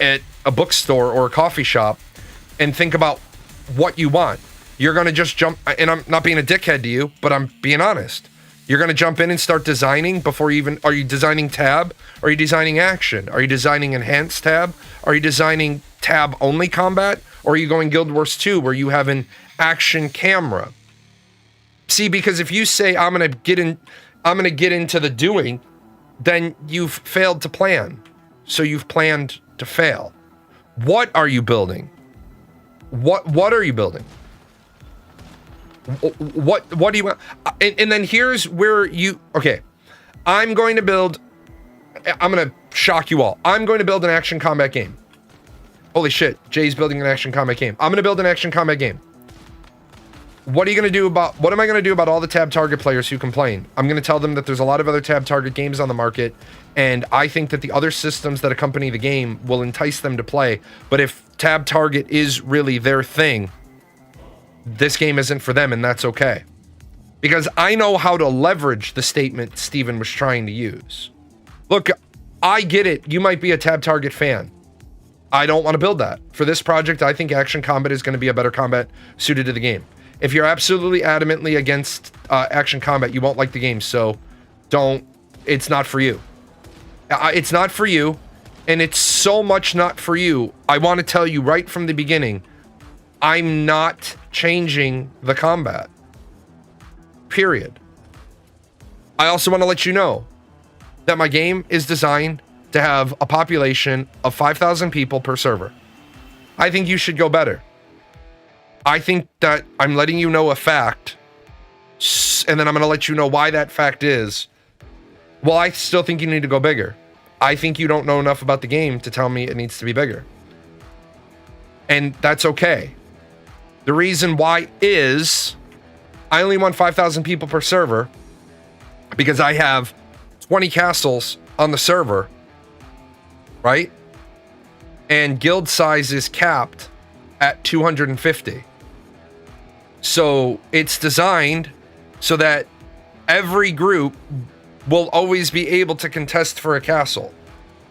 at a bookstore or a coffee shop and think about what you want. You're going to just jump, and I'm not being a dickhead to you, but I'm being honest. You're going to jump in and start designing before you even, are you designing tab? Are you designing action? Are you designing enhanced tab? Are you designing tab only combat? Or are you going Guild Wars 2 where you have an action camera? See, because if you say I'm going to get into the doing, then you've failed to plan. So you've planned to fail. What are you building? What are you building? What do you want? And then here's where you, okay, I'm going to shock you all. I'm going to build an action combat game. Holy shit, Jay's building an action combat game. I'm going to build an action combat game. What am I going to do about all the tab target players who complain? I'm going to tell them that there's a lot of other tab target games on the market, and I think that the other systems that accompany the game will entice them to play. But if tab target is really their thing, this game isn't for them, and that's okay. Because I know how to leverage the statement Steven was trying to use. Look, I get it. You might be a tab target fan. I don't want to build that. For this project, I think action combat is going to be a better combat suited to the game. If you're absolutely adamantly against action combat, you won't like the game, so it's not for you. It's not for you, and it's so much not for you. I want to tell you right from the beginning, I'm not changing the combat. Period. I also want to let you know that my game is designed to have a population of 5,000 people per server. I think you should go better. I think that I'm letting you know a fact, and then I'm going to let you know why that fact is. Well, I still think you need to go bigger. I think you don't know enough about the game to tell me it needs to be bigger. And that's okay. The reason why is I only want 5,000 people per server because I have 20 castles on the server, right? And guild size is capped at 250. So it's designed so that every group will always be able to contest for a castle,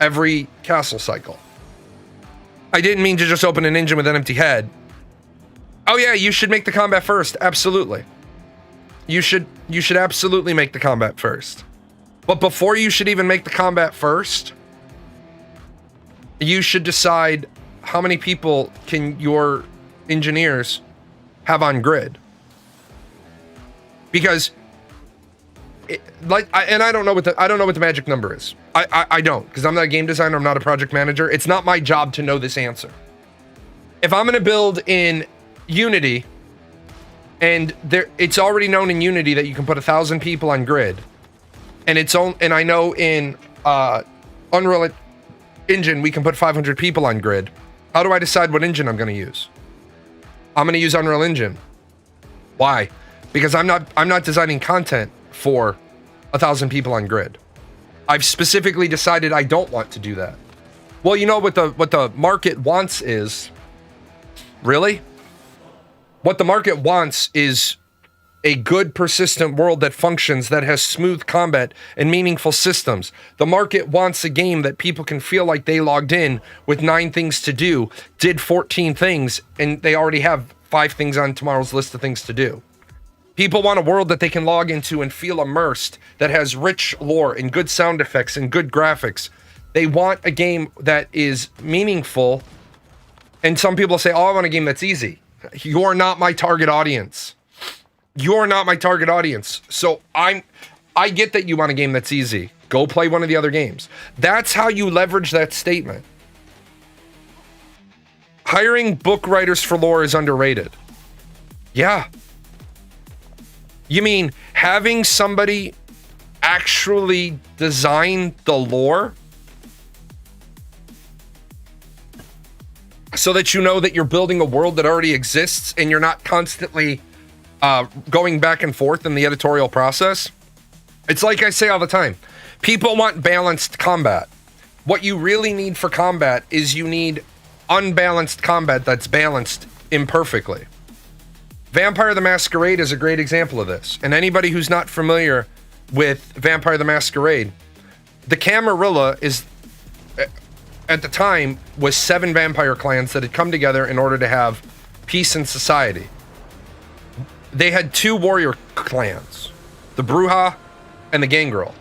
every castle cycle. I didn't mean to just open an engine with an empty head. Oh yeah, you should make the combat first. Absolutely. You should absolutely make the combat first. But before you should even make the combat first, you should decide how many people can your engineers have on grid. Because I don't know what the magic number is. I don't, because I'm not a game designer, I'm not a project manager. It's not my job to know this answer. If I'm going to build in Unity, and it's already known in Unity that you can put 1,000 people on grid, and I know in Unreal Engine we can put 500 people on grid. How do I decide what engine I'm going to use? I'm going to use Unreal Engine. Why? Because I'm not designing content for 1,000 people on Grid. I've specifically decided I don't want to do that. Well, you know what the market wants is, really? What the market wants is a good, persistent world that functions, that has smooth combat and meaningful systems. The market wants a game that people can feel like they logged in with 9 things to do, did 14 things, and they already have 5 things on tomorrow's list of things to do. People want a world that they can log into and feel immersed, that has rich lore and good sound effects and good graphics. They want a game that is meaningful. And some people say, oh, I want a game that's easy. You're not my target audience. You're not my target audience. So I get that you want a game that's easy. Go play one of the other games. That's how you leverage that statement. Hiring book writers for lore is underrated. Yeah. You mean having somebody actually design the lore so that you know that you're building a world that already exists and you're not constantly going back and forth in the editorial process? It's like I say all the time. People want balanced combat. What you really need for combat is you need unbalanced combat that's balanced imperfectly. Vampire the Masquerade is a great example of this. And anybody who's not familiar with Vampire the Masquerade, the Camarilla is, at the time, was 7 vampire clans that had come together in order to have peace in society. They had 2 warrior clans, the Bruja and the Gangrel.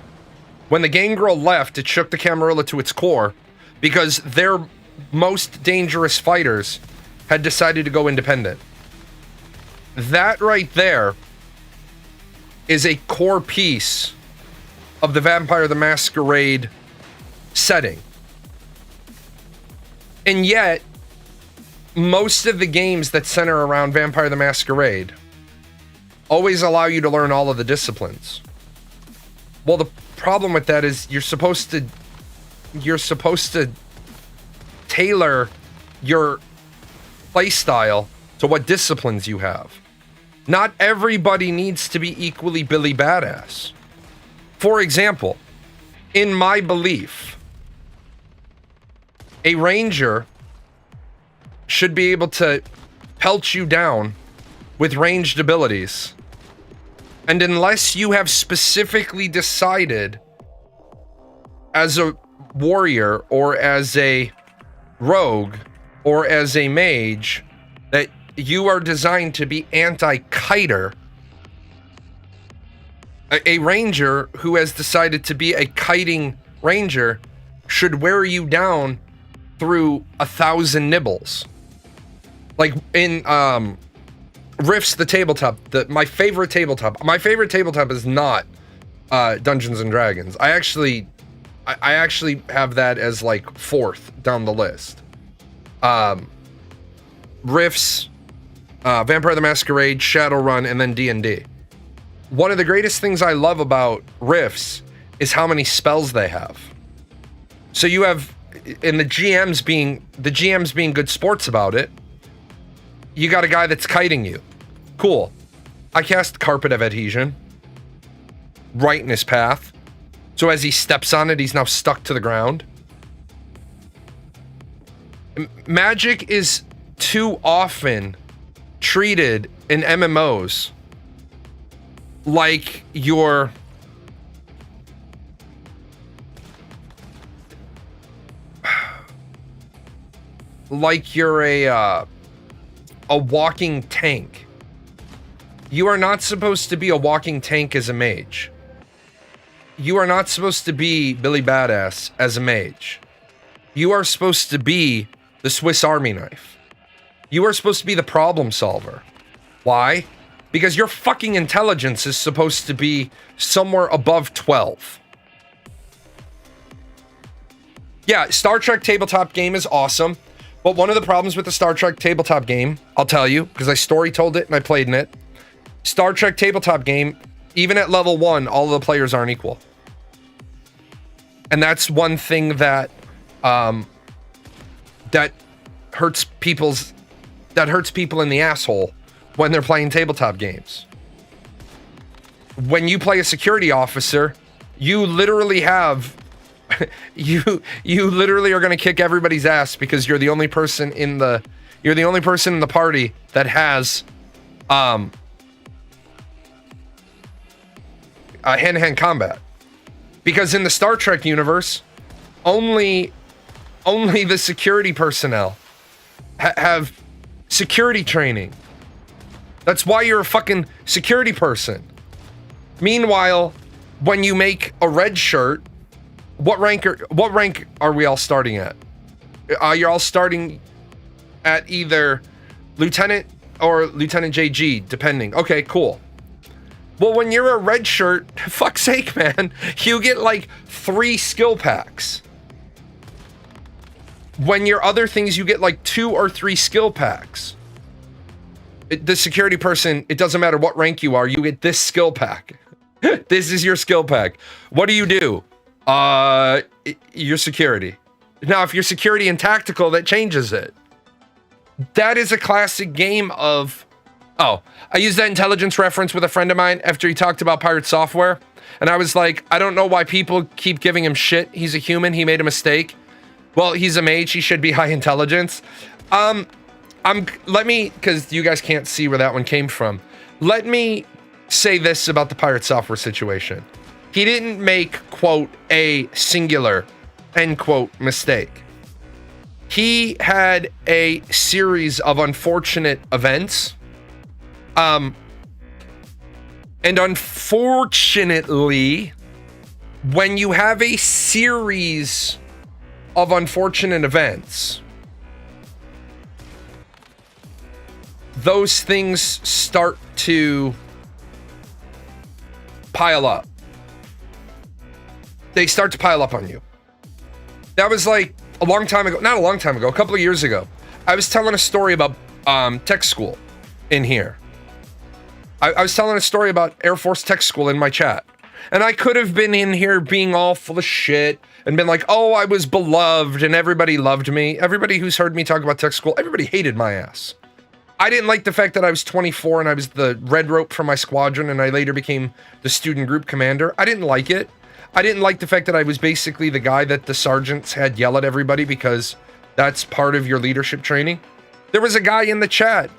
When the Gangrel left, it shook the Camarilla to its core because their most dangerous fighters had decided to go independent. That right there is a core piece of the Vampire the Masquerade setting. And yet, most of the games that center around Vampire the Masquerade always allow you to learn all of the disciplines. Well, the problem with that is you're supposed to tailor your playstyle to what disciplines you have. Not everybody needs to be equally Billy Badass. For example, in my belief, a ranger should be able to pelt you down with ranged abilities. And unless you have specifically decided as a warrior or as a rogue or as a mage that you are designed to be anti-kiter, a ranger who has decided to be a kiting ranger should wear you down through 1,000 nibbles. Like in Rifts, the tabletop, my favorite tabletop is not Dungeons and Dragons. I actually have that as like 4th down the list. Rifts, Vampire the Masquerade, Shadowrun, and then D&D. One of the greatest things I love about Rifts is how many spells they have. So you have, and the GMs being good sports about it, you got a guy that's kiting you. Cool. I cast Carpet of Adhesion right in his path. So as he steps on it, he's now stuck to the ground. Magic is too often treated in MMOs like you're a walking tank. You are not supposed to be a walking tank as a mage. You are not supposed to be Billy Badass as a mage. You are supposed to be the Swiss Army knife. You are supposed to be the problem solver. Why? Because your fucking intelligence is supposed to be somewhere above 12. Yeah, Star Trek tabletop game is awesome. But one of the problems with the Star Trek tabletop game, I'll tell you, because I story told it and I played in it. Star Trek tabletop game, even at level 1, all of the players aren't equal. And that's one thing that that hurts people's that hurts people in the asshole when they're playing tabletop games. When you play a security officer, you literally have you literally are going to kick everybody's ass because you're the only person in the party that has hand-to-hand combat. Because in the Star Trek universe, only the security personnel have security training. That's why you're a fucking security person. Meanwhile, when you make a red shirt, what rank are we all starting at? You're all starting at either lieutenant or Lieutenant JG, depending. Okay, cool. Well, when you're a red shirt, fuck's sake, man, you get like 3 skill packs. When you're other things, you get like 2 or 3 skill packs. The security person, it doesn't matter what rank you are, you get this skill pack. This is your skill pack. What do? Your security. Now, if you're security and tactical, that changes it. That is a classic game of... Oh, I used that intelligence reference with a friend of mine after he talked about Pirate Software. And I was like, I don't know why people keep giving him shit. He's a human. He made a mistake. Well, he's a mage. He should be high intelligence. Let me, because you guys can't see where that one came from. Let me say this about the Pirate Software situation. He didn't make, quote, a singular, end quote, mistake. He had a series of unfortunate events. And unfortunately, when you have a series of unfortunate events, those things start to pile up. They start to pile up on you. That was like a long time ago, not a long time ago, a couple of years ago. I was telling a story about tech school in here. I was telling a story about Air Force Tech School in my chat. And I could have been in here being all full of shit and been like, oh, I was beloved and everybody loved me. Everybody who's heard me talk about tech school, everybody hated my ass. I didn't like the fact that I was 24 and I was the red rope for my squadron and I later became the student group commander. I didn't like it. I didn't like the fact that I was basically the guy that the sergeants had yell at everybody because that's part of your leadership training. There was a guy in the chat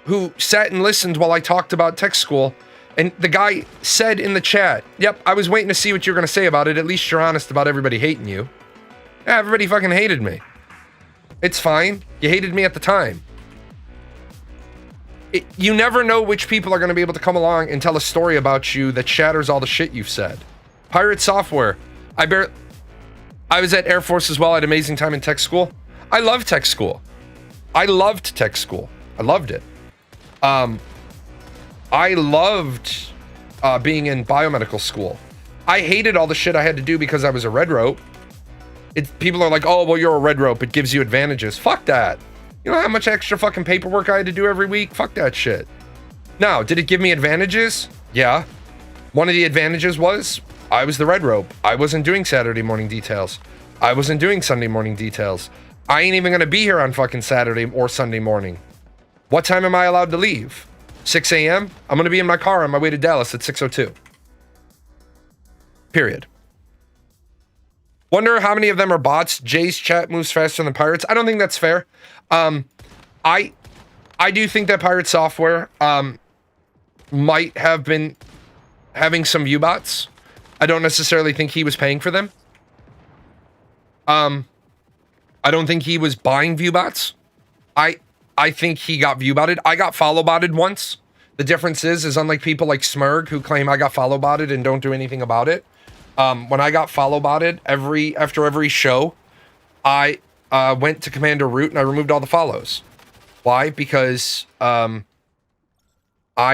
who sat and listened while I talked about tech school, and the guy said in the chat, yep, I was waiting to see what you're going to say about it. At least you're honest about everybody hating you. Yeah, everybody fucking hated me. It's fine. You hated me at the time. You never know which people are going to be able to come along and tell a story about you that shatters all the shit you've said. Pirate Software. I was at Air Force as well. I had an amazing time in tech school. I love tech school. I loved tech school. I loved it. I loved being in biomedical school. I hated all the shit I had to do because I was a red rope. People are like, oh, well, you're a red rope. It gives you advantages. Fuck that. You know how much extra fucking paperwork I had to do every week? Fuck that shit. Now, did it give me advantages? Yeah. One of the advantages was I was the red rope. I wasn't doing Saturday morning details. I wasn't doing Sunday morning details. I ain't even going to be here on fucking Saturday or Sunday morning. What time am I allowed to leave? 6 a.m.? I'm going to be in my car on my way to Dallas at 6:02. Period. Wonder how many of them are bots. Jay's chat moves faster than Pirates. I don't think that's fair. I do think that Pirate Software might have been having some view bots. I don't necessarily think he was paying for them. I don't think he was buying view bots. I think he got view botted. I got follow botted once. The difference is unlike people like Smurg who claim I got follow botted and don't do anything about it. When I got follow botted after every show, I went to Commander Root and I removed all the follows. Why? Because I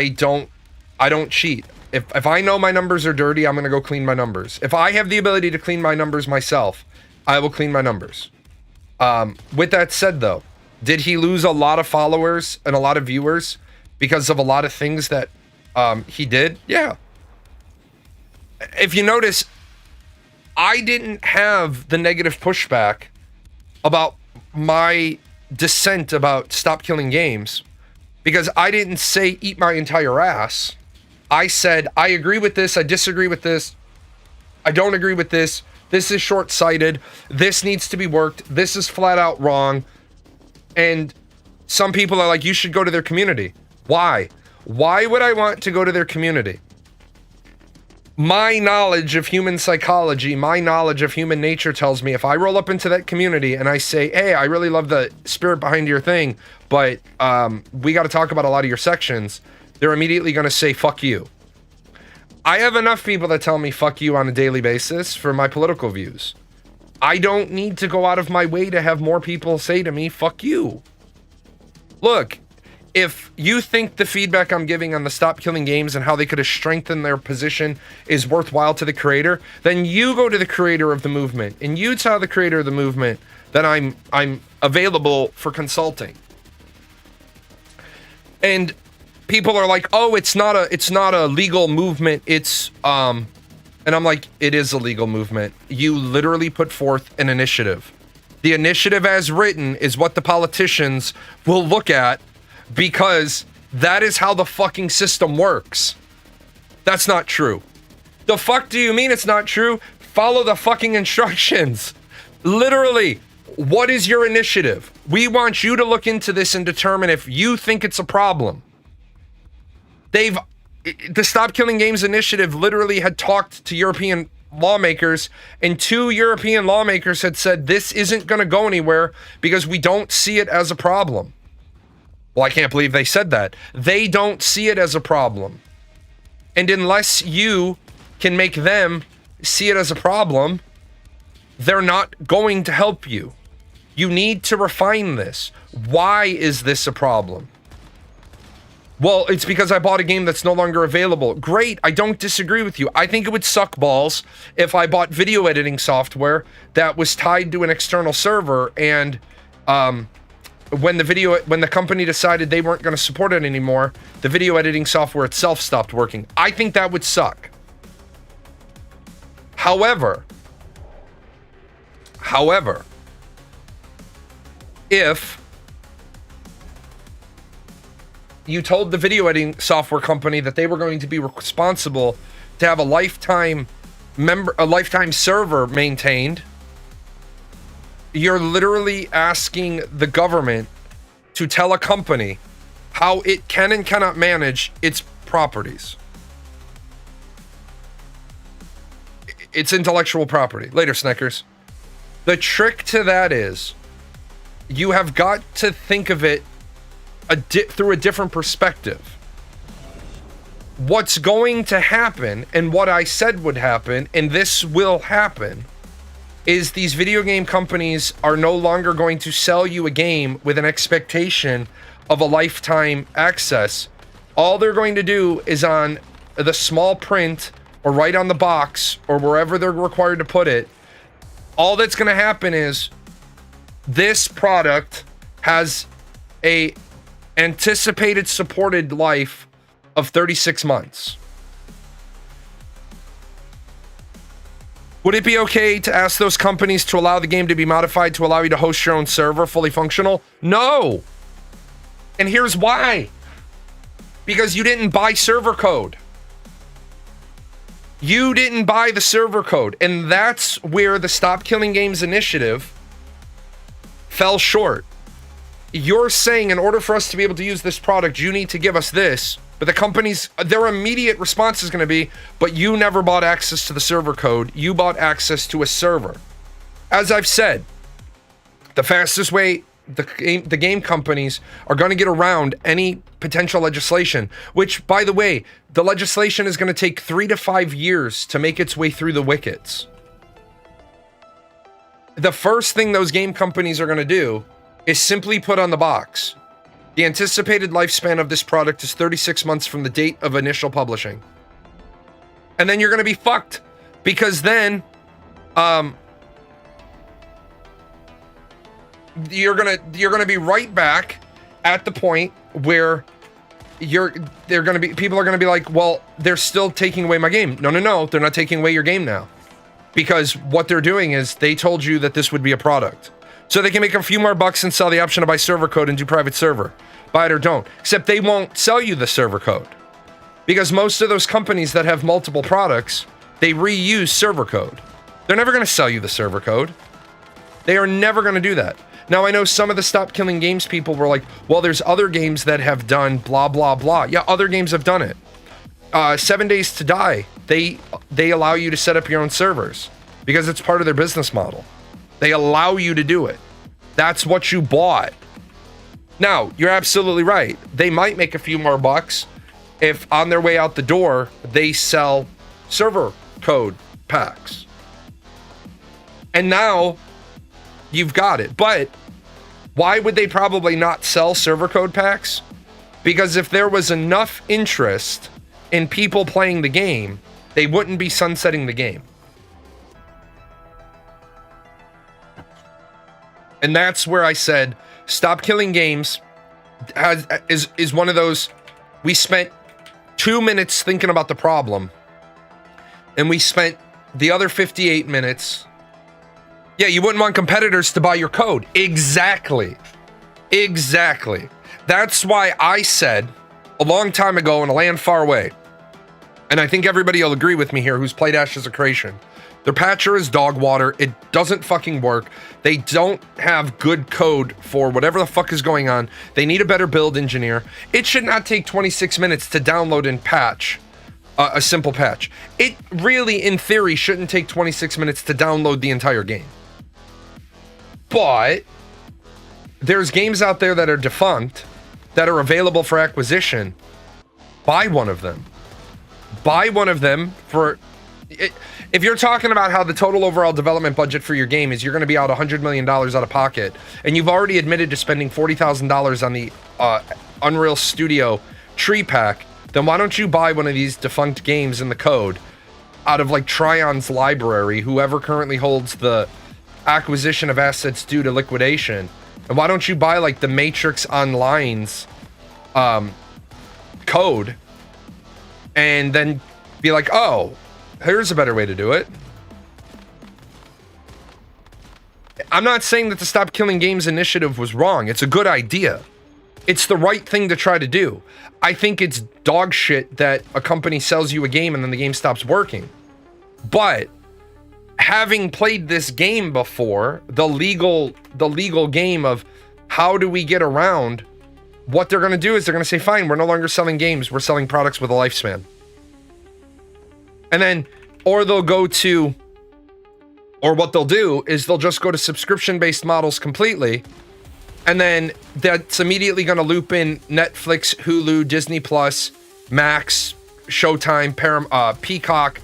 don't cheat. If I know my numbers are dirty, I'm gonna go clean my numbers. If I have the ability to clean my numbers myself, I will clean my numbers. With that said, though, did he lose a lot of followers and a lot of viewers because of a lot of things that he did? Yeah. If you notice, I didn't have the negative pushback about my dissent about Stop Killing Games, because I didn't say eat my entire ass. I said, I agree with this, I disagree with this, I don't agree with this, this is short-sighted, this needs to be worked, this is flat out wrong. And some people are like, you should go to their community. Why? Why would I want to go to their community? My knowledge of human psychology, my knowledge of human nature tells me if I roll up into that community and I say, hey, I really love the spirit behind your thing, but we got to talk about a lot of your sections, they're immediately going to say, fuck you. I have enough people that tell me fuck you on a daily basis for my political views. I don't need to go out of my way to have more people say to me, fuck you. Look, if you think the feedback I'm giving on the Stop Killing Games and how they could have strengthened their position is worthwhile to the creator, then you go to the creator of the movement and you tell the creator of the movement that I'm available for consulting. And people are like, "Oh, it's not a legal movement. It's and I'm like, "It is a legal movement. You literally put forth an initiative. The initiative as written is what the politicians will look at, because that is how the fucking system works." That's not true. The fuck do you mean it's not true? Follow the fucking instructions. Literally, what is your initiative? We want you to look into this and determine if you think it's a problem. The Stop Killing Games initiative literally had talked to European lawmakers, and 2 European lawmakers had said this isn't going to go anywhere because we don't see it as a problem. Well, I can't believe they said that. They don't see it as a problem. And unless you can make them see it as a problem, they're not going to help you. You need to refine this. Why is this a problem? Well, it's because I bought a game that's no longer available. Great, I don't disagree with you. I think it would suck balls if I bought video editing software that was tied to an external server, and when the company decided they weren't going to support it anymore, the video editing software itself stopped working. I think that would suck. However, if you told the video editing software company that they were going to be responsible to have a lifetime server maintained, you're literally asking the government to tell a company how it can and cannot manage its properties. It's intellectual property. Later, Snickers. The trick to that is you have got to think of it through a different perspective. What's going to happen, and what I said would happen, and this will happen, is these video game companies are no longer going to sell you a game with an expectation of a lifetime access. All they're going to do is on the small print or right on the box or wherever they're required to put it, all that's going to happen is this product has a anticipated supported life of 36 months. Would it be okay to ask those companies to allow the game to be modified to allow you to host your own server fully functional? No. And here's why. Because you didn't buy server code. You didn't buy the server code. And that's where the Stop Killing Games initiative fell short. You're saying in order for us to be able to use this product, you need to give us this. But the companies, their immediate response is going to be, but you never bought access to the server code. You bought access to a server. As I've said, the fastest way the game companies are going to get around any potential legislation, which, by the way, the legislation is going to take 3 to 5 years to make its way through the wickets. The first thing those game companies are going to do is simply put on the box, the anticipated lifespan of this product is 36 months from the date of initial publishing. And then you're going to be fucked, because then you're going to be right back at the point where people are going to be like, well, they're still taking away my game. No, they're not taking away your game now. Because what they're doing is they told you that this would be a product. So they can make a few more bucks and sell the option to buy server code and do private server. Buy it or don't. Except they won't sell you the server code. Because most of those companies that have multiple products, they reuse server code. They're never going to sell you the server code. They are never going to do that. Now, I know some of the Stop Killing Games people were like, well, there's other games that have done blah, blah, blah. Yeah, other games have done it. 7 Days to Die, they allow you to set up your own servers because it's part of their business model. They allow you to do it. That's what you bought. Now, you're absolutely right. They might make a few more bucks if on their way out the door, they sell server code packs. And now you've got it. But why would they probably not sell server code packs? Because if there was enough interest in people playing the game, they wouldn't be sunsetting the game. And that's where I said, Stop Killing Games is one of those, we spent 2 minutes thinking about the problem, and we spent the other 58 minutes. Yeah, you wouldn't want competitors to buy your code. Exactly. Exactly. That's why I said a long time ago in a land far away, and I think everybody will agree with me here who's played Ashes of Creation, their patcher is dog water. It doesn't fucking work. They don't have good code for whatever the fuck is going on. They need a better build engineer. It should not take 26 minutes to download and patch a simple patch. It really, in theory, shouldn't take 26 minutes to download the entire game. But there's games out there that are defunct, that are available for acquisition. Buy one of them. Buy one of them for... If you're talking about how the total overall development budget for your game is you're going to be out $100 million out of pocket, and you've already admitted to spending $40,000 on the Unreal Studio tree pack, then why don't you buy one of these defunct games in the code out of like Trion's library, whoever currently holds the acquisition of assets due to liquidation, and why don't you buy like the Matrix Online's code and then be like, oh, here's a better way to do it. I'm not saying that the Stop Killing Games initiative was wrong. It's a good idea. It's the right thing to try to do. I think it's dog shit that a company sells you a game and then the game stops working. But having played this game before, the legal game of how do we get around, what they're going to do is they're going to say, fine, we're no longer selling games. We're selling products with a lifespan. And then, or they'll go to, or what they'll do is they'll just go to subscription-based models completely, and then that's immediately going to loop in Netflix, Hulu, Disney Plus, Max, Showtime, Peacock,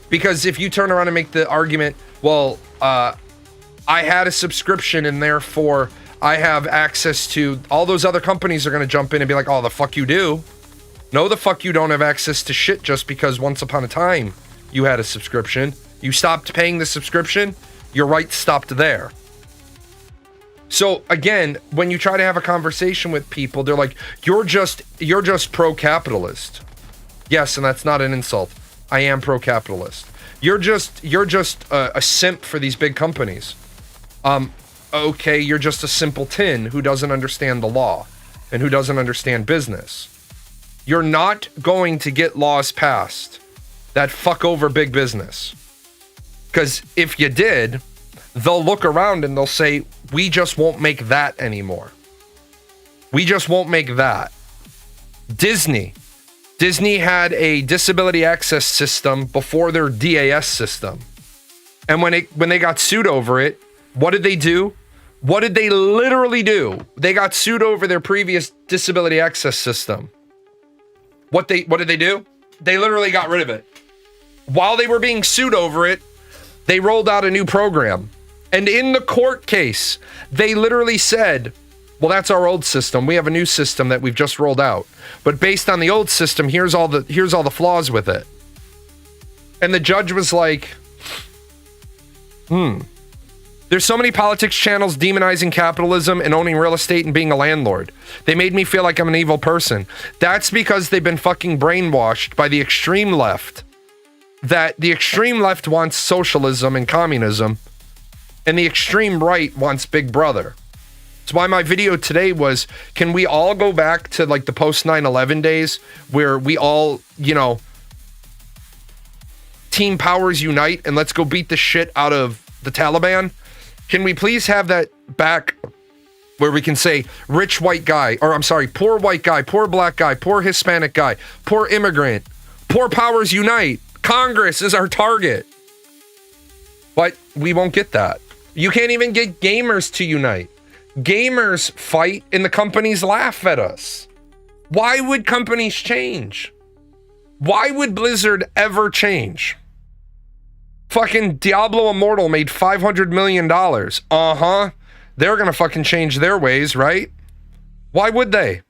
because if you turn around and make the argument, well, I had a subscription and therefore I have access to, all those other companies are going to jump in and be like, oh, the fuck you do. No, the fuck you don't have access to shit just because once upon a time you had a subscription. You stopped paying the subscription, your rights stopped there. So again, when you try to have a conversation with people, they're like, you're just pro-capitalist. Yes, and that's not an insult. I am pro-capitalist. You're just a simp for these big companies. Okay, you're just a simpleton who doesn't understand the law and who doesn't understand business. You're not going to get laws passed that fuck over big business. Because if you did, they'll look around and they'll say, we just won't make that anymore. We just won't make that. Disney had a disability access system before their DAS system. And when they got sued over it, what did they do? What did they literally do? They got sued over their previous disability access system. What did they do? They literally got rid of it. While they were being sued over it, they rolled out a new program. And in the court case, they literally said, well, that's our old system. We have a new system that we've just rolled out. But based on the old system, here's all the flaws with it. And the judge was like, there's so many politics channels demonizing capitalism and owning real estate and being a landlord. They made me feel like I'm an evil person. That's because they've been fucking brainwashed by the extreme left. That the extreme left wants socialism and communism. and the extreme right wants Big Brother. That's why my video today was, can we all go back to like the post 9/11 days where we all, you know, team powers unite and let's go beat the shit out of the Taliban? Can we please have that back where we can say rich white guy, or I'm sorry, poor white guy, poor black guy, poor Hispanic guy, poor immigrant, poor powers unite. Congress is our target. But we won't get that. You can't even get gamers to unite. Gamers fight and the companies laugh at us. Why would companies change? Why would Blizzard ever change? Fucking Diablo Immortal made $500 million. They're gonna fucking change their ways, right? Why would they?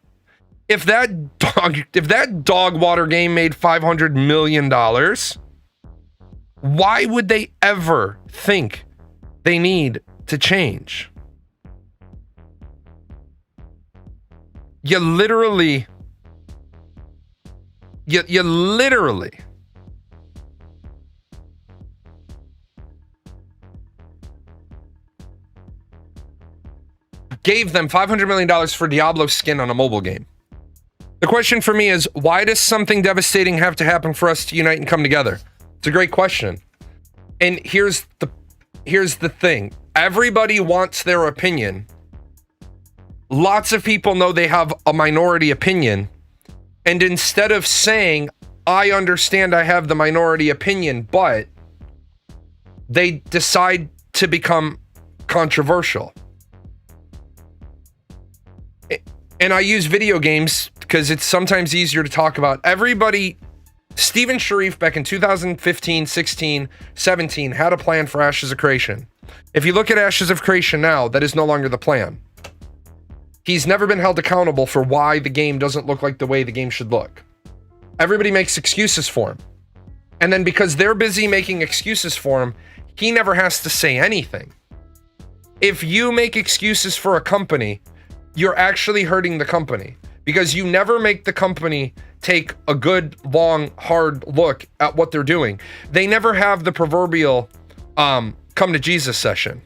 If that dog water game made $500 million, why would they ever think they need to change? You literally gave them $500 million for Diablo skin on a mobile game. The question for me is, why does something devastating have to happen for us to unite and come together? It's a great question. And here's the thing. Everybody wants their opinion. Lots of people know they have a minority opinion. And instead of saying, I understand I have the minority opinion, but they decide to become controversial. And I use video games because it's sometimes easier to talk about. Everybody, Steven Sharif back in 2015, 16, 17 had a plan for Ashes of Creation. If you look at Ashes of Creation now, that is no longer the plan. He's never been held accountable for why the game doesn't look like the way the game should look. Everybody makes excuses for him. And then because they're busy making excuses for him, he never has to say anything. If you make excuses for a company, you're actually hurting the company, because you never make the company take a good, long, hard look at what they're doing. They never have the proverbial come to Jesus session.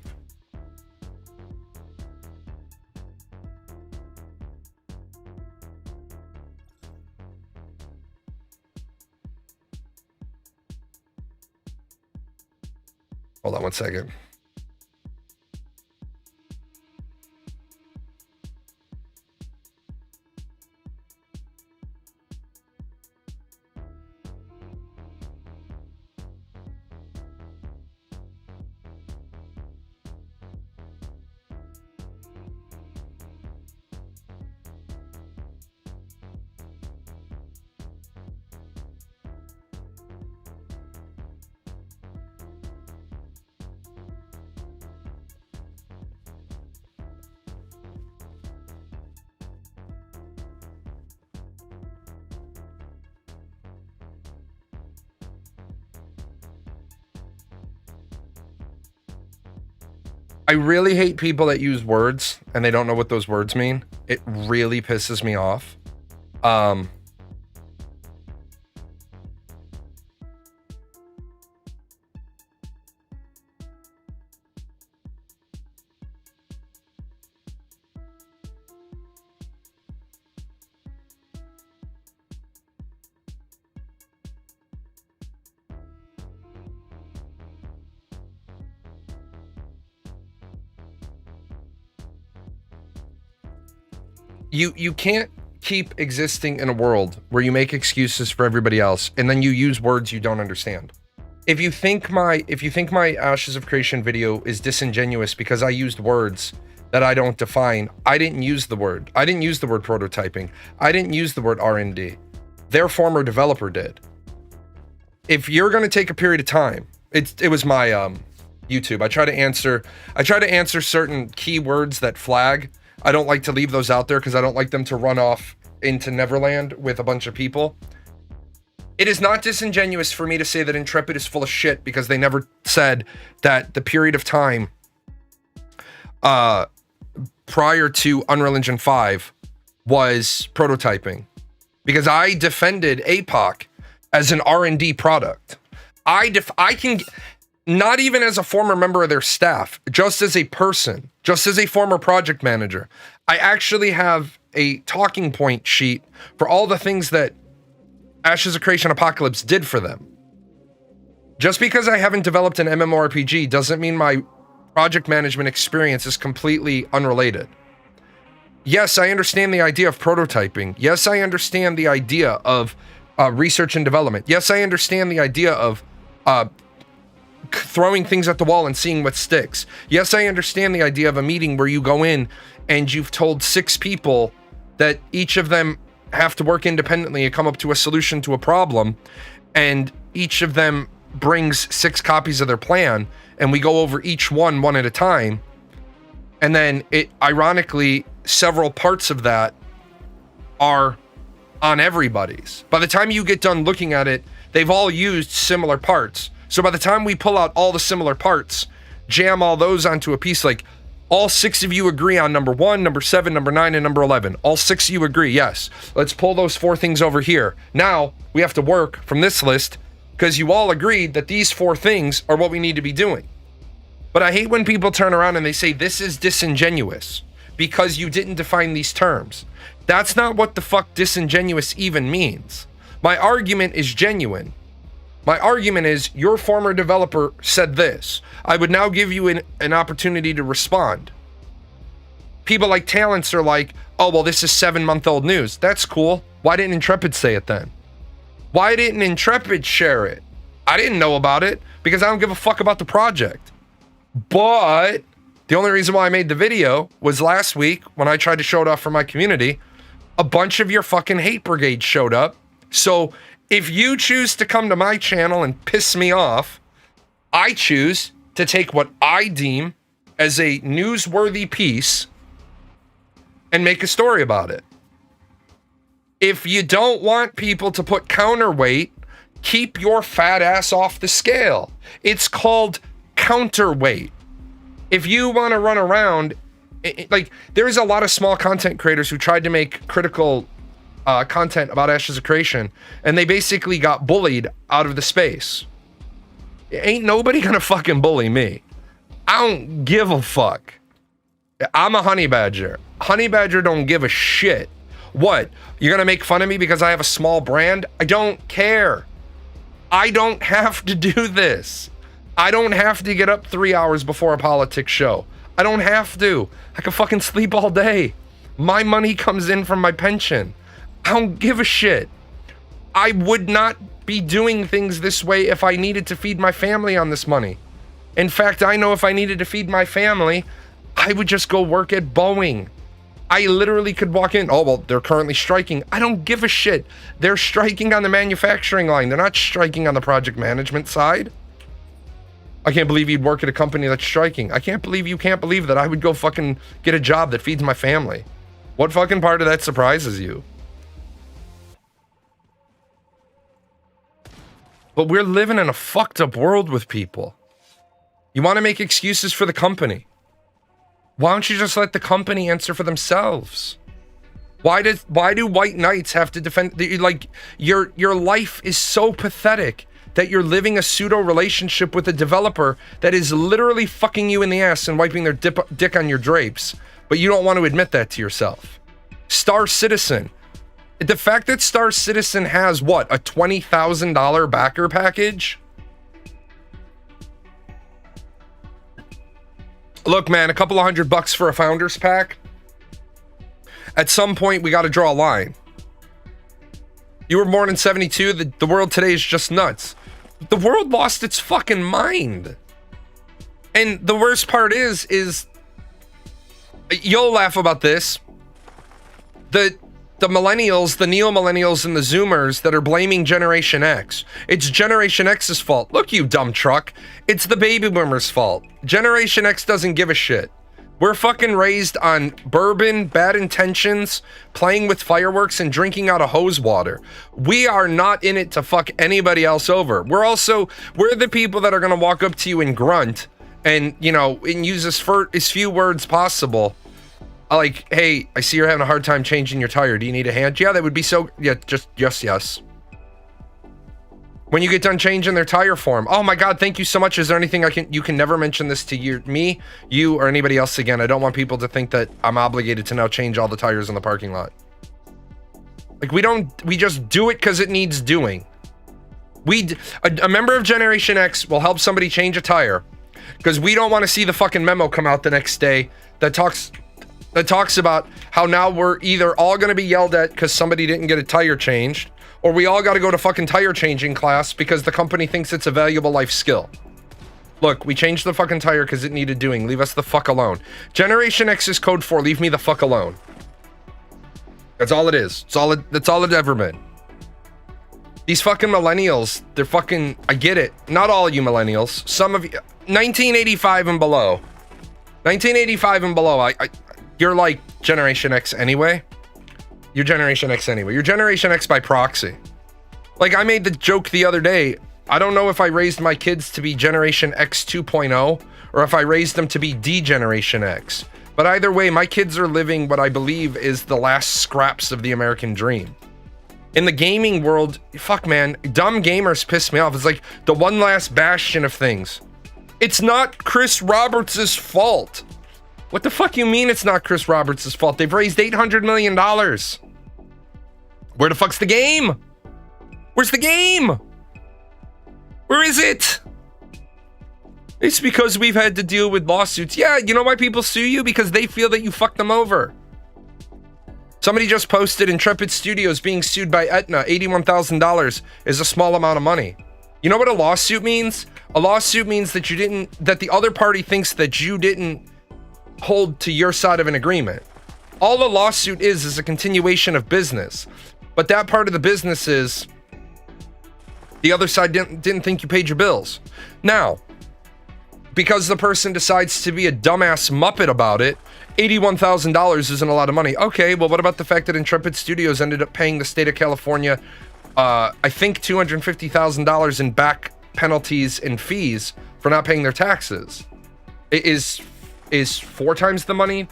Hold on one second. I really hate people that use words and they don't know what those words mean. It really pisses me off. You can't keep existing in a world where you make excuses for everybody else and then you use words you don't understand. If you think my Ashes of Creation video is disingenuous because I used words that I don't define, I didn't use the word. I didn't use the word prototyping. I didn't use the word R&D. Their former developer did. If you're going to take a period of time, it was my YouTube. I try to answer certain keywords that flag. I don't like to leave those out there because I don't like them to run off into Neverland with a bunch of people. It is not disingenuous for me to say that Intrepid is full of shit because they never said that the period of time prior to Unreal Engine 5 was prototyping. Because I defended APOC as an R&D product. not even as a former member of their staff, just as a person, just as a former project manager, I actually have a talking point sheet for all the things that Ashes of Creation Apocalypse did for them. Just because I haven't developed an MMORPG doesn't mean my project management experience is completely unrelated. Yes, I understand the idea of prototyping. Yes, I understand the idea of research and development. Yes, I understand the idea of throwing things at the wall and seeing what sticks. Yes, I understand the idea of a meeting where you go in and you've told 6 people that each of them have to work independently and come up to a solution to a problem, and each of them brings 6 copies of their plan, and we go over each one at a time. And then ironically, several parts of that are on everybody's. By the time you get done looking at it, they've all used similar parts. So by the time we pull out all the similar parts, jam all those onto a piece, like all 6 of you agree on number 1, number 7, number 9, and number 11. All 6 of you agree, yes. Let's pull those 4 things over here. Now we have to work from this list because you all agreed that these 4 things are what we need to be doing. But I hate when people turn around and they say, this is disingenuous because you didn't define these terms. That's not what the fuck disingenuous even means. My argument is genuine. My argument is your former developer said this. I would now give you an opportunity to respond. People like Talents are like, oh, well, this is 7-month-old news. That's cool. Why didn't Intrepid say it then? Why didn't Intrepid share it? I didn't know about it because I don't give a fuck about the project. But the only reason why I made the video was last week when I tried to show it off for my community, a bunch of your fucking hate brigade showed up. So if you choose to come to my channel and piss me off, I choose to take what I deem as a newsworthy piece and make a story about it. If you don't want people to put counterweight, keep your fat ass off the scale. It's called counterweight. If you want to run around, like, there's a lot of small content creators who tried to make critical content about Ashes of Creation, and they basically got bullied out of the space. Ain't nobody gonna fucking bully me. I don't give a fuck. I'm a honey badger. Honey badger don't give a shit. What? You're gonna make fun of me because I have a small brand? I don't care. I don't have to do this. I don't have to get up 3 hours before a politics show. I don't have to. I can fucking sleep all day. My money comes in from my pension. I don't give a shit. I would not be doing things this way if I needed to feed my family on this money. In fact, I know if I needed to feed my family, I would just go work at Boeing. I literally could walk in. Oh, well, they're currently striking. I don't give a shit. They're striking on the manufacturing line. They're not striking on the project management side. I can't believe you'd work at a company that's striking. I can't believe you can't believe that I would go fucking get a job that feeds my family. What fucking part of that surprises you? But we're living in a fucked up world with people. You want to make excuses for the company. Why don't you just let the company answer for themselves? Why do white knights have to defend? Like, your life is so pathetic that you're living a pseudo relationship with a developer that is literally fucking you in the ass and wiping their dick on your drapes, but you don't want to admit that to yourself. Star Citizen. The fact that Star Citizen has what, a $20,000 backer package? Look, man, a couple of $100 for a founders pack. At some point, we got to draw a line. You were born in 72. The world today is just nuts. The world lost its fucking mind. And the worst part is you'll laugh about this. The millennials, the neo-millennials, and the Zoomers that are blaming Generation X. It's Generation X's fault. Look, you dumb truck. It's the baby boomers' fault. Generation X doesn't give a shit. We're fucking raised on bourbon, bad intentions, playing with fireworks, and drinking out of hose water. We are not in it to fuck anybody else over. We're the people that are gonna walk up to you and grunt and, you know, and use as few words possible. Like, hey, I see you're having a hard time changing your tire. Do you need a hand? Yeah, that would be so, yeah, just, yes. When you get done changing their tire form, oh my God, thank you so much. Is there anything you can never mention this to me, you, or anybody else again. I don't want people to think that I'm obligated to now change all the tires in the parking lot. Like we just do it because it needs doing. A member of Generation X will help somebody change a tire because we don't want to see the fucking memo come out the next day that talks about how now we're either all going to be yelled at because somebody didn't get a tire changed, or we all got to go to fucking tire changing class because the company thinks it's a valuable life skill. Look, we changed the fucking tire because it needed doing. Leave us the fuck alone. Generation X is code for leave me the fuck alone. That's all it is. That's all it ever been. These fucking millennials, they're fucking, I get it. Not all you millennials. Some of you, 1985 and below. 1985 and below, you're like Generation X anyway. You're Generation X anyway. You're Generation X by proxy. Like, I made the joke the other day. I don't know if I raised my kids to be Generation X 2.0 or if I raised them to be D-Generation X. But either way, my kids are living what I believe is the last scraps of the American dream. In the gaming world, fuck man, dumb gamers piss me off. It's like the one last bastion of things. It's not Chris Roberts' fault. What the fuck you mean it's not Chris Roberts' fault? They've raised $800 million. Where the fuck's the game? Where's the game? Where is it? It's because we've had to deal with lawsuits. Yeah, you know why people sue you? Because they feel that you fucked them over. Somebody just posted Intrepid Studios being sued by Aetna. $81,000 is a small amount of money. You know what a lawsuit means? A lawsuit means that that the other party thinks that you didn't hold to your side of an agreement. All a lawsuit is a continuation of business. But that part of the business is the other side didn't think you paid your bills. Now, because the person decides to be a dumbass muppet about it, $81,000 isn't a lot of money. Okay, well, what about the fact that Intrepid Studios ended up paying the state of California, I think $250,000 in back penalties and fees for not paying their taxes? Is 4 times the money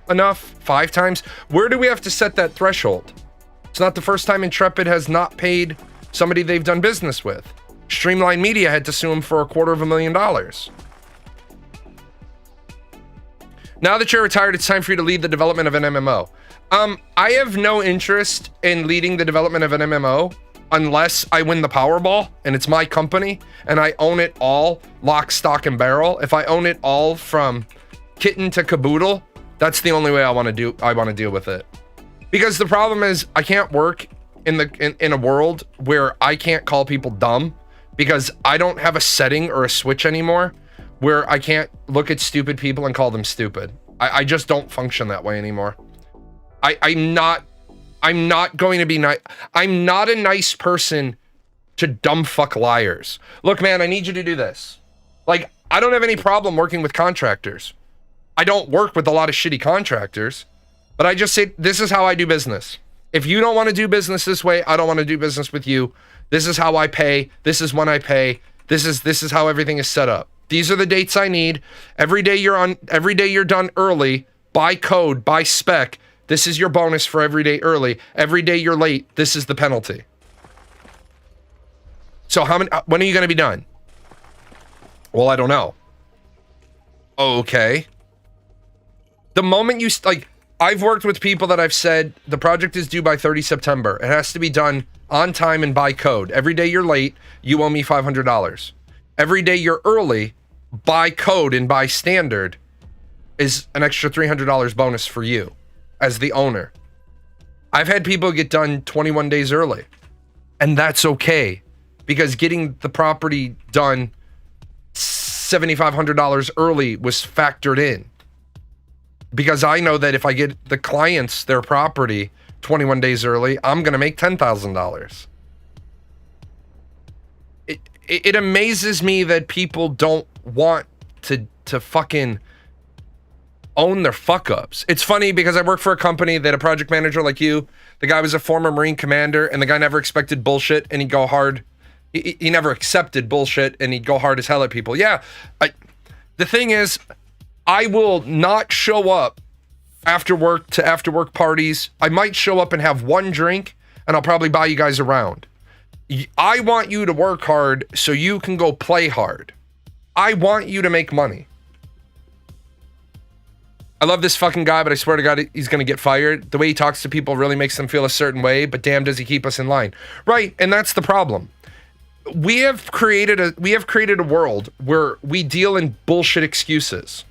enough? 5 times? Where do we have to set that threshold? It's not the first time Intrepid has not paid somebody they've done business with. Streamline Media had to sue them for $250,000. Now that you're retired, it's time for you to lead the development of an MMO. I have no interest in leading the development of an MMO unless I win the Powerball and it's my company and I own it all, lock, stock, and barrel. If I own it all from kitten to caboodle, that's the only way I want to deal with it. Because the problem is I can't work in a world where I can't call people dumb because I don't have a setting or a switch anymore where I can't look at stupid people and call them stupid. I just don't function that way anymore. I'm not going to be nice. I'm not a nice person to dumb fuck liars. Look, man, I need you to do this. Like, I don't have any problem working with contractors. I don't work with a lot of shitty contractors, but I just say, this is how I do business. If you don't want to do business this way, I don't want to do business with you. This is how I pay. This is when I pay. This is how everything is set up. These are the dates I need. Every day you're done early, by code, by spec. This is your bonus for every day early. Every day you're late, this is the penalty. So when are you going to be done? Well, I don't know. Okay. The moment I've worked with people that I've said the project is due by 30 September. It has to be done on time and by code. Every day you're late, you owe me $500. Every day you're early, by code and by standard, is an extra $300 bonus for you as the owner. I've had people get done 21 days early, and that's okay because getting the property done $7,500 early was factored in. Because I know that if I get the clients their property 21 days early, I'm going to make $10,000. It amazes me that people don't want to fucking own their fuck-ups. It's funny because I work for a company that a project manager like you, the guy was a former Marine commander, and the guy never expected bullshit, and he'd go hard. He never accepted bullshit, and he'd go hard as hell at people. Yeah, the thing is, I will not show up after work parties. I might show up and have one drink, and I'll probably buy you guys around. I want you to work hard so you can go play hard. I want you to make money. I love this fucking guy, but I swear to God, he's going to get fired. The way he talks to people really makes them feel a certain way, but damn, does he keep us in line. Right, and that's the problem. We have created a world where we deal in bullshit excuses.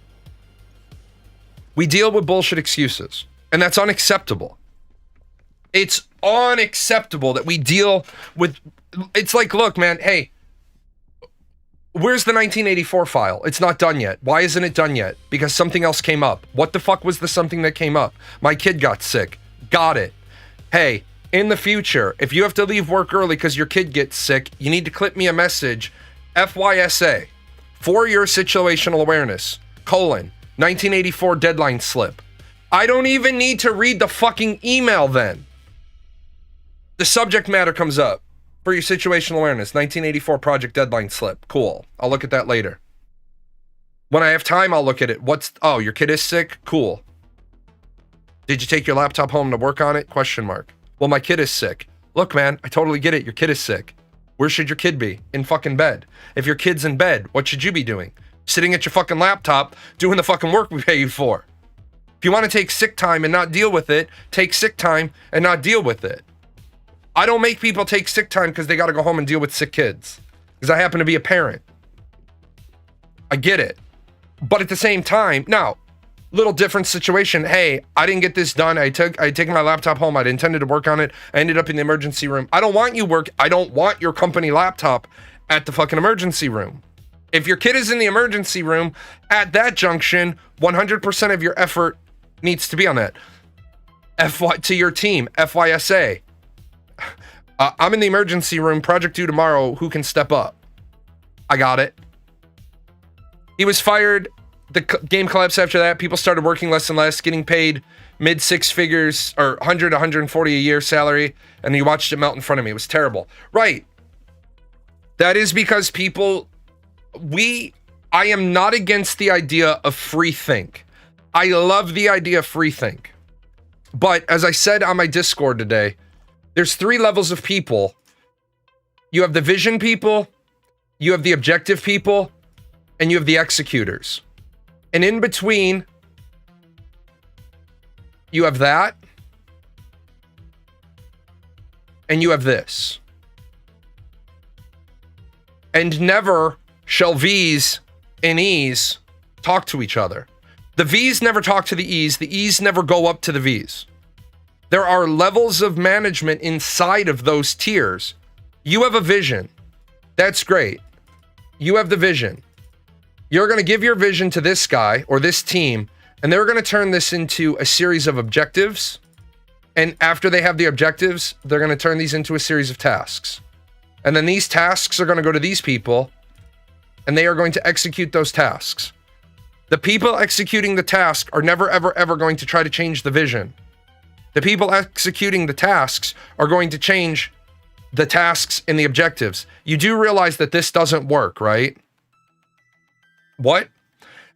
We deal with bullshit excuses, and that's unacceptable. It's unacceptable that we deal with... It's like, look, man, hey, where's the 1984 file? It's not done yet. Why isn't it done yet? Because something else came up. What the fuck was the something that came up? My kid got sick. Got it. Hey, in the future, if you have to leave work early because your kid gets sick, you need to clip me a message, FYSA, for your situational awareness, 1984 deadline slip. I don't even need to read the fucking email then. The subject matter comes up. For your situational awareness, 1984 project deadline slip. Cool. I'll look at that later. When I have time, I'll look at it. Oh, your kid is sick? Cool. Did you take your laptop home to work on it? Question mark. Well, my kid is sick. Look, man, I totally get it. Your kid is sick. Where should your kid be? In fucking bed. If your kid's in bed, what should you be doing? Sitting at your fucking laptop, doing the fucking work we pay you for. If you want to take sick time and not deal with it, take sick time and not deal with it. I don't make people take sick time because they got to go home and deal with sick kids. Because I happen to be a parent. I get it. But at the same time, now, little different situation. Hey, I didn't get this done. I taken my laptop home. I'd intended to work on it. I ended up in the emergency room. I don't want I don't want your company laptop at the fucking emergency room. If your kid is in the emergency room, at that junction, 100% of your effort needs to be on that. To your team, FYSA. I'm in the emergency room, project due tomorrow, who can step up? I got it. He was fired. The game collapsed after that. People started working less and less, getting paid mid six figures or 100, 140 a year salary. And he watched it melt in front of me. It was terrible. Right. That is because people, I am not against the idea of free think. I love the idea of free think. But as I said on my Discord today, there's 3 levels of people. You have the vision people, you have the objective people, and you have the executors. And in between, you have that, and you have this. And never shall V's and E's talk to each other. The V's never talk to the E's never go up to the V's. There are levels of management inside of those tiers. You have a vision. That's great. You have the vision. You're going to give your vision to this guy or this team, and they're going to turn this into a series of objectives. And after they have the objectives, they're going to turn these into a series of tasks. And then these tasks are going to go to these people, and they are going to execute those tasks. The people executing the task are never, ever, ever going to try to change the vision. The people executing the tasks are going to change the tasks and the objectives. You do realize that this doesn't work, right? What?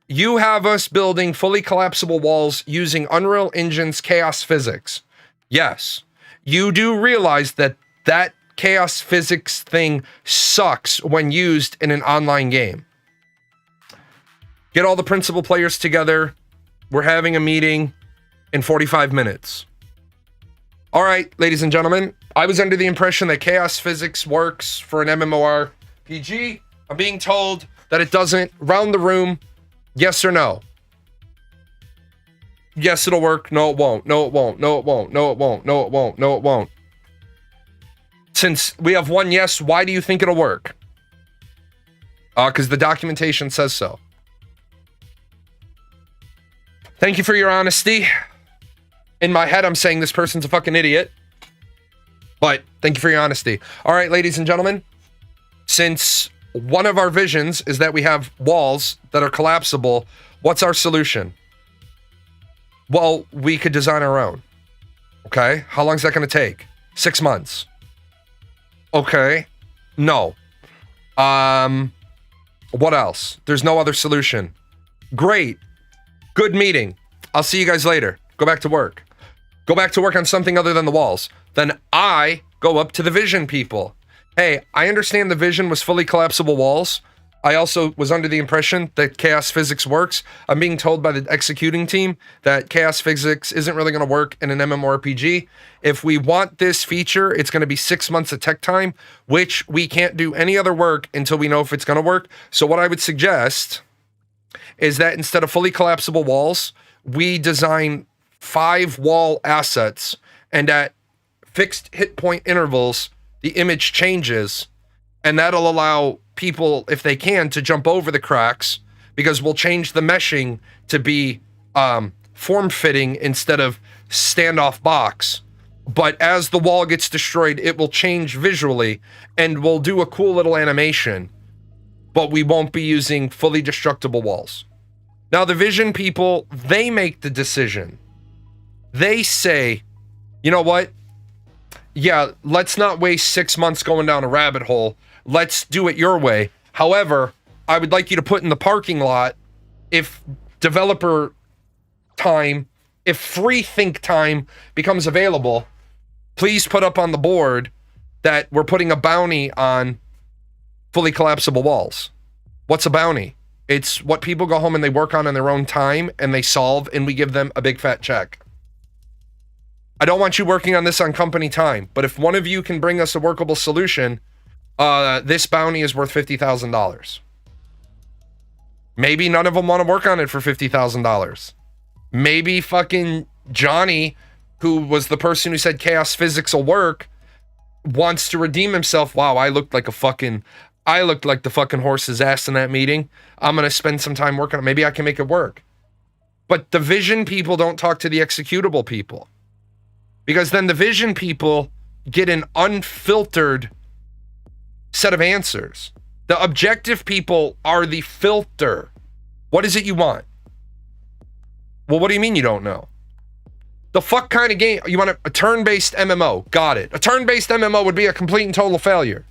You have us building fully collapsible walls using Unreal Engine's chaos physics. Yes. You do realize that that chaos physics thing sucks when used in an online game. Get all the principal players together. We're having a meeting in 45 minutes. All right, ladies and gentlemen, I was under the impression that chaos physics works for an MMORPG. I'm being told that it doesn't. Round the room, yes or no? Yes, it'll work. No, it won't. No, it won't. No, it won't. No, it won't. No, it won't. No, it won't. Since we have one yes, why do you think it'll work? Because the documentation says so. Thank you for your honesty. In my head, I'm saying this person's a fucking idiot. But thank you for your honesty. All right, ladies and gentlemen. Since one of our visions is that we have walls that are collapsible, what's our solution? Well, we could design our own. Okay? How long is that going to take? 6 months. Okay. No. What else? There's no other solution. Great. Good meeting. I'll see you guys later. Go back to work. Go back to work on something other than the walls. Then I go up to the vision people. hey, I understand the vision was fully collapsible walls. I also was under the impression that chaos physics works. I'm being told by the executing team that chaos physics isn't really going to work in an MMORPG. If we want this feature, it's going to be 6 months of tech time, which we can't do any other work until we know if it's going to work. So what I would suggest is that instead of fully collapsible walls, we design 5 wall assets, and at fixed hit point intervals, the image changes, and that'll allow people, if they can, to jump over the cracks, because we'll change the meshing to be form-fitting instead of standoff box. But as the wall gets destroyed, it will change visually, and we'll do a cool little animation, but we won't be using fully destructible walls. Now, the vision people, they make the decision. They say, you know what? Yeah, let's not waste 6 months going down a rabbit hole. Let's do it your way. However, I would like you to put in the parking lot, if developer time, if free think time becomes available, please put up on the board that we're putting a bounty on fully collapsible walls. What's a bounty? It's what people go home and they work on in their own time and they solve, and we give them a big fat check. I don't want you working on this on company time, but if one of you can bring us a workable solution, this bounty is worth $50,000. Maybe none of them want to work on it for $50,000. Maybe fucking Johnny, who was the person who said chaos physics will work, wants to redeem himself. Wow, I looked like the fucking horse's ass in that meeting. I'm going to spend some time working on it. Maybe I can make it work. But the vision people don't talk to the executable people, because then the vision people get an unfiltered set of answers. The objective people are the filter. What is it you want? Well, what do you mean you don't know? The fuck kind of game? You want a turn-based MMO? Got it. A turn-based MMO would be a complete and total failure.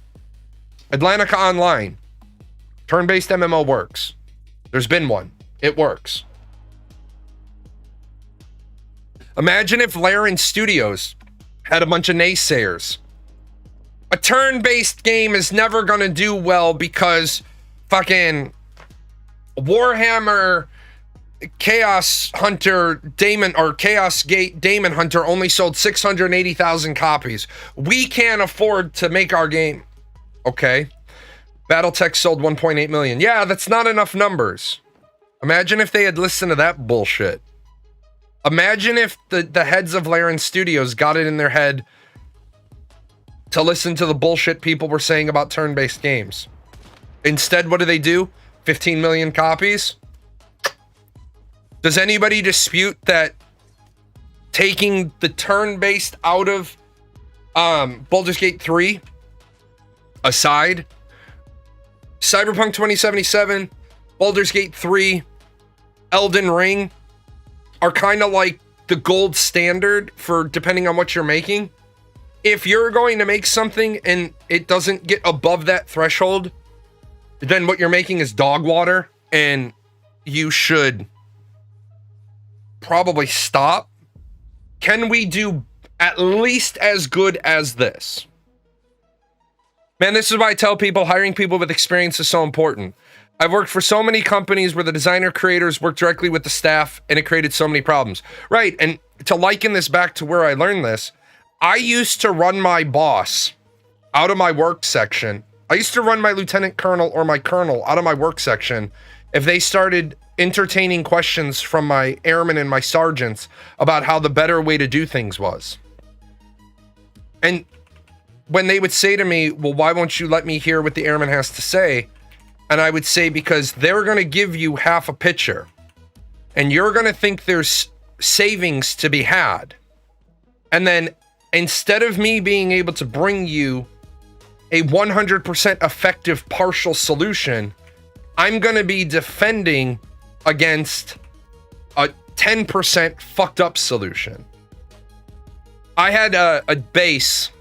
Atlantica Online. Turn-based MMO works. There's been one. It works. Imagine if Larian Studios had a bunch of naysayers. A turn-based game is never gonna do well because fucking Warhammer Chaos Hunter Daemon, or Chaos Gate Daemon Hunter, only sold 680,000 copies. We can't afford to make our game. Okay. Battletech sold 1.8 million. Yeah, that's not enough numbers. Imagine if they had listened to that bullshit. Imagine if the heads of Larian Studios got it in their head to listen to the bullshit people were saying about turn-based games. Instead, what do? 15 million copies? Does anybody dispute that taking the turn-based out of Baldur's Gate 3 aside, Cyberpunk 2077, Baldur's Gate 3, Elden Ring are kind of like the gold standard for depending on what you're making? If you're going to make something and it doesn't get above that threshold, then what you're making is dog water, and you should probably stop. Can we do at least as good as this? Man, this is why I tell people hiring people with experience is so important. I've worked for so many companies where the designer creators work directly with the staff, and it created so many problems. Right, and to liken this back to where I learned this, I used to run my boss out of my work section. I used to run my lieutenant colonel or my colonel out of my work section if they started entertaining questions from my airmen and my sergeants about how the better way to do things was. And when they would say to me, well, why won't you let me hear what the airman has to say? And I would say, because they're going to give you half a picture and you're going to think there's savings to be had. And then instead of me being able to bring you a 100% effective partial solution, I'm going to be defending against a 10% fucked up solution. I had a base,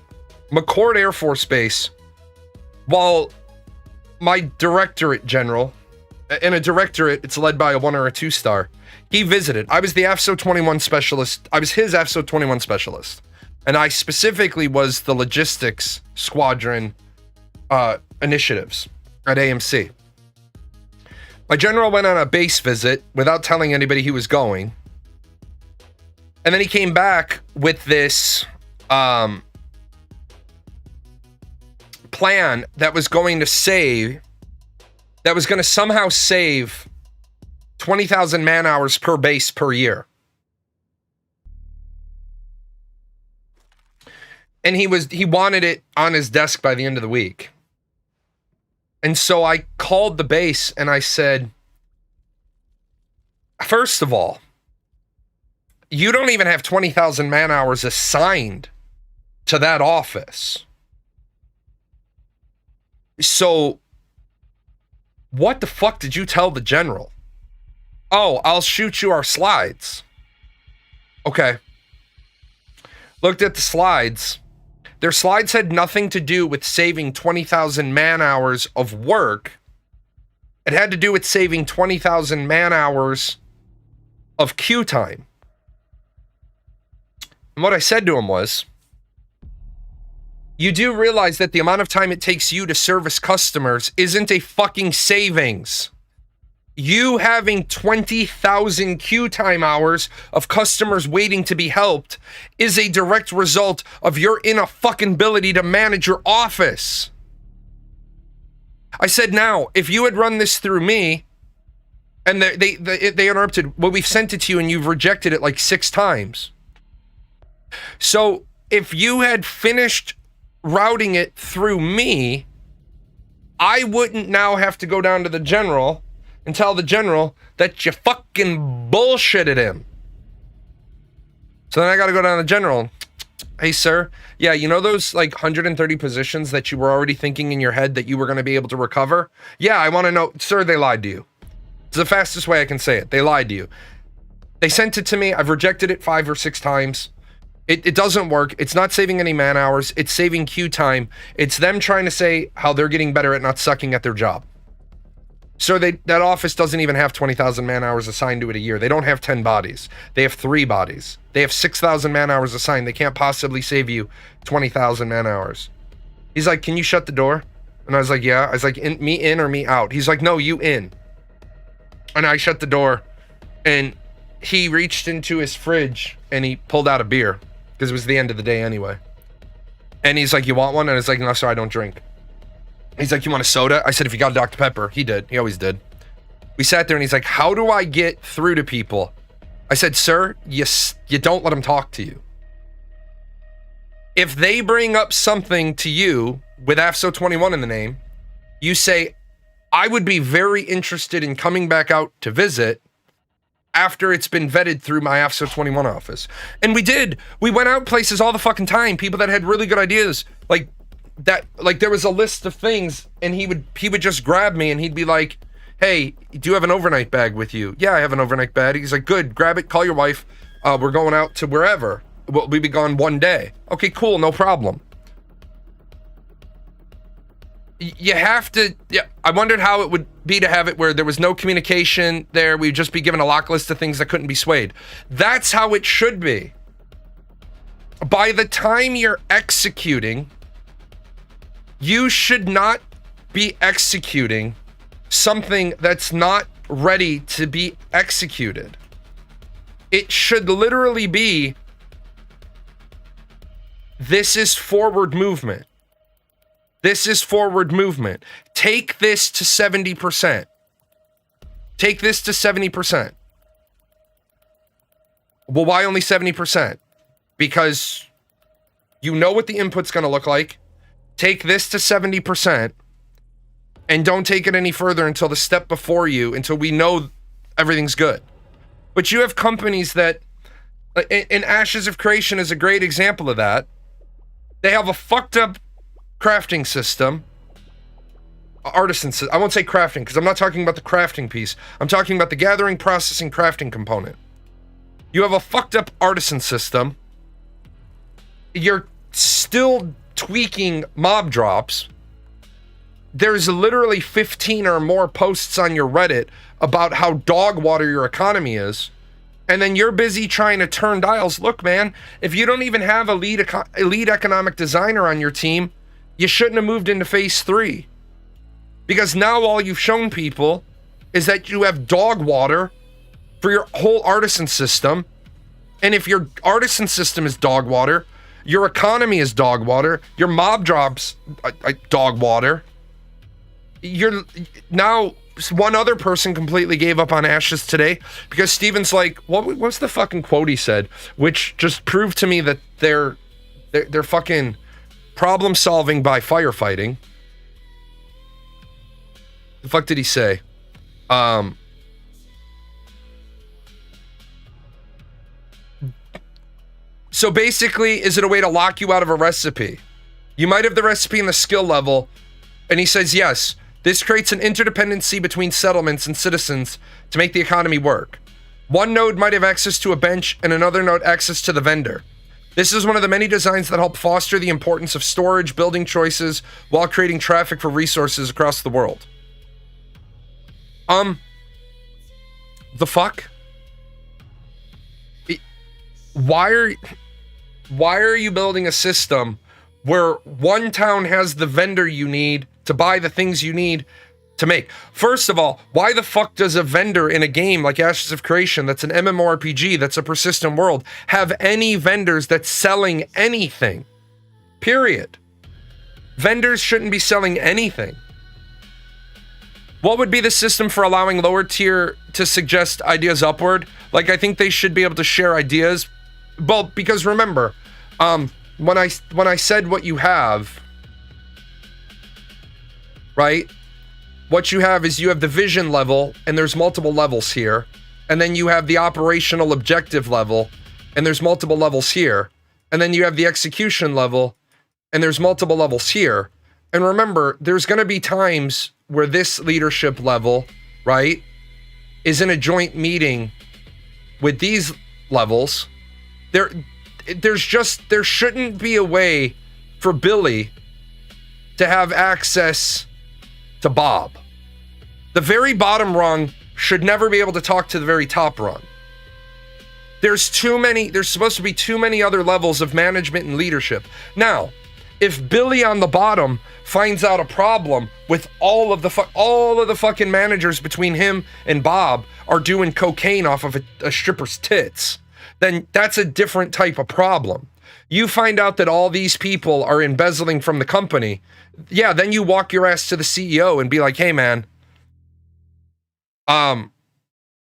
McCord Air Force Base, while my directorate general, in a directorate, it's led by a 1 or a 2 star, he visited. I was the AFSO 21 specialist. I was his AFSO 21 specialist. And I specifically was the logistics squadron initiatives at AMC. My general went on a base visit without telling anybody he was going. And then he came back with this plan that was going to somehow save 20,000 man hours per base per year. And he wanted it on his desk by the end of the week. And so I called the base and I said, first of all, you don't even have 20,000 man hours assigned to that office. So what the fuck did you tell the general? Oh, I'll shoot you our slides. Okay. Looked at the slides. Their slides had nothing to do with saving 20,000 man hours of work. It had to do with saving 20,000 man hours of queue time. And what I said to him was, you do realize that the amount of time it takes you to service customers isn't a fucking savings. You having 20,000 queue time hours of customers waiting to be helped is a direct result of your ability to manage your office. I said, now, if you had run this through me, and they interrupted, well, we've sent it to you and you've rejected it like 6 times. So if you had finished routing it through me, I wouldn't now have to go down to the general and tell the general that you fucking bullshitted him. So then I got to go down to the general. Hey, sir. Yeah, you know those like 130 positions that you were already thinking in your head that you were going to be able to recover? Yeah, I want to know. Sir, they lied to you. It's the fastest way I can say it. They lied to you. They sent it to me. I've rejected it 5 or 6 times. It doesn't work. It's not saving any man hours. It's saving queue time. It's them trying to say how they're getting better at not sucking at their job. So that office doesn't even have 20,000 man hours assigned to it a year. They don't have 10 bodies. They have 3 bodies. They have 6,000 man hours assigned. They can't possibly save you 20,000 man hours. He's like, can you shut the door? And I was like, yeah. I was like, me in or me out? He's like, no, you in. And I shut the door and he reached into his fridge and he pulled out a beer because it was the end of the day anyway. And he's like, you want one? And I was like, no, sir, I don't drink. He's like, you want a soda? I said, if you got a Dr. Pepper. He did. He always did. We sat there and he's like, how do I get through to people? I said, sir, you don't let them talk to you. If they bring up something to you with AFSO 21 in the name, you say, I would be very interested in coming back out to visit after it's been vetted through my AFSO 21 office. And we did. We went out places all the fucking time. People that had really good ideas. Like there was a list of things and he would just grab me and he'd be like, hey, do you have an overnight bag with you? Yeah, I have an overnight bag. He's like, good, grab it, call your wife. We're going out to wherever. We'll be gone one day. Okay, cool, no problem. You have to, yeah, I wondered how it would be to have it where there was no communication there. We'd just be given a lock list of things that couldn't be swayed. That's how it should be. By the time you're executing, you should not be executing something that's not ready to be executed. It should literally be, this is forward movement. This is forward movement. Take this to 70%. Take this to 70%. Well, why only 70%? Because you know what the input's going to look like. Take this to 70% and don't take it any further until the step before you, until we know everything's good. But you have companies that, and Ashes of Creation is a great example of that. They have a fucked up crafting system, artisan system. I won't say crafting because I'm not talking about the crafting piece. I'm talking about the gathering, processing, crafting component. You have a fucked up artisan system. You're still tweaking mob drops. There's literally 15 or more posts on your Reddit about how dog water your economy is. And then you're busy trying to turn dials. Look, man, if you don't even have a lead economic designer on your team, you shouldn't have moved into phase 3. Because now all you've shown people is that you have dog water for your whole artisan system. And if your artisan system is dog water, your economy is dog water, your mob drops dog water. You're now, one other person completely gave up on Ashes today because Steven's like, what's the fucking quote he said? Which just proved to me that they're fucking problem solving by firefighting. The fuck did he say? So basically, is it a way to lock you out of a recipe? You might have the recipe and the skill level. And he says, yes, this creates an interdependency between settlements and citizens to make the economy work. One node might have access to a bench and another node access to the vendor. This is one of the many designs that help foster the importance of storage, building choices, while creating traffic for resources across the world. The fuck? Why are you building a system where one town has the vendor you need to buy the things you need to make? First of all, why the fuck does a vendor in a game like Ashes of Creation, that's an MMORPG, that's a persistent world, have any vendors that's selling anything? Period. Vendors shouldn't be selling anything. What would be the system for allowing lower tier to suggest ideas upward? Like, I think they should be able to share ideas. Well, because remember, when I said what you have, right? What you have is you have the vision level, and there's multiple levels here. And then you have the operational objective level, and there's multiple levels here. And then you have the execution level, and there's multiple levels here. And remember, there's going to be times where this leadership level, right, is in a joint meeting with these levels. There shouldn't be a way for Billy to have access to Bob. The very bottom rung should never be able to talk to the very top rung. There's supposed to be too many other levels of management and leadership. Now, if Billy on the bottom finds out a problem with all of the fucking managers between him and Bob are doing cocaine off of a stripper's tits, then that's a different type of problem. You find out that all these people are embezzling from the company, yeah, then you walk your ass to the CEO and be like, hey man,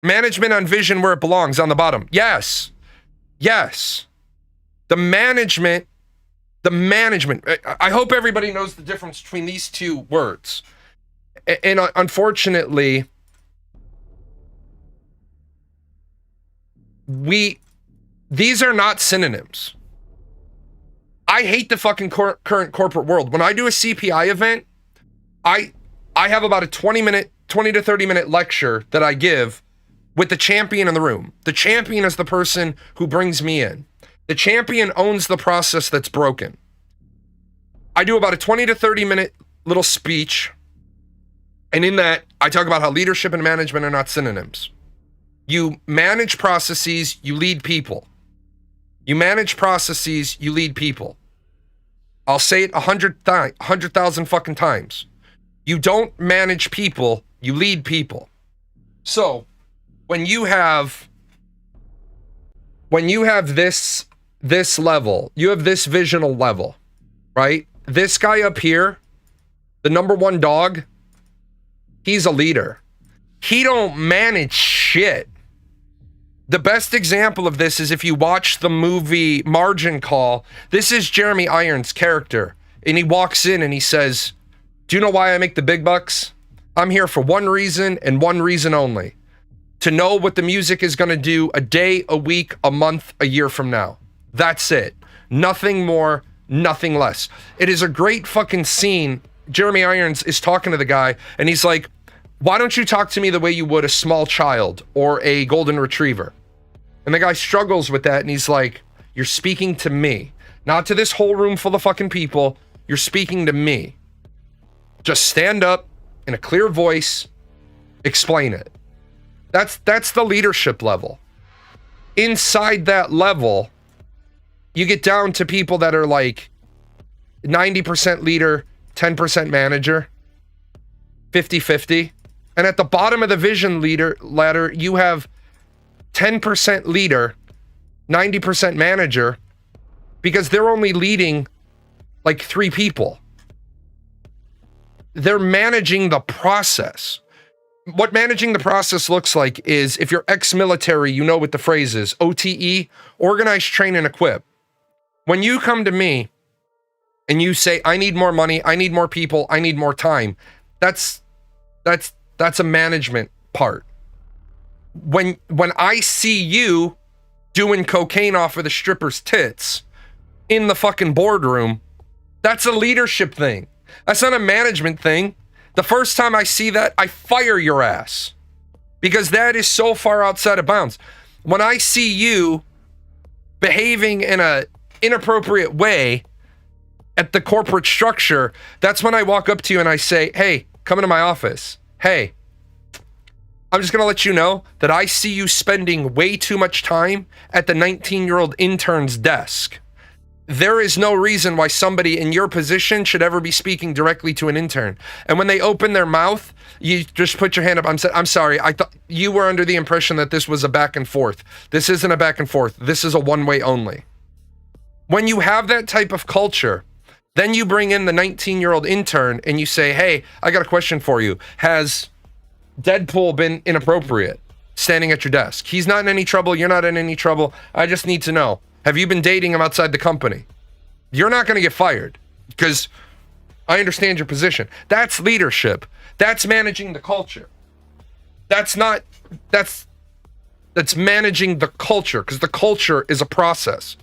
management on vision where it belongs, on the bottom. Yes. The management, I hope everybody knows the difference between these two words. And unfortunately, these are not synonyms. I hate the fucking current corporate world. When I do a CPI event, I have about a 20 to 30 minute lecture that I give with the champion in the room. The champion is the person who brings me in. The champion owns the process that's broken. I do about a 20 to 30 minute little speech. And in that, I talk about how leadership and management are not synonyms. You manage processes, you lead people. You manage processes, you lead people. I'll say it 100,000 fucking times. You don't manage people, you lead people. So, when you have this level, you have this visional level, right? This guy up here, the number one dog, he's a leader. He don't manage shit. The best example of this is if you watch the movie Margin Call. This is Jeremy Irons' character. And he walks in and he says, do you know why I make the big bucks? I'm here for one reason and one reason only. To know what the music is going to do a day, a week, a month, a year from now. That's it. Nothing more, nothing less. It is a great fucking scene. Jeremy Irons is talking to the guy and he's like, why don't you talk to me the way you would a small child or a golden retriever? And the guy struggles with that and he's like, you're speaking to me, not to this whole room full of fucking people. You're speaking to me. Just stand up in a clear voice, explain it. That's the leadership level. Inside that level, you get down to people that are like 90% leader, 10% manager, 50-50. And at the bottom of the vision leader ladder, you have 10% leader, 90% manager, because they're only leading like 3 people. They're managing the process. What managing the process looks like is, if you're ex-military, you know what the phrase is. OTE, organize, train, and equip. When you come to me and you say, I need more money, I need more people, I need more time, that's a management part. When I see you doing cocaine off of the stripper's tits in the fucking boardroom, that's a leadership thing. That's not a management thing. The first time I see that, I fire your ass, because that is so far outside of bounds. When I see you behaving in a inappropriate way at the corporate structure, that's when I walk up to you and I say, hey, come into my office. Hey, I'm just going to let you know that I see you spending way too much time at the 19-year-old intern's desk. There is no reason why somebody in your position should ever be speaking directly to an intern. And when they open their mouth, you just put your hand up. I'm sorry. I thought you were under the impression that this was a back and forth. This isn't a back and forth. This is a one-way only. When you have that type of culture, then you bring in the 19-year-old intern and you say, hey, I got a question for you. Has Deadpool been inappropriate standing at your desk? He's not in any trouble. You're not in any trouble. I just need to know. Have you been dating him outside the company? You're not going to get fired, because I understand your position. That's leadership. That's managing the culture. That's managing the culture, because the culture is a process.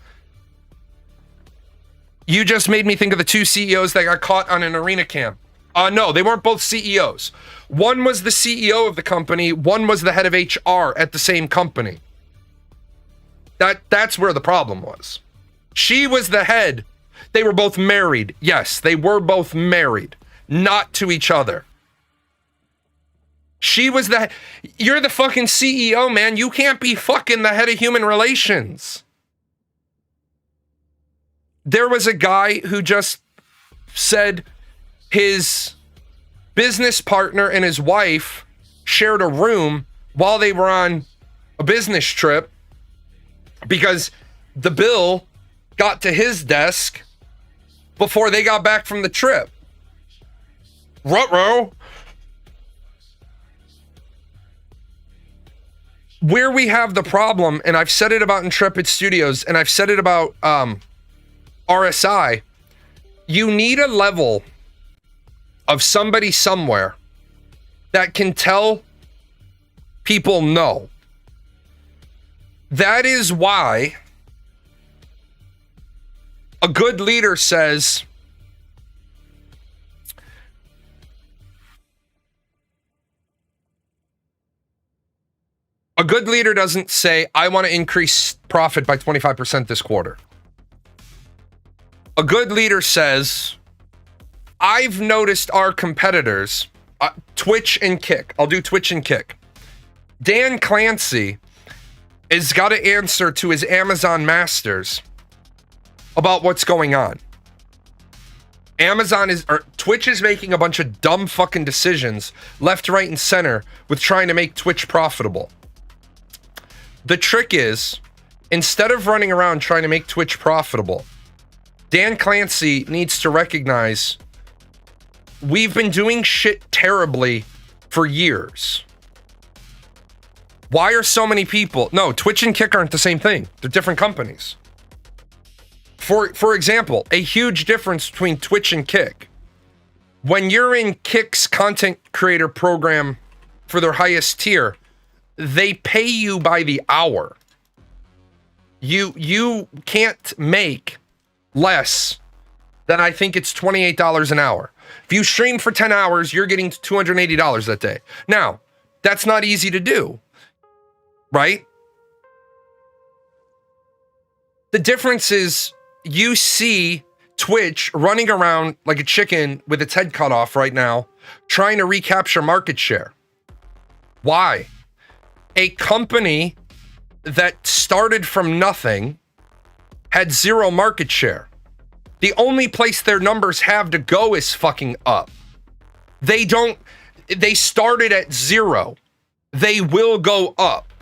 You just made me think of the 2 CEOs that got caught on an arena cam. No, they weren't both CEOs. One was the CEO of the company. One was the head of HR at the same company. That's where the problem was. She was the head. They were both married. Yes, they were both married, not to each other. She was the... You're the fucking CEO, man. You can't be fucking the head of human relations. There was a guy who just said his business partner and his wife shared a room while they were on a business trip, because the bill got to his desk before they got back from the trip. Ruh-roh. Where we have the problem, and I've said it about Intrepid Studios, and I've said it about RSI, you need a level of somebody somewhere that can tell people no. That is why a good leader says, a good leader doesn't say, I want to increase profit by 25% this quarter. A good leader says, I've noticed our competitors, Twitch and Kick. I'll do Twitch and Kick. Dan Clancy has got to answer to his Amazon masters about what's going on. Twitch is making a bunch of dumb fucking decisions left, right, and center with trying to make Twitch profitable. The trick is, instead of running around trying to make Twitch profitable, Dan Clancy needs to recognize we've been doing shit terribly for years. Why are so many people... No, Twitch and Kick aren't the same thing. They're different companies. For example, a huge difference between Twitch and Kick. When you're in Kick's content creator program for their highest tier, they pay you by the hour. You can't make less than, I think it's $28 an hour. If you stream for 10 hours, you're getting $280 that day. Now, that's not easy to do, right? The difference is you see Twitch running around like a chicken with its head cut off right now, trying to recapture market share. Why? A company that started from nothing had zero market share. The only place their numbers have to go is fucking up. They started at 0. They will go up.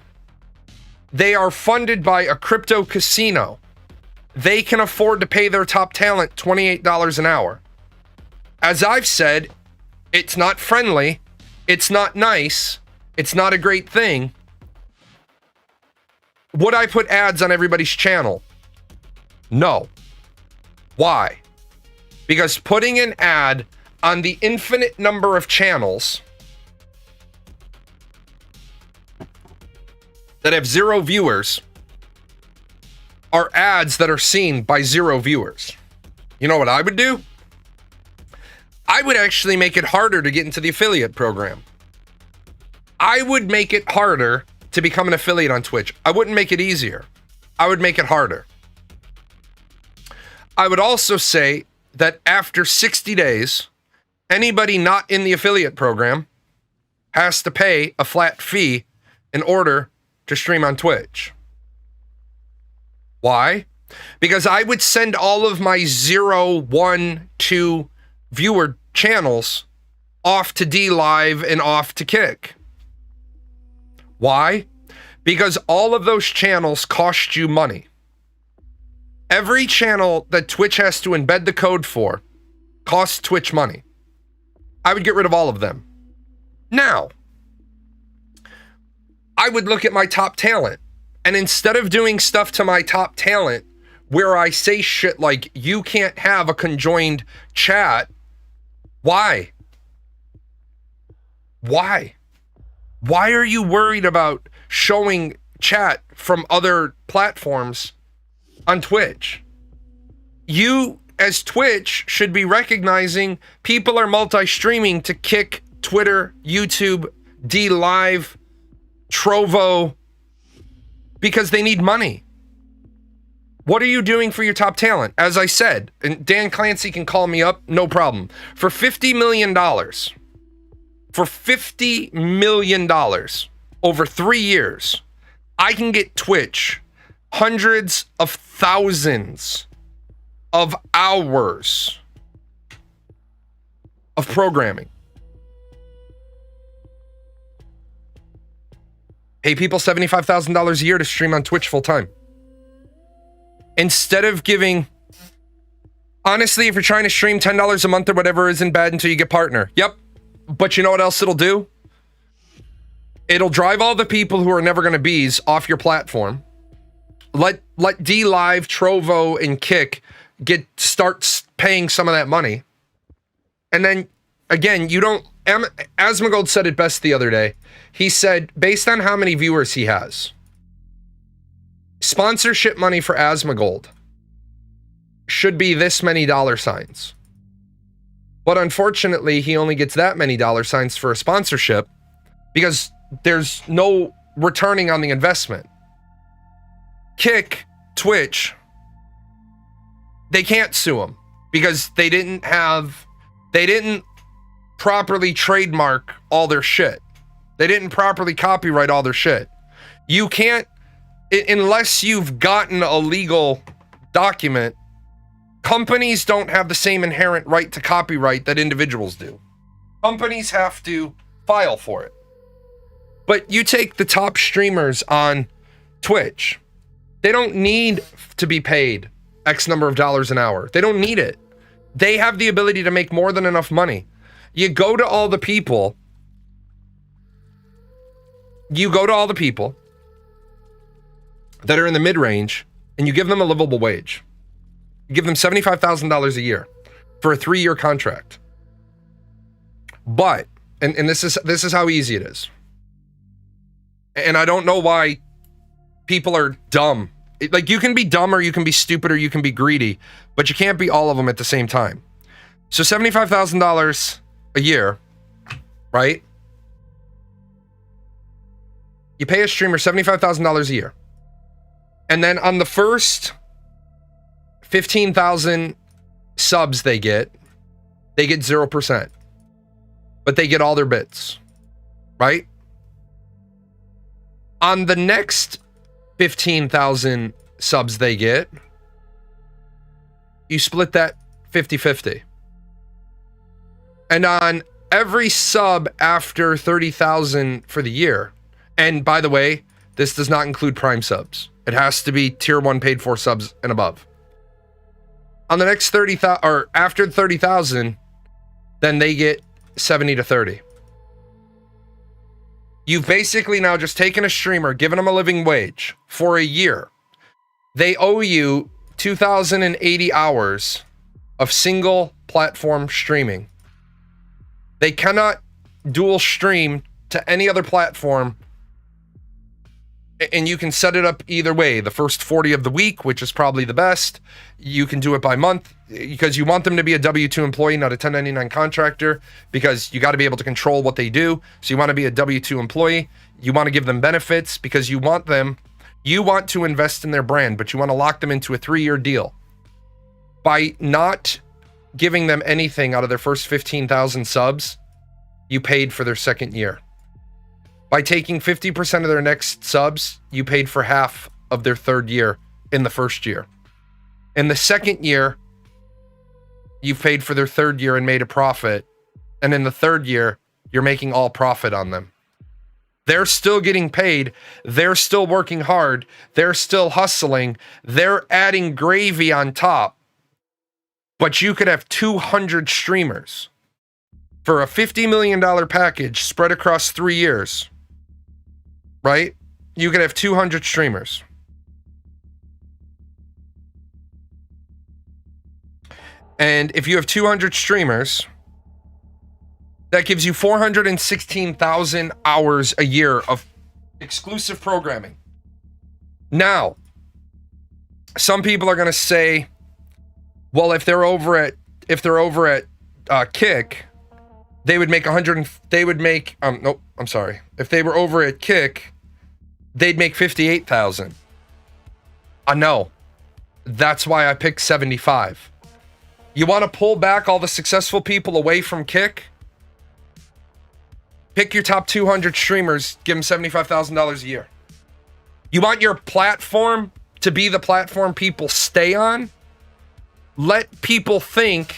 They are funded by a crypto casino. They can afford to pay their top talent $28 an hour. As I've said, it's not friendly. It's not nice. It's not a great thing. Would I put ads on everybody's channel? No. Why? Because putting an ad on the infinite number of channels that have 0 viewers are ads that are seen by 0 viewers. You know what I would do? I would actually make it harder to get into the affiliate program. I would make it harder to become an affiliate on Twitch. I wouldn't make it easier. I would make it harder. I would also say that after 60 days, anybody not in the affiliate program has to pay a flat fee in order to stream on Twitch. Why? Because I would send all of my 0, 1, 2 viewer channels off to DLive and off to Kick. Why? Because all of those channels cost you money. Every channel that Twitch has to embed the code for costs Twitch money. I would get rid of all of them. Now, I would look at my top talent, and instead of doing stuff to my top talent where I say shit like, you can't have a conjoined chat, why? Why? Why are you worried about showing chat from other platforms on Twitch? You, as Twitch, should be recognizing people are multi-streaming to Kick, Twitter, YouTube, DLive, Trovo, because they need money. What are you doing for your top talent? As I said, and Dan Clancy can call me up, no problem. For $50 million, over 3 years, I can get Twitch hundreds of thousands of hours of programming. Pay people $75,000 a year to stream on Twitch full time. Instead of giving, honestly, if you're trying to stream $10 a month or whatever isn't bad until you get partner. Yep. But you know what else it'll do? It'll drive all the people who are never going to bees off your platform. Let DLive, Trovo, and Kick start paying some of that money. And then, again, you don't... Asmongold said it best the other day. He said, based on how many viewers he has, sponsorship money for Asmongold should be this many $signs. But unfortunately, he only gets that many $signs for a sponsorship because there's no returning on the investment. Kick, Twitch, they can't sue him because they didn't properly trademark all their shit. They didn't properly copyright all their shit. You can't, unless you've gotten a legal document, companies don't have the same inherent right to copyright that individuals do. Companies have to file for it. But you take the top streamers on Twitch, they don't need to be paid X number of dollars an hour. They don't need it. They have the ability to make more than enough money. You go to all the people that are in the mid-range and you give them a livable wage. You give them $75,000 a year for a 3-year contract. But, and this is how easy it is. And I don't know why people are dumb. Like, you can be dumb or you can be stupid or you can be greedy, but you can't be all of them at the same time. So $75,000 a year, right? You pay a streamer $75,000 a year. And then on the first 15,000 subs they get 0%. But they get all their bits, right? On the next 15,000 subs they get, you split that 50-50. And on every sub after 30,000 for the year, and by the way, this does not include Prime subs. It has to be tier 1 paid for subs and above. On the next 30,000, or after 30,000, then they get 70-30. You've basically now just taken a streamer, given them a living wage for a year. They owe you 2,080 hours of single platform streaming. They cannot dual stream to any other platform, and you can set it up either way. The first 40 of the week, which is probably the best. You can do it by month because you want them to be a W-2 employee, not a 1099 contractor, because you got to be able to control what they do. So you want to be a W-2 employee. You want to give them benefits because you want to invest in their brand, but you want to lock them into a 3-year deal. By not giving them anything out of their first 15,000 subs, you paid for their second year. By taking 50% of their next subs, you paid for half of their third year in the first year. In the second year, you paid for their third year and made a profit. And in the third year, you're making all profit on them. They're still getting paid. They're still working hard. They're still hustling. They're adding gravy on top. But you could have 200 streamers for a $50 million package spread across 3 years. Right? You could have 200 streamers. And if you have 200 streamers, that gives you 416,000 hours a year of exclusive programming. Now, some people are going to say, well, if they're over at Kick, they would make if they were over at Kick, they'd make 58,000. No. That's why I picked 75. You want to pull back all the successful people away from Kick? Pick your top 200 streamers, give them $75,000 a year. You want your platform to be the platform people stay on? Let people think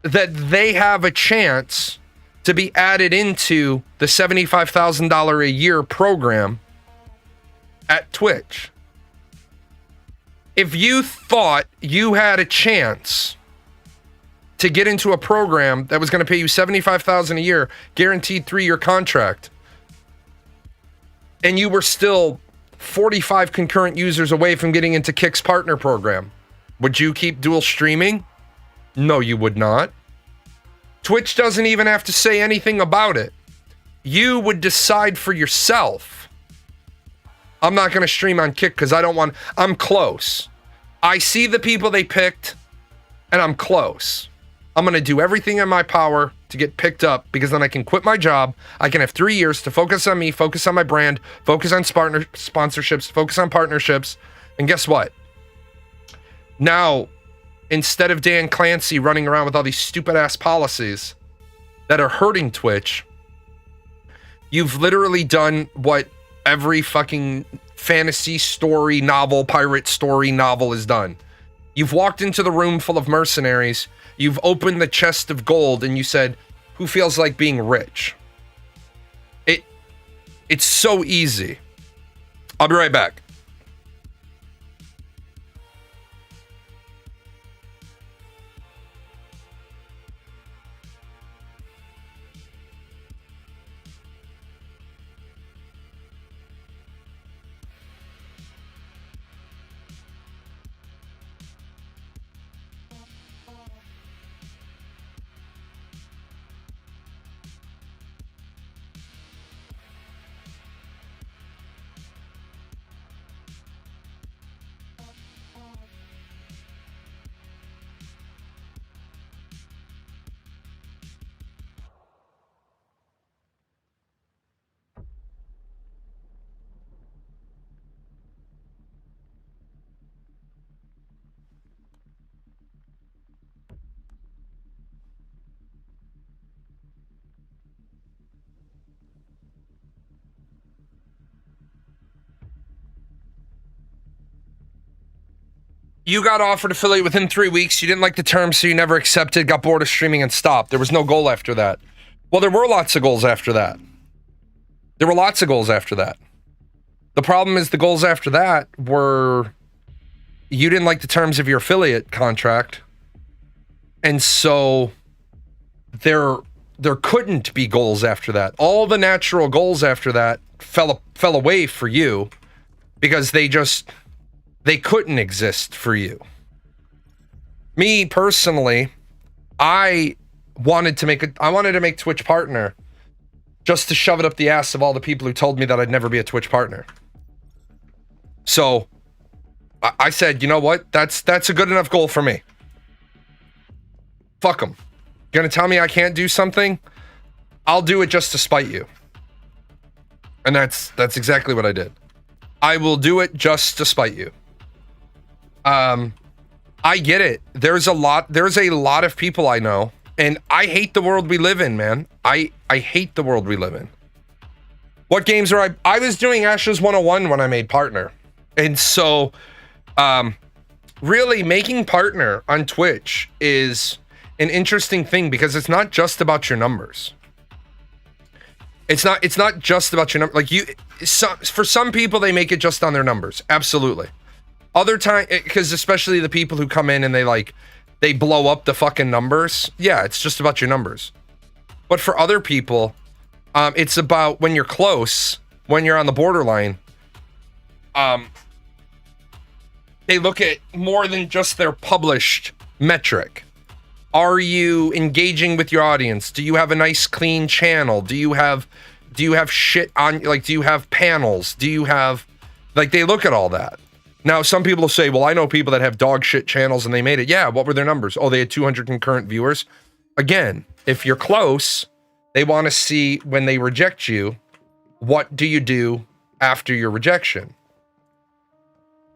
that they have a chance to be added into the $75,000 a year program at Twitch. If you thought you had a chance to get into a program that was going to pay you $75,000 a year, guaranteed 3-year contract, and you were still 45 concurrent users away from getting into Kick's partner program, would you keep dual streaming? No, you would not. Twitch doesn't even have to say anything about it. You would decide for yourself. I'm not going to stream on Kick because I'm close. I see the people they picked, and I'm close. I'm going to do everything in my power to get picked up because then I can quit my job. I can have 3 years to focus on me, focus on my brand, focus on sponsorships, focus on partnerships. And guess what? Now, instead of Dan Clancy running around with all these stupid ass policies that are hurting Twitch, you've literally done what every fucking fantasy story novel, pirate story novel has done. You've walked into the room full of mercenaries, you've opened the chest of gold, and you said, who feels like being rich? It's so easy. I'll be right back. You got offered affiliate within 3 weeks. You didn't like the terms, so you never accepted, got bored of streaming and stopped. There was no goal after that. Well, there were lots of goals after that. There were lots of goals after that. The problem is the goals after that were you didn't like the terms of your affiliate contract. And so there couldn't be goals after that. All the natural goals after that fell away for you because they couldn't exist for you. Me personally, I wanted to make Twitch partner just to shove it up the ass of all the people who told me that I'd never be a Twitch partner. So I said, you know what? That's a good enough goal for me. Fuck them. You're gonna tell me I can't do something? I'll do it just to spite you. And that's exactly what I did. I will do it just to spite you. I get it. There's a lot of people I know, and I hate the world we live in, man. I hate the world we live in. What games are I was doing Ashes 101 when I made partner. And so really making partner on Twitch is an interesting thing because it's not just about your numbers. It's not just about your number. Like for some people, they make it just on their numbers. Absolutely. Other time, because especially the people who come in and they blow up the fucking numbers. Yeah, it's just about your numbers. But for other people, it's about when you're close, when you're on the borderline. They look at more than just their published metric. Are you engaging with your audience? Do you have a nice clean channel? Do you have shit on, like, do you have panels? Do you have, like, they look at all that. Now, some people will say, well, I know people that have dog shit channels and they made it. Yeah, what were their numbers? Oh, they had 200 concurrent viewers. Again, if you're close, they want to see when they reject you, what do you do after your rejection?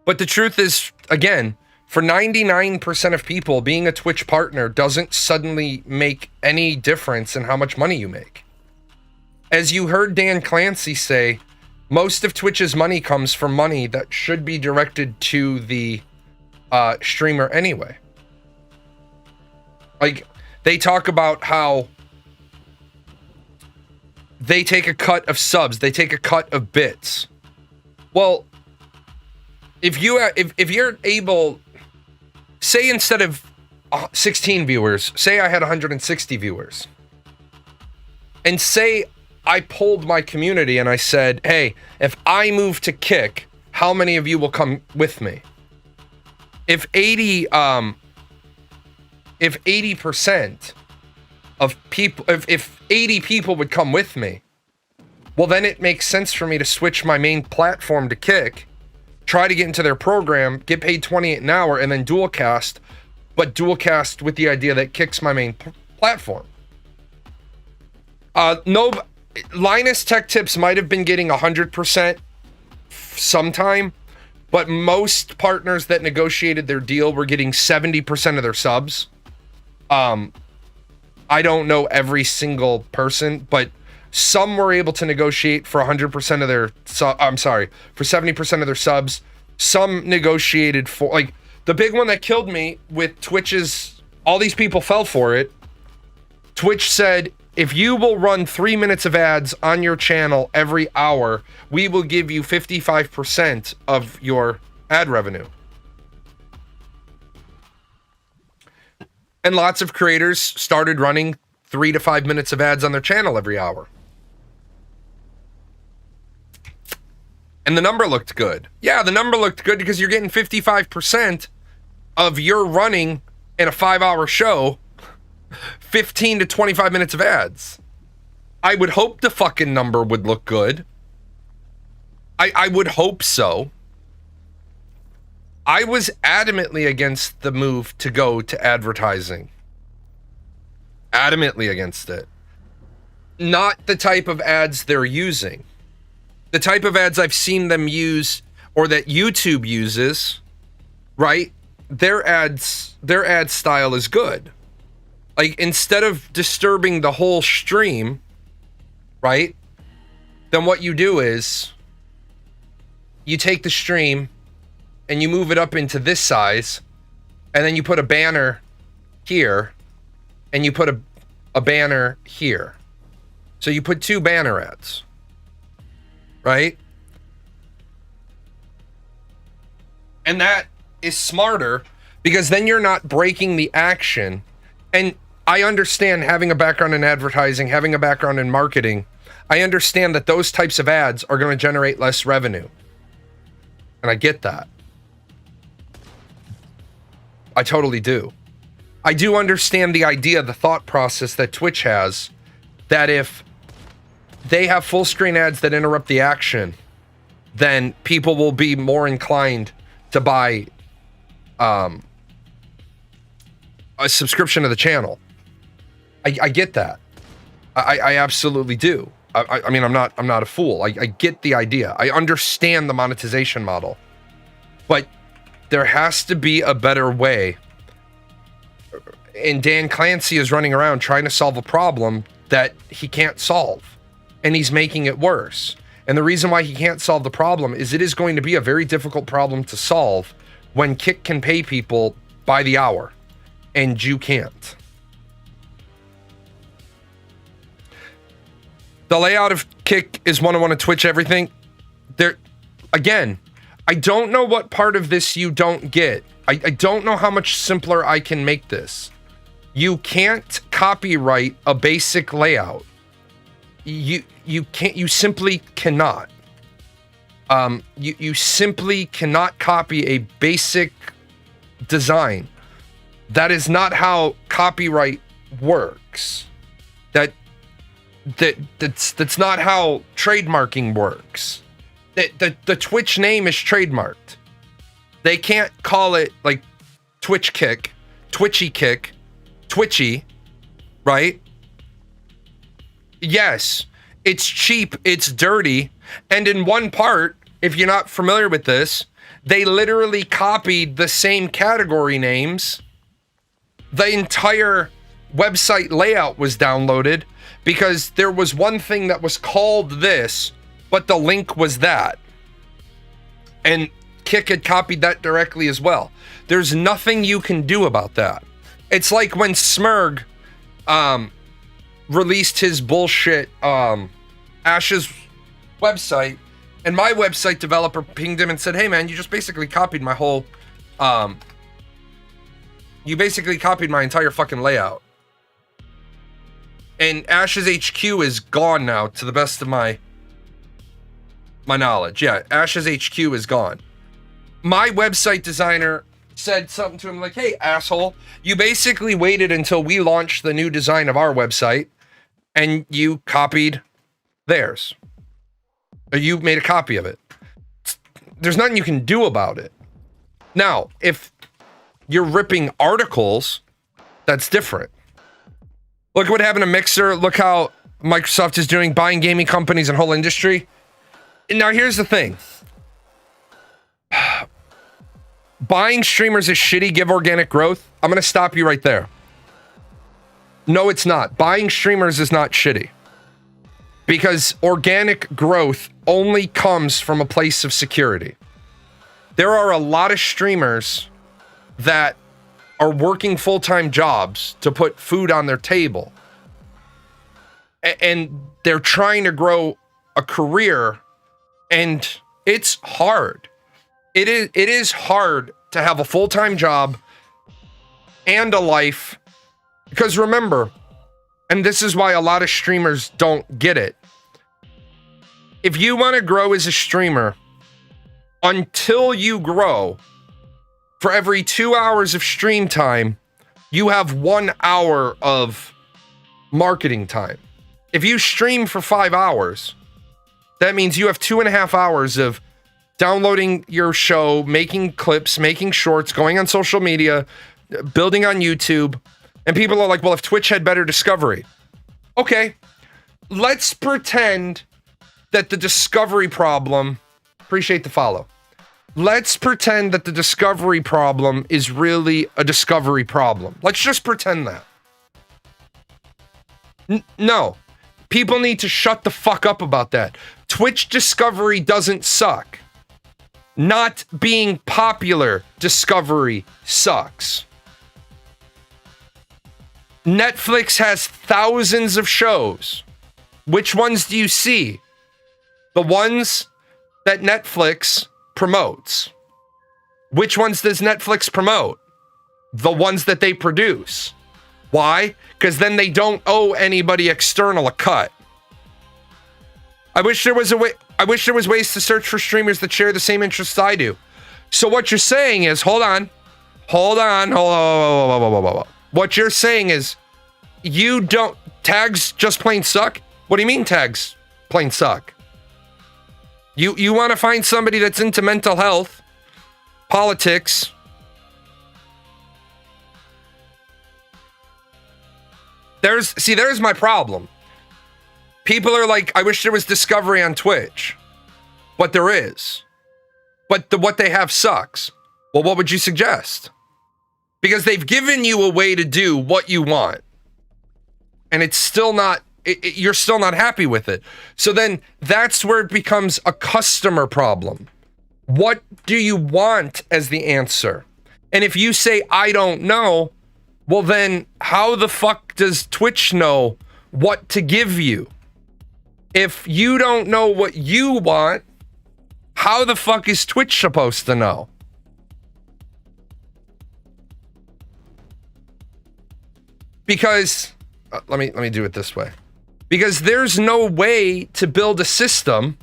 But the truth is, again, for 99% of people, being a Twitch partner doesn't suddenly make any difference in how much money you make. As you heard Dan Clancy say, most of Twitch's money comes from money that should be directed to the streamer anyway. Like, they talk about how they take a cut of subs, they take a cut of bits. Well, if you're able, say instead of 16 viewers, say I had 160 viewers, and say I polled my community and I said, hey, if I move to Kick, how many of you will come with me? If 80% of people, if 80 people would come with me, well, then it makes sense for me to switch my main platform to Kick, try to get into their program, get paid $28 an hour, and then dual cast, but dual cast with the idea that Kick's my main platform. Linus Tech Tips might have been getting 100% sometime, but most partners that negotiated their deal were getting 70% of their subs. I don't know every single person, but some were able to negotiate for 100% of their for 70% of their subs. Some negotiated for, like, the big one that killed me with Twitch's, all these people fell for it. Twitch said, if you will run 3 minutes of ads on your channel every hour, we will give you 55% of your ad revenue. And lots of creators started running 3 to 5 minutes of ads on their channel every hour. And the number looked good. Yeah, the number looked good because you're getting 55% of your running in a 5-hour show 15 to 25 minutes of ads. I would hope the fucking number would look good. I would hope so. I was adamantly against the move to go to advertising. Adamantly against it. Not the type of ads they're using. The type of ads I've seen them use, or that YouTube uses, right? Their ad style is good. Like, instead of disturbing the whole stream, right? Then what you do is you take the stream and you move it up into this size, and then you put a banner here, and you put a banner here. So you put 2 banner ads, right? And that is smarter because then you're not breaking the action. And I understand having a background in advertising, having a background in marketing. I understand that those types of ads are going to generate less revenue. And I get that. I totally do. I do understand the idea, the thought process that Twitch has, that if they have full screen ads that interrupt the action, then people will be more inclined to buy a subscription to the channel. I get that. I absolutely do. I mean, I'm not a fool. I get the idea. I understand the monetization model. But there has to be a better way. And Dan Clancy is running around trying to solve a problem that he can't solve. And he's making it worse. And the reason why he can't solve the problem is it is going to be a very difficult problem to solve when Kick can pay people by the hour and you can't. The layout of Kick is 101 on Twitch, everything. There, again, I don't know what part of this you don't get. I don't know how much simpler I can make this. You can't copyright a basic layout. You can't, you simply cannot. You simply cannot copy a basic design. That is not how copyright works. That's not how trademarking works. The Twitch name is trademarked. They can't call it like Twitch Kick, Twitchy Kick, Twitchy, right? Yes, it's cheap, it's dirty, and in one part, if you're not familiar with this, they literally copied the same category names. The entire website layout was downloaded because there was one thing that was called this, but the link was that. And Kick had copied that directly as well. There's nothing you can do about that. It's like when Smurg released his bullshit Ash's website, and my website developer pinged him and said, hey man, you just basically copied my whole you basically copied my entire fucking layout. And Ash's HQ is gone now, to the best of my knowledge. Yeah, Ash's HQ is gone. My website designer said something to him like, hey, asshole, you basically waited until we launched the new design of our website and you copied theirs. Or you made a copy of it. There's nothing you can do about it. Now, if you're ripping articles, that's different. Look what happened to Mixer. Look how Microsoft is doing, buying gaming companies and whole industry. Now, here's the thing. Buying streamers is shitty, give organic growth. I'm going to stop you right there. No, it's not. Buying streamers is not shitty. Because organic growth only comes from a place of security. There are a lot of streamers that are working full-time jobs to put food on their table. And they're trying to grow a career, and it's hard. It is hard to have a full-time job and a life. Because remember, and this is why a lot of streamers don't get it. If you want to grow as a streamer, until you grow, for every 2 hours of stream time, you have 1 hour of marketing time. If you stream for 5 hours, that means you have 2.5 hours of downloading your show, making clips, making shorts, going on social media, building on YouTube. And people are like, well, if Twitch had better discovery. Okay, let's pretend that the discovery problem, appreciate the follow. Let's pretend that the discovery problem is really a discovery problem. Let's just pretend that. No, people need to shut the fuck up about that. Twitch discovery doesn't suck. Not being popular, Discovery sucks. Netflix has thousands of shows. Which ones do you see? The ones that Netflix promotes. Which ones does Netflix promote? The ones that they produce. Why? Because then they don't owe anybody external a cut. I wish there was ways to search for streamers that share the same interests I do. So what you're saying is, hold on. What you're saying is, tags just plain suck? What do you mean tags plain suck? You want to find somebody that's into mental health, politics, there's my problem. People are like, I wish there was Discovery on Twitch. But there is. But what they have sucks. Well, what would you suggest? Because they've given you a way to do what you want. And it's still not, you're still not happy with it. So then that's where it becomes a customer problem. What do you want as the answer? And if you say, I don't know, well then how the fuck does Twitch know what to give you? If you don't know what you want, how the fuck is Twitch supposed to know? Because let me do it this way. Because there's no way to build a system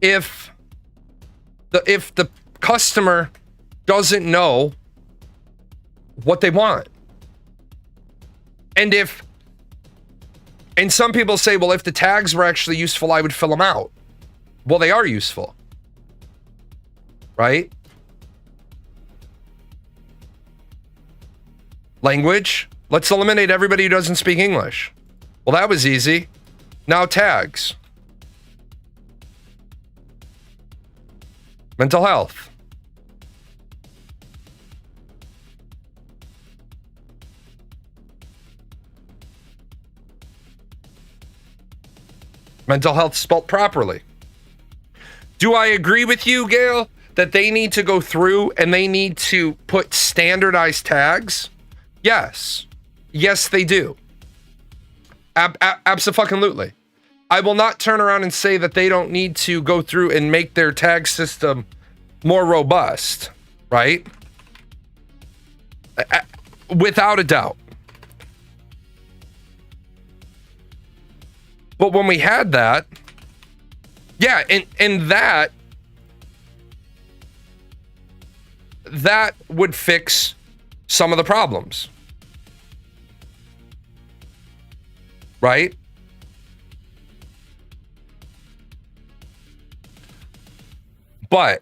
if the customer doesn't know what they want. And some people say, well, if the tags were actually useful, I would fill them out. Well, they are useful. Right? Language. Let's eliminate everybody who doesn't speak English. Well, that was easy. Now tags. Mental health. Mental health spelt properly. Do I agree with you, Gail, that they need to go through and they need to put standardized tags? Yes. Yes, they do. Abso-fucking-lutely. I will not turn around and say that they don't need to go through and make their tag system more robust, right? Without a doubt. But when we had that, yeah, and that would fix some of the problems. Right? But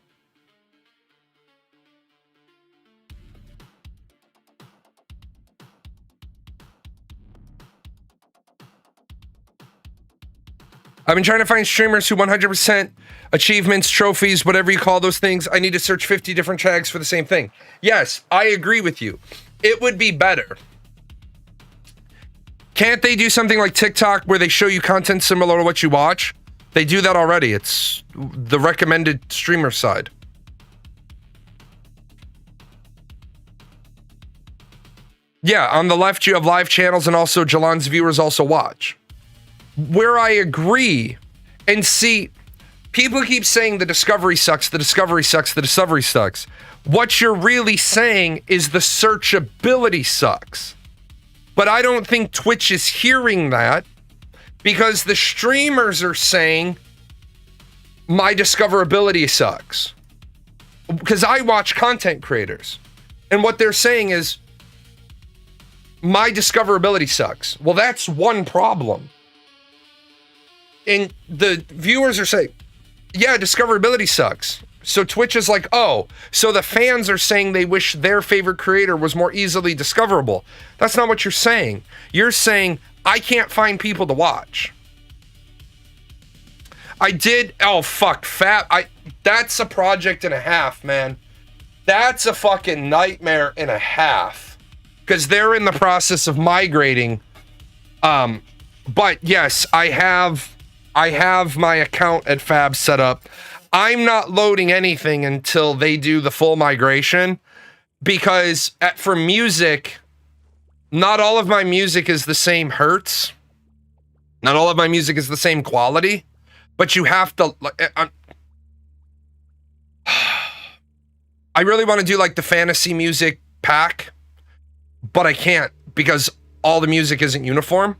I've been trying to find streamers who 100% achievements, trophies, whatever you call those things. I need to search 50 different tags for the same thing. Yes, I agree with you. It would be better. Can't they do something like TikTok where they show you content similar to what you watch? They do that already. It's the recommended streamer side. Yeah, on the left you have live channels and also Jalan's viewers also watch. Where I agree, and see, people keep saying the Discovery sucks, the Discovery sucks, the Discovery sucks. What you're really saying is the searchability sucks. But I don't think Twitch is hearing that because the streamers are saying my discoverability sucks. Because I watch content creators, and what they're saying is my discoverability sucks. Well, that's one problem. And the viewers are saying, yeah, discoverability sucks. So Twitch is like, oh, so the fans are saying they wish their favorite creator was more easily discoverable. That's not what you're saying. You're saying, I can't find people to watch. That's a project and a half, man. That's a fucking nightmare and a half. Because they're in the process of migrating. But yes, I have my account at Fab set up. I'm not loading anything until they do the full migration, because for music, not all of my music is the same hertz. Not all of my music is the same quality, but you have to. I really want to do like the fantasy music pack, but I can't because all the music isn't uniform.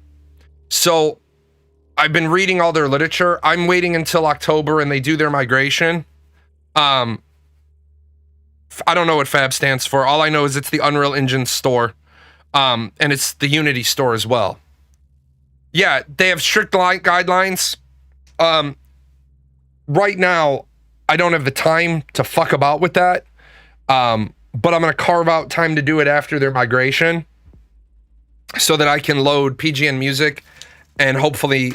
So I've been reading all their literature. I'm waiting until October and they do their migration. I don't know what Fab stands for. All I know is it's the Unreal Engine store. And it's the Unity store as well. Yeah, they have strict guidelines. Right now, I don't have the time to fuck about with that. But I'm going to carve out time to do it after their migration so that I can load PGN music and hopefully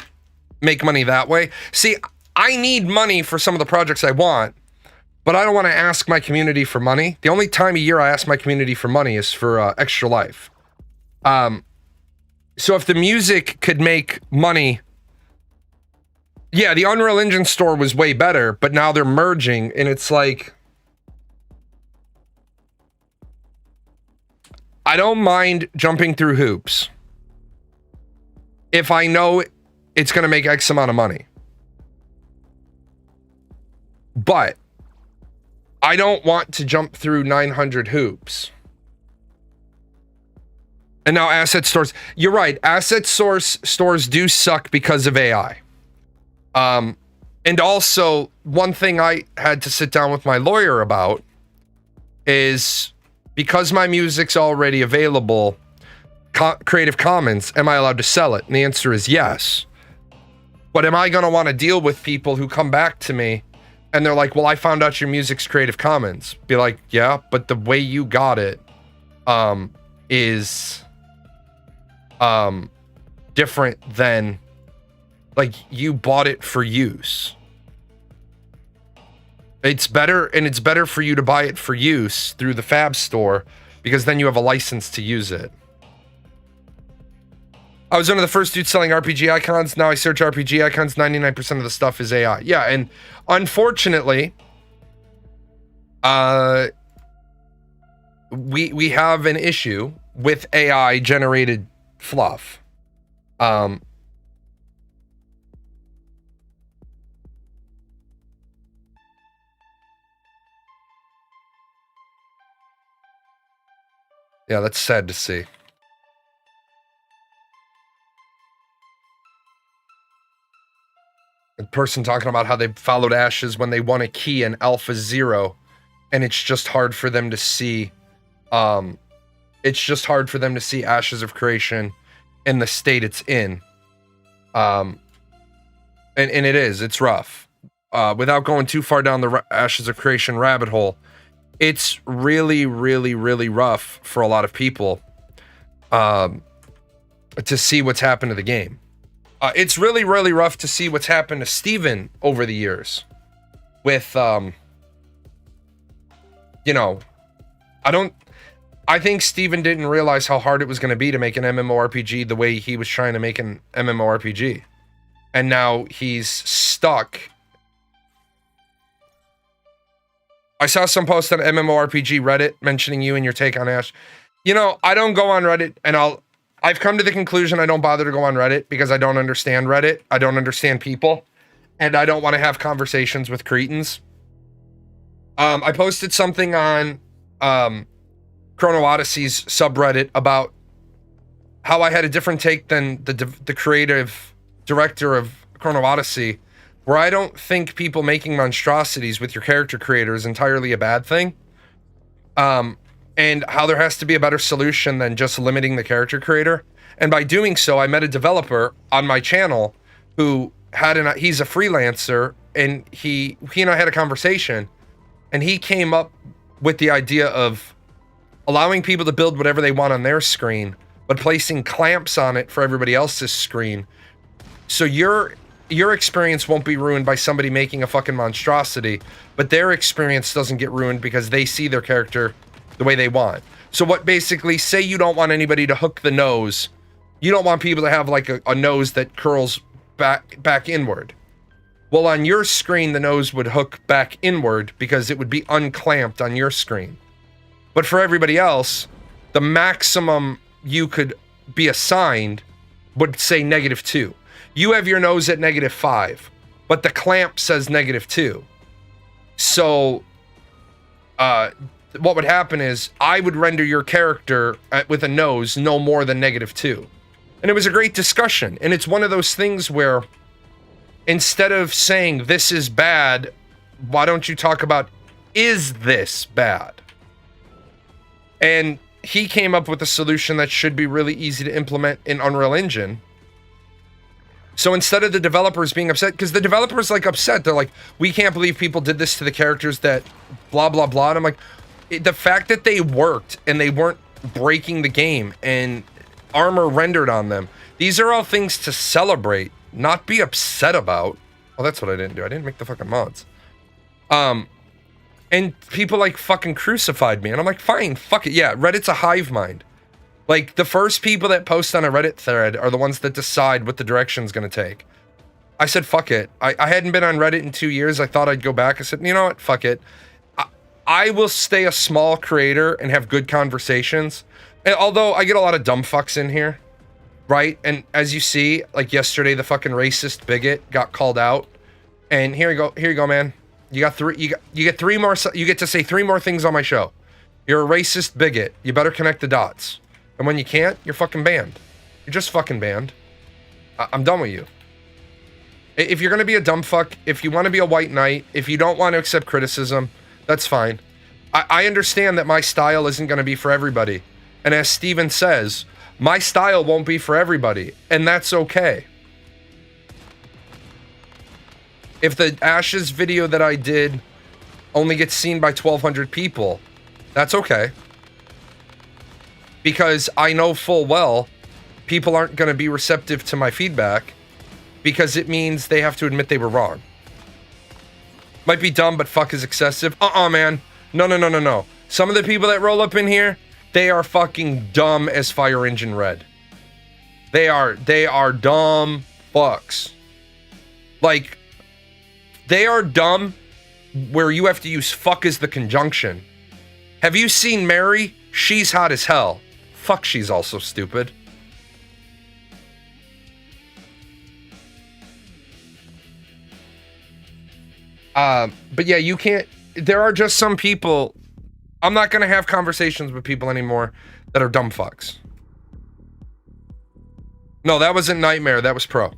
make money that way. See, I need money for some of the projects I want, but I don't want to ask my community for money. The only time a year I ask my community for money is for Extra Life. So if the music could make money, yeah, the Unreal Engine store was way better, but now they're merging and it's like, I don't mind jumping through hoops if I know it's going to make X amount of money. But I don't want to jump through 900 hoops. And now asset stores, you're right, asset source stores do suck because of AI. And also, one thing I had to sit down with my lawyer about is, because my music's already available, Creative Commons, am I allowed to sell it? And the answer is yes. But am I going to want to deal with people who come back to me and they're like, well, I found out your music's Creative Commons. Be like, yeah, but the way you got it is different than, like, you bought it for use. It's better for you to buy it for use through the Fab store, because then you have a license to use it. I was one of the first dudes selling RPG icons. Now I search RPG icons. 99% of the stuff is AI. Yeah, and unfortunately, we have an issue with AI generated fluff. Yeah, that's sad to see. A person talking about how they followed Ashes when they won a key in Alpha 0, and it's just hard for them to see. It's just hard for them to see Ashes of Creation in the state it's in. And it is. It's rough. Without going too far down the Ashes of Creation rabbit hole, it's really, really, really rough for a lot of people to see what's happened to the game. It's really, really rough to see what's happened to Steven over the years with, I think Steven didn't realize how hard it was going to be to make an MMORPG the way he was trying to make an MMORPG. And now he's stuck. I saw some post on MMORPG Reddit mentioning you and your take on Ash. I don't go on Reddit, and I've come to the conclusion I don't bother to go on Reddit because I don't understand Reddit. I don't understand people, and I don't want to have conversations with cretins. I posted something on Chrono Odyssey's subreddit about how I had a different take than the creative director of Chrono Odyssey, where I don't think people making monstrosities with your character creator is entirely a bad thing. And how there has to be a better solution than just limiting the character creator. And by doing so, I met a developer on my channel who he's a freelancer, and he and I had a conversation, and he came up with the idea of allowing people to build whatever they want on their screen, but placing clamps on it for everybody else's screen. So your experience won't be ruined by somebody making a fucking monstrosity, but their experience doesn't get ruined because they see their character the way they want. So what basically, say you don't want anybody to hook the nose. You don't want people to have like a nose that curls back inward. Well, on your screen, the nose would hook back inward because it would be unclamped on your screen. But for everybody else, the maximum you could be assigned would say -2. You have your nose at -5, but the clamp says -2. So, what would happen is I would render your character with a nose no more than -2. And it was a great discussion. And it's one of those things where instead of saying this is bad, why don't you talk about, is this bad? And he came up with a solution that should be really easy to implement in Unreal Engine. So instead of the developers being upset, because the developers like upset, they're like, we can't believe people did this to the characters that blah, blah, blah. And I'm like, the fact that they worked and they weren't breaking the game and armor rendered on them, these are all things to celebrate, not be upset about. Oh, that's what I didn't do. I didn't make the fucking mods. And people like fucking crucified me. And I'm like, fine, fuck it. Yeah, Reddit's a hive mind. Like, the first people that post on a Reddit thread are the ones that decide what the direction's gonna take. I said, fuck it. I hadn't been on Reddit in 2 years. I thought I'd go back. I said, you know what? Fuck it. I will stay a small creator and have good conversations. And although I get a lot of dumb fucks in here, right? And as you see, like yesterday, the fucking racist bigot got called out. And here you go, man. You got three. You get 3 more. You get to say 3 more things on my show. You're a racist bigot. You better connect the dots. And when you can't, you're fucking banned. You're just fucking banned. I'm done with you. If you're gonna be a dumb fuck, if you want to be a white knight, if you don't want to accept criticism, that's fine. I understand that my style isn't gonna be for everybody. And as Steven says, my style won't be for everybody. And that's okay. If the Ashes video that I did only gets seen by 1,200 people, that's okay. Because I know full well people aren't going to be receptive to my feedback because it means they have to admit they were wrong. Might be dumb, but fuck is excessive. Man. No. Some of the people that roll up in here, they are fucking dumb as Fire Engine Red. They are dumb fucks. Like, they are dumb where you have to use fuck as the conjunction. Have you seen Mary? She's hot as hell. Fuck, she's also stupid. But yeah, you can't. There are just some people. I'm not gonna have conversations with people anymore that are dumb fucks. No, that wasn't Nightmare. That was Pro.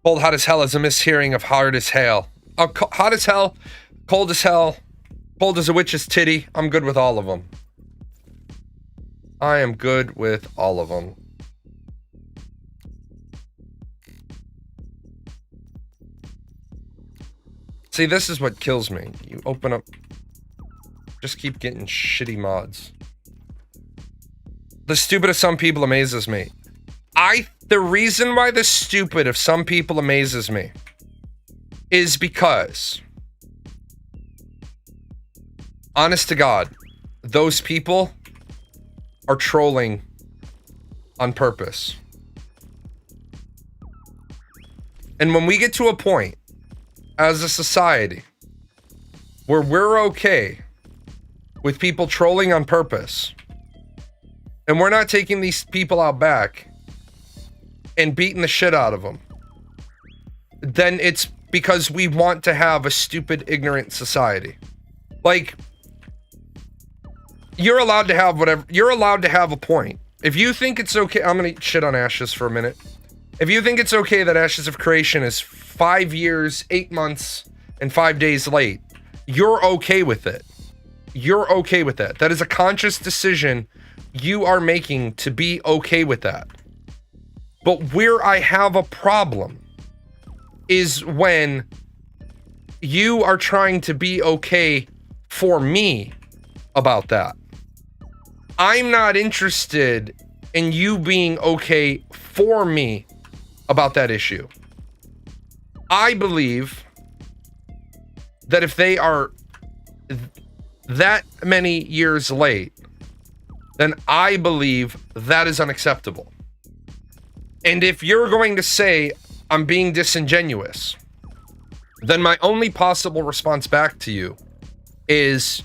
Cold hot as hell is a mishearing of hard as hell. Oh, hot as hell, cold as hell, cold as a witch's titty. I'm good with all of them. I am good with all of them. See, this is what kills me. You open up, just keep getting shitty mods. The stupid of some people amazes me. The reason why the stupid of some people amazes me is because, honest to God, those people are trolling on purpose. And when we get to a point as a society where we're okay with people trolling on purpose, and we're not taking these people out back and beating the shit out of them, then it's because we want to have a stupid, ignorant society. Like, you're allowed to have whatever, you're allowed to have a point. If you think it's okay, I'm gonna shit on Ashes for a minute. If you think it's okay that Ashes of Creation is 5 years, 8 months, and 5 days late, you're okay with it. You're okay with that. That is a conscious decision you are making to be okay with that. But where I have a problem is when you are trying to be okay for me about that. I'm not interested in you being okay for me about that issue. I believe that if they are that many years late, then I believe that is unacceptable. And if you're going to say I'm being disingenuous, then my only possible response back to you is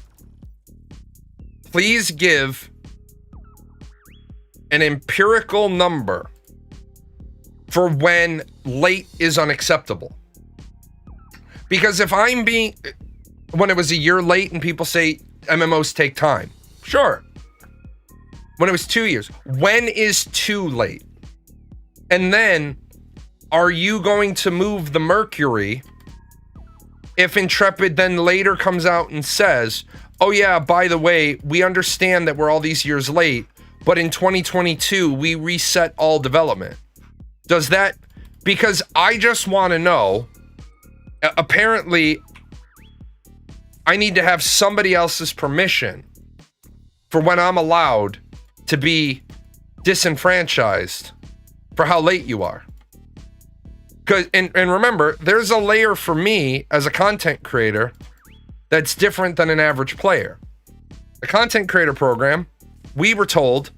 please give an empirical number for when late is unacceptable. Because if I'm being, when it was a year late and people say MMOs take time, sure. When it was 2 years, when is too late? And then, are you going to move the mercury if Intrepid then later comes out and says, oh yeah, by the way, we understand that we're all these years late, but in 2022, we reset all development. Does that, because I just want to know, apparently, I need to have somebody else's permission for when I'm allowed to be disenfranchised for how late you are. Because and remember, there's a layer for me as a content creator that's different than an average player. The content creator program, we were told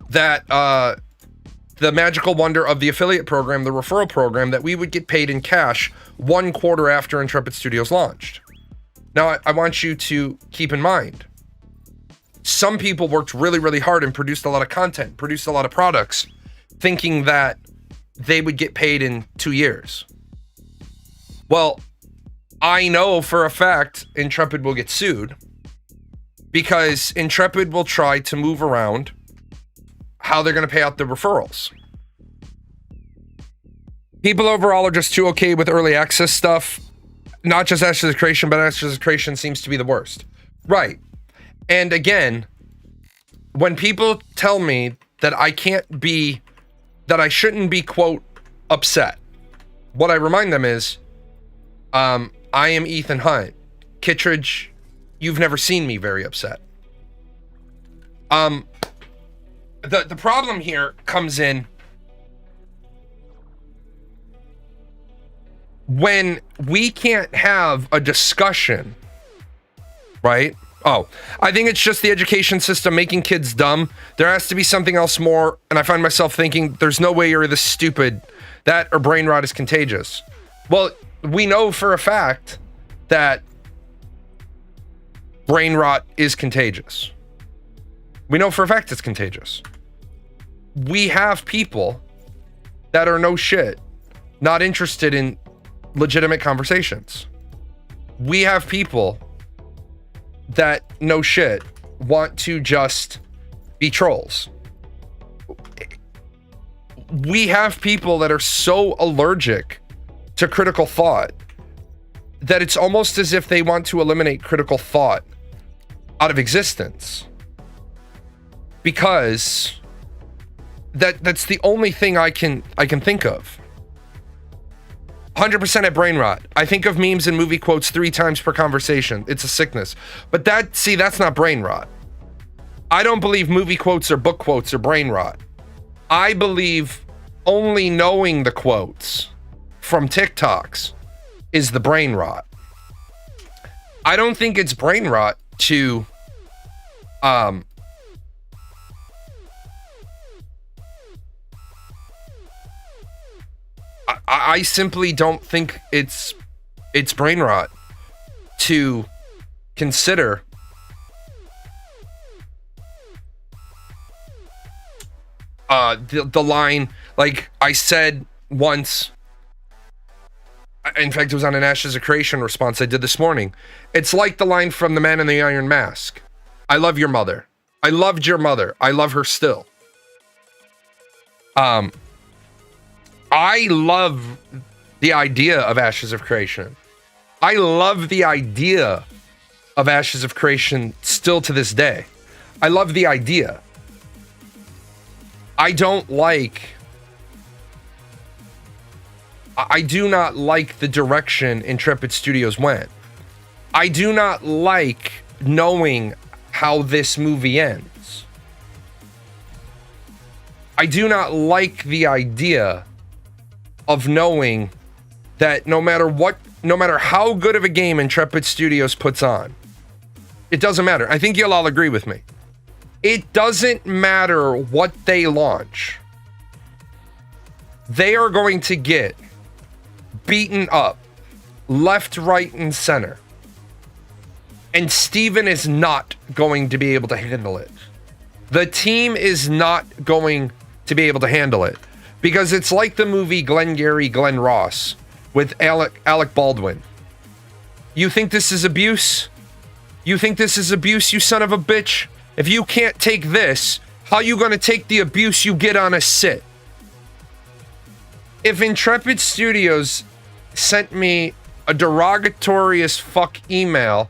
that the magical wonder of the affiliate program, the referral program, that we would get paid in cash 1 quarter after Intrepid Studios launched. Now, I want you to keep in mind, some people worked really, really hard and produced a lot of content, produced a lot of products, thinking that they would get paid in 2 years. Well, I know for a fact Intrepid will get sued because Intrepid will try to move around how they're going to pay out the referrals. People overall are just too okay with early access stuff. Not just Ashes of Creation, but Ashes of Creation seems to be the worst. Right. And again, when people tell me that I shouldn't be, quote, upset, what I remind them is, I am Ethan Hunt. Kittredge, you've never seen me very upset. The problem here comes in when we can't have a discussion, right? Oh, I think it's just the education system making kids dumb. There has to be something else more, and I find myself thinking, there's no way you're this stupid. That or brain rot is contagious. Well, we know for a fact that brain rot is contagious. We know for a fact it's contagious. We have people that are no shit, not interested in legitimate conversations. We have people that no shit want to just be trolls. We have people that are so allergic to critical thought that it's almost as if they want to eliminate critical thought out of existence, because that's the only thing I can think of. 100% at brain rot. I think of memes and movie quotes 3 times per conversation. It's a sickness. But that's not brain rot. I don't believe movie quotes or book quotes are brain rot. I believe only knowing the quotes from TikToks is the brain rot. I don't think it's brain rot to I simply don't think it's brain rot to consider the line, like I said once, in fact, it was on an Ashes of Creation response I did this morning. It's like the line from The Man in the Iron Mask. I love your mother. I loved your mother. I love her still. I love the idea of Ashes of Creation. I love the idea of Ashes of Creation still to this day. I love the idea. I do not like the direction Intrepid Studios went. I do not like knowing how this movie ends. I do not like the idea of knowing that no matter how good of a game Intrepid Studios puts on, it doesn't matter. I think you'll all agree with me. It doesn't matter what they launch. They are going to get beaten up left, right, and center. And Steven is not going to be able to handle it. The team is not going to be able to handle it. Because it's like the movie Glengarry Glen Ross with Alec Baldwin. You think this is abuse? You think this is abuse, you son of a bitch? If you can't take this, how you gonna take the abuse you get on a sit? If Intrepid Studios sent me a derogatory as fuck email,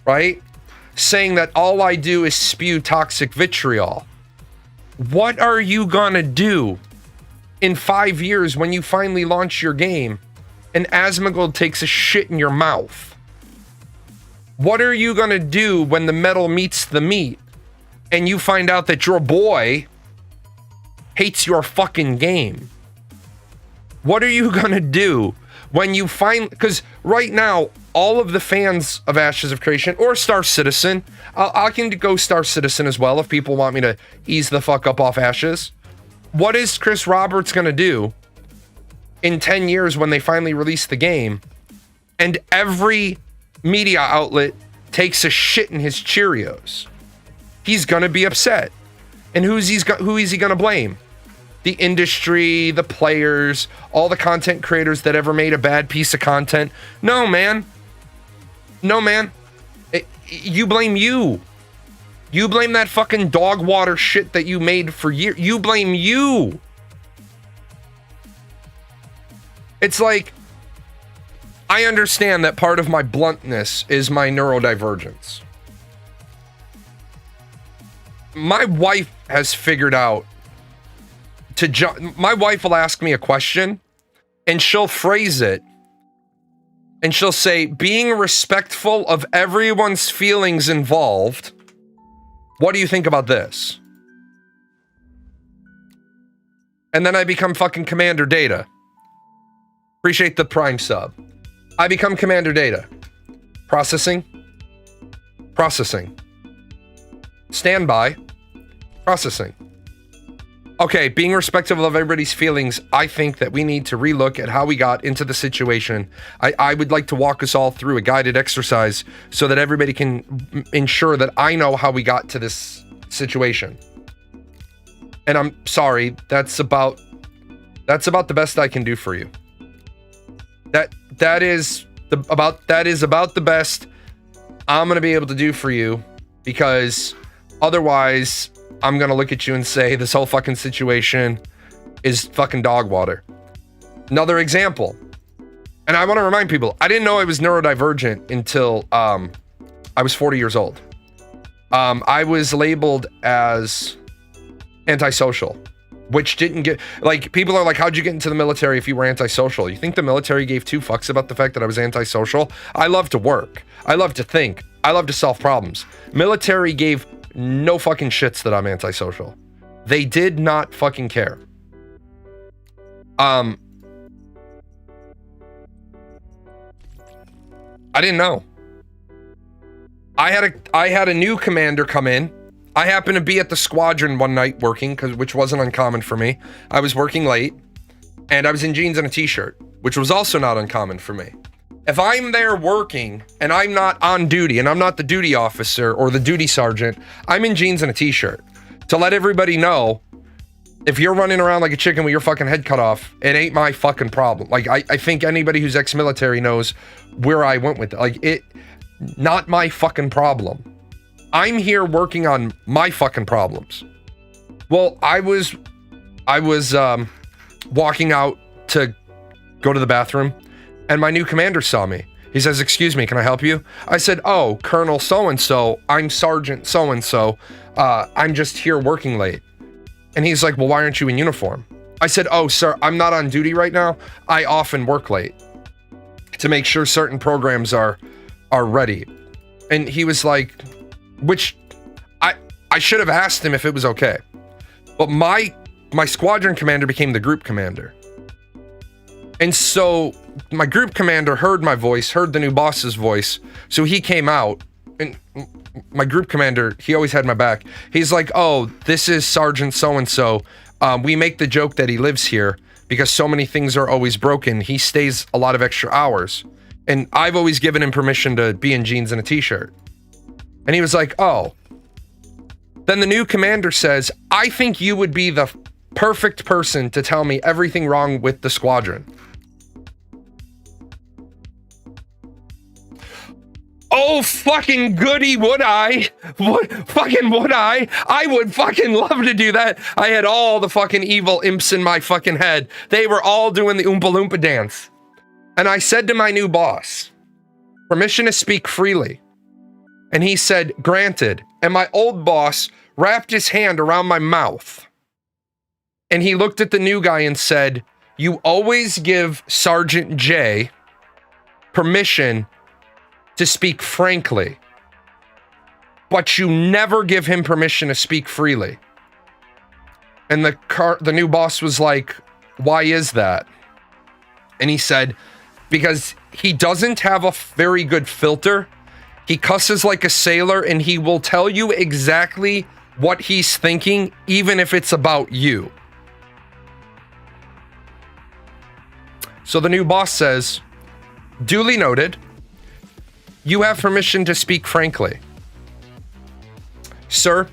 right, saying that all I do is spew toxic vitriol, what are you gonna do in 5 years when you finally launch your game and Asmongold takes a shit in your mouth? What are you gonna do when the metal meets the meat and you find out that your boy hates your fucking game? What are you gonna do when you find, because right now all of the fans of Ashes of Creation or Star Citizen, I can go Star Citizen as well if people want me to ease the fuck up off Ashes. What is Chris Roberts gonna do in 10 years when they finally release the game and every media outlet takes a shit in his Cheerios? He's gonna be upset. And who is he gonna blame? The industry, the players, all the content creators that ever made a bad piece of content? No, man. You blame you. You blame that fucking dog water shit that you made for years. You blame you. It's like, I understand that part of my bluntness is my neurodivergence. My wife has figured out my wife will ask me a question and she'll phrase it and she'll say, being respectful of everyone's feelings involved, what do you think about this? And then I become fucking Commander Data. Appreciate the Prime sub. I become Commander Data. Processing. Standby. Processing. Okay, being respectful of everybody's feelings, I think that we need to relook at how we got into the situation. I would like to walk us all through a guided exercise so that everybody can ensure that I know how we got to this situation. And I'm sorry, that's about the best I can do for you. That is about the best I'm gonna be able to do for you, because otherwise I'm gonna look at you and say this whole fucking situation is fucking dog water. Another example, and I want to remind people, I didn't know I was neurodivergent until I was 40 years old. I was labeled as antisocial, which didn't get, like, people are like, how'd you get into the military if you were antisocial? You think the military gave two fucks about the fact that I was antisocial? I love to work. I love to think. I love to solve problems. Military gave no fucking shits that I'm antisocial. They did not fucking care. I didn't know. I had a new commander come in. I happened to be at the squadron one night working, which wasn't uncommon for me. I was working late, and I was in jeans and a t-shirt, which was also not uncommon for me. If I'm there working and I'm not on duty and I'm not the duty officer or the duty sergeant, I'm in jeans and a t-shirt to let everybody know, if you're running around like a chicken with your fucking head cut off, it ain't my fucking problem. Like, I think anybody who's ex-military knows where I went with it. Like, it, not my fucking problem. I'm here working on my fucking problems. Well, I was walking out to go to the bathroom, and my new commander saw me. He says, "Excuse me, can I help you?" I said, "Oh, Colonel so-and-so, I'm Sergeant so-and-so. I'm just here working late." And he's like, "Well, why aren't you in uniform?" I said, "Oh, sir, I'm not on duty right now. I often work late to make sure certain programs are ready." And he was like, which I should have asked him if it was okay. But my my squadron commander became the group commander. And so my group commander heard my voice, heard the new boss's voice. So he came out, and my group commander, he always had my back. He's like, oh, this is Sergeant so-and-so. We make the joke that he lives here because so many things are always broken. He stays a lot of extra hours. And I've always given him permission to be in jeans and a t-shirt. And he was like, oh. Then the new commander says, I think you would be the perfect person to tell me everything wrong with the squadron. Oh, fucking goody, would I? Would I? I would fucking love to do that. I had all the fucking evil imps in my fucking head. They were all doing the Oompa Loompa dance. And I said to my new boss, permission to speak freely. And he said, granted. And my old boss wrapped his hand around my mouth. And he looked at the new guy and said, you always give Sergeant J permission to speak frankly, but you never give him permission to speak freely. And the new boss was like, why is that? And he said, because he doesn't have a very good filter. He cusses like a sailor, and he will tell you exactly what he's thinking, even if it's about you. So the new boss says, duly noted. You have permission to speak frankly. Sir,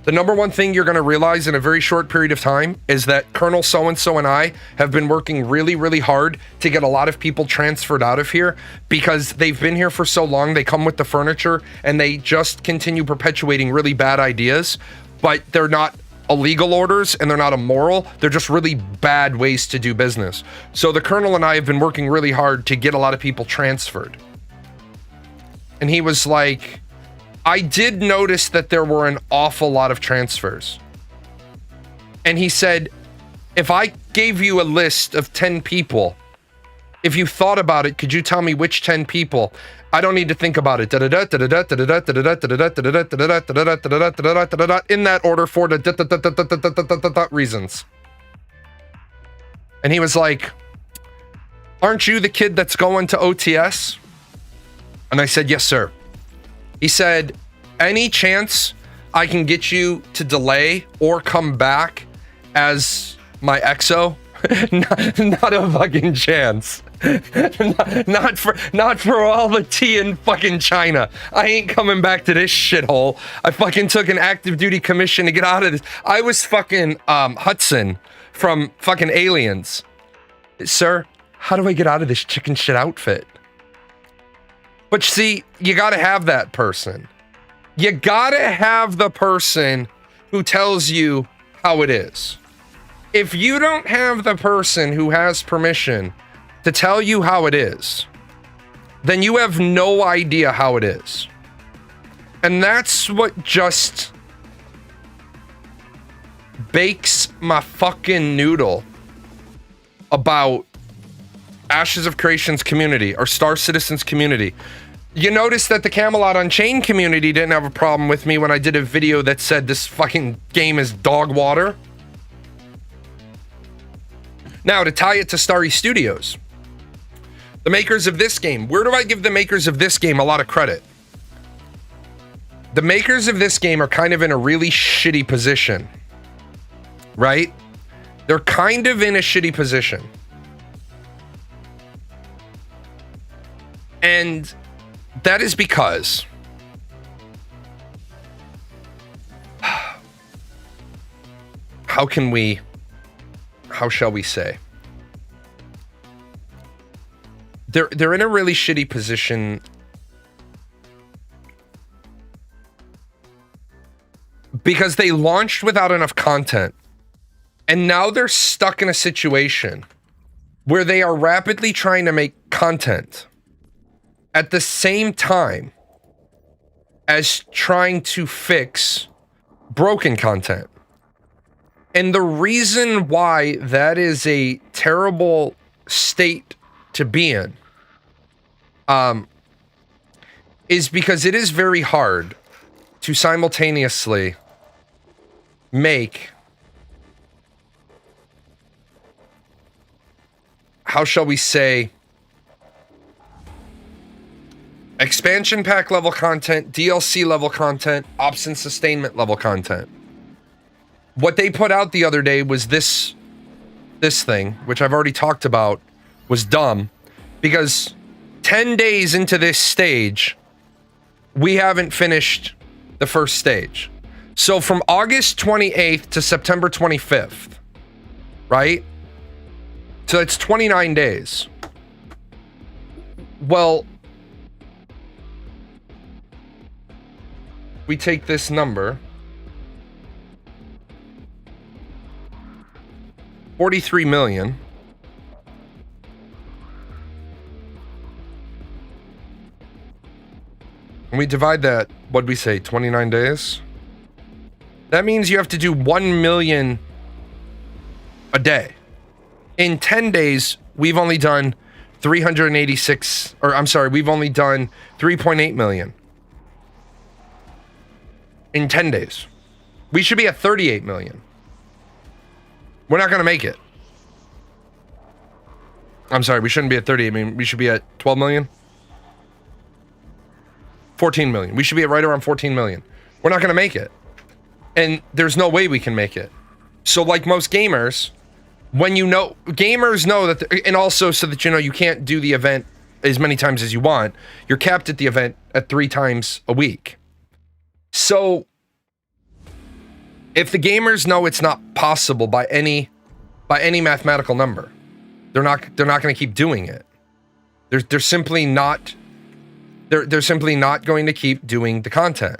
the number one thing you're going to realize in a very short period of time is that Colonel so-and-so and I have been working really, really hard to get a lot of people transferred out of here because they've been here for so long. They come with the furniture and they just continue perpetuating really bad ideas, but they're not illegal orders and they're not immoral. They're just really bad ways to do business. So the Colonel and I have been working really hard to get a lot of people transferred. And he was like, I did notice that there were an awful lot of transfers. And he said, if I gave you a list of 10 people, if you thought about it, could you tell me which 10 people? I don't need to think about it. In that order for the reasons. And he was like, aren't you the kid that's going to OTS? And I said, yes, sir. He said, any chance I can get you to delay or come back as my EXO? not a fucking chance. not for all the tea in fucking China. I ain't coming back to this shithole. I fucking took an active duty commission to get out of this. I was fucking Hudson from fucking Aliens. Sir, how do I get out of this chicken shit outfit? But see, you gotta have that person. You gotta have the person who tells you how it is. If you don't have the person who has permission to tell you how it is, then you have no idea how it is. And that's what just bakes my fucking noodle about Ashes of Creation's community or Star Citizen's community. You notice that the Camelot Unchained community didn't have a problem with me when I did a video that said this fucking game is dog water. Now, to tie it to Starry Studios, the makers of this game, where do I give the makers of this game a lot of credit? The makers of this game are kind of in a really shitty position, right? They're kind of in a shitty position. And that is because how shall we say? They're in a really shitty position because they launched without enough content. And now they're stuck in a situation where they are rapidly trying to make content at the same time as trying to fix broken content. And the reason why that is a terrible state to be in is because it is very hard to simultaneously make how shall we say, expansion pack level content, DLC level content, ops and sustainment level content. What they put out the other day was this thing, which I've already talked about, was dumb, because 10 days into this stage, we haven't finished the first stage. So from August 28th to September 25th, right? So it's 29 days. Well, we take this number, 43 million. And we divide that, what'd we say, 29 days? That means you have to do 1 million a day. In 10 days, we've only done 386, or I'm sorry, we've only done 3.8 million. In 10 days. We should be at 38 million. We're not going to make it. I'm sorry, we shouldn't be at 38 million. We should be at 12 million. 14 million. We should be at right around 14 million. We're not going to make it. And there's no way we can make it. So like most gamers, when you know, gamers know that, and also so that you know you can't do the event as many times as you want, you're capped at the event at 3 times a week. So if the gamers know it's not possible by any mathematical number, they're not going to keep doing it. They're simply not going to keep doing the content,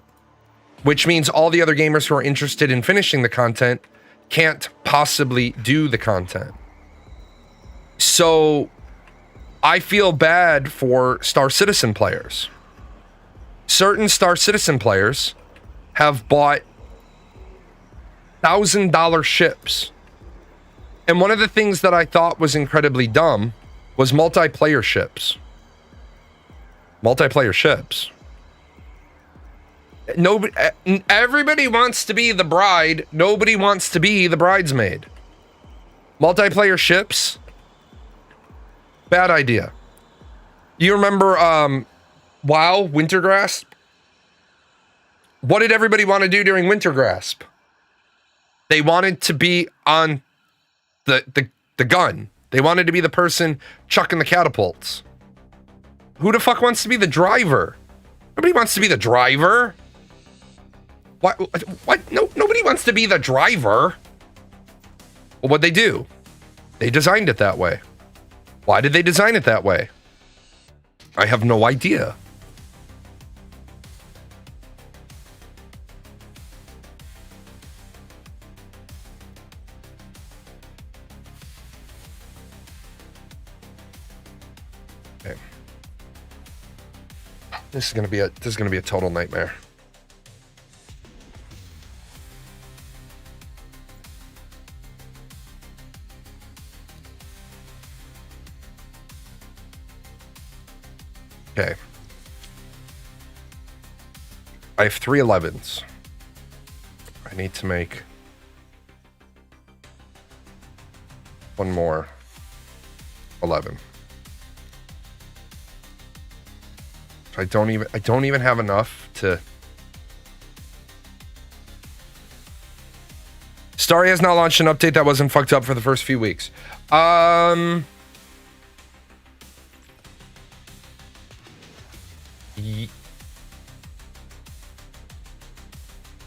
which means all the other gamers who are interested in finishing the content can't possibly do the content. So I feel bad for Star Citizen players. Certain Star Citizen players have bought $1,000 ships. And one of the things that I thought was incredibly dumb was multiplayer ships. Multiplayer ships. Nobody, everybody wants to be the bride. Nobody wants to be the bridesmaid. Multiplayer ships? Bad idea. You remember, WoW, Wintergrasp? What did everybody want to do during Wintergrasp? They wanted to be on the gun. They wanted to be the person chucking the catapults. Who the fuck wants to be the driver? Nobody wants to be the driver. What? No, nobody wants to be the driver. Well, what'd they do? They designed it that way. Why did they design it that way? I have no idea. Okay. This is gonna be a total nightmare. Okay. I have 3 11s. I need to make one more 11. I don't even have enough to. Starry has not launched an update that wasn't fucked up for the first few weeks.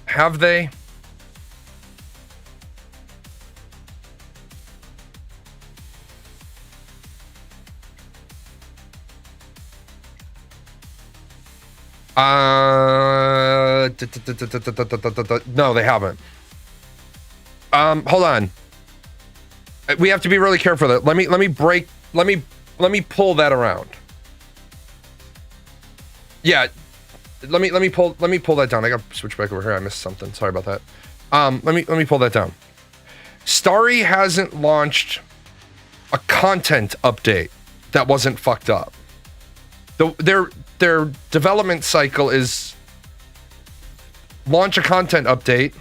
Have they? No, they haven't. Hold on. We have to be really careful that. Let me pull that around. Yeah. Let me pull that down. I gotta switch back over here. I missed something. Sorry about that. Let me pull that down. Starry hasn't launched a content update that wasn't fucked up. Their development cycle is launch a content update,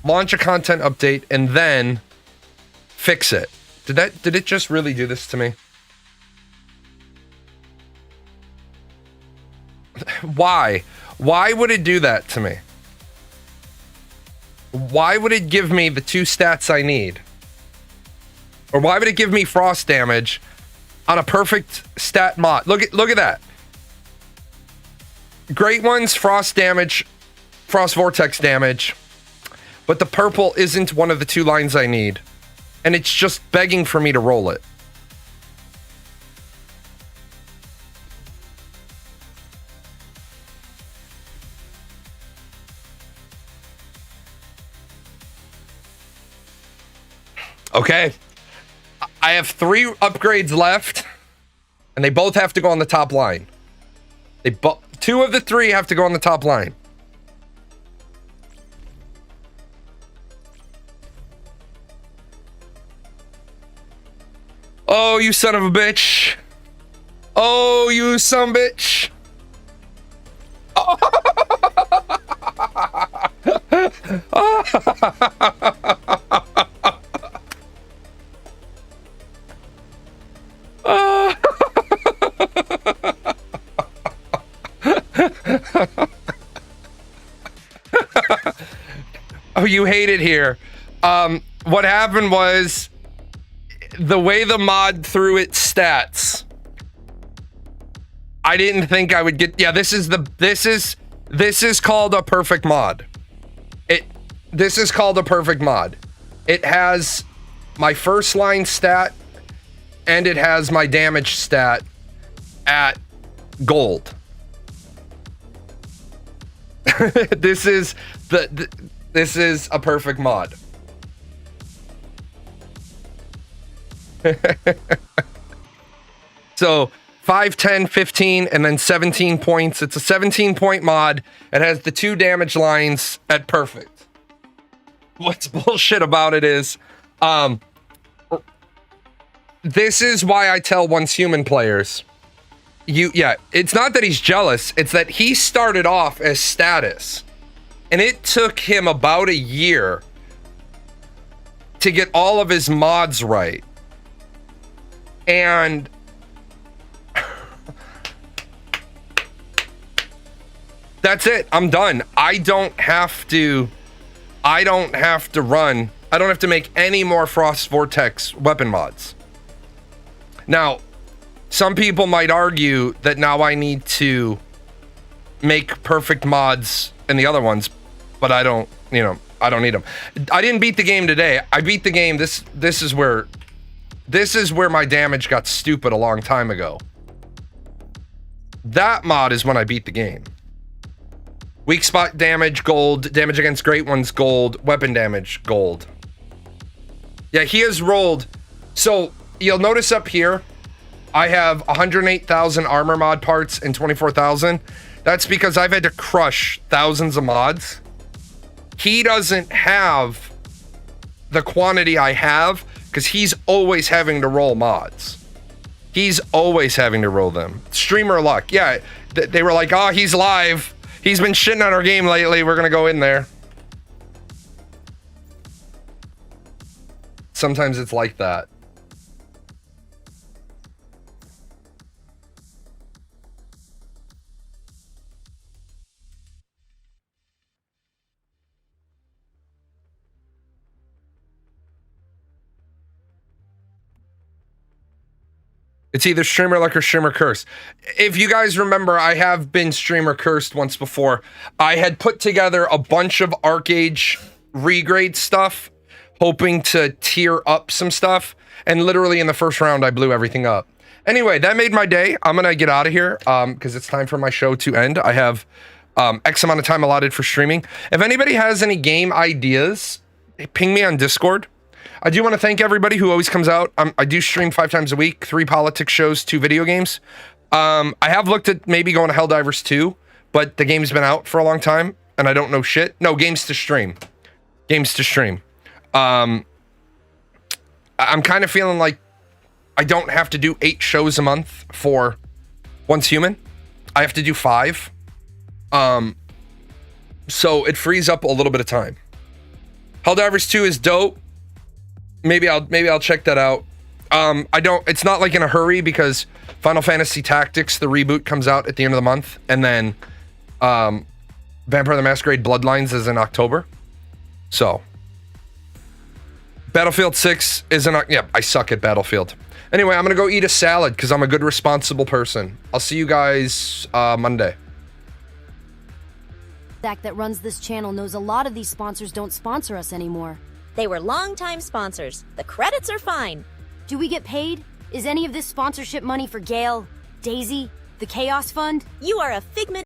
launch a content update, and then fix it. Did it just really do this to me? Why? Why would it do that to me? Why would it give me the 2 stats I need? Or why would it give me frost damage on a perfect stat mod? Look at that. Great ones, frost damage, frost vortex damage. But the purple isn't one of the 2 lines I need. And it's just begging for me to roll it. Okay. I have 3 upgrades left, and they both have to go on the top line. 2 of the 3 have to go on the top line. Oh, you son of a bitch. Oh, you son of a bitch. Oh, you hate it here. What happened was the way the mod threw its stats. I didn't think I would get. Yeah, this is called a perfect mod. This is called a perfect mod. It has my first line stat and it has my damage stat at gold. This is a perfect mod. So 5, 10, 15, and then 17 points. It's a 17-point mod. It has the 2 damage lines at perfect. What's bullshit about it is, this is why I tell Once Human players, it's not that he's jealous, it's that he started off as status. And it took him about a year to get all of his mods right. And that's it. I'm done. I don't have to run. I don't have to make any more Frost Vortex weapon mods. Now, some people might argue that now I need to make perfect mods in the other ones, but I don't need them. I didn't beat the game today. I beat the game. This is where my damage got stupid a long time ago. That mod is when I beat the game. Weak spot damage, gold. Damage against great ones, gold. Weapon damage, gold. Yeah, he has rolled. So you'll notice up here, I have 108,000 armor mod parts and 24,000. That's because I've had to crush thousands of mods. He doesn't have the quantity I have because he's always having to roll mods. He's always having to roll them. Streamer luck. Yeah, they were like, oh, he's live. He's been shitting on our game lately. We're going to go in there. Sometimes it's like that. It's either streamer luck or streamer curse. If you guys remember, I have been streamer cursed once before. I had put together a bunch of ArcAge regrade stuff, hoping to tier up some stuff. And literally in the first round, I blew everything up. Anyway, that made my day. I'm going to get out of here because it's time for my show to end. I have X amount of time allotted for streaming. If anybody has any game ideas, ping me on Discord. I do want to thank everybody who always comes out. I do stream 5 times a week, 3 politics shows, 2 video games. I have looked at maybe going to Helldivers 2, but the game's been out for a long time, and I don't know shit. No, games to stream. Games to stream. I'm kind of feeling like I don't have to do 8 shows a month for Once Human. I have to do 5. So it frees up a little bit of time. Helldivers 2 is dope. Maybe I'll check that out. It's not like in a hurry because Final Fantasy Tactics, the reboot, comes out at the end of the month, and then Vampire the Masquerade Bloodlines is in October. So Battlefield 6 is in, yeah, I suck at Battlefield. Anyway, I'm gonna go eat a salad because I'm a good, responsible person. I'll see you guys Monday. Zach that runs this channel knows a lot of these sponsors don't sponsor us anymore. They were longtime sponsors. The credits are fine. Do we get paid? Is any of this sponsorship money for Gale, Daisy, the Chaos Fund? You are a figment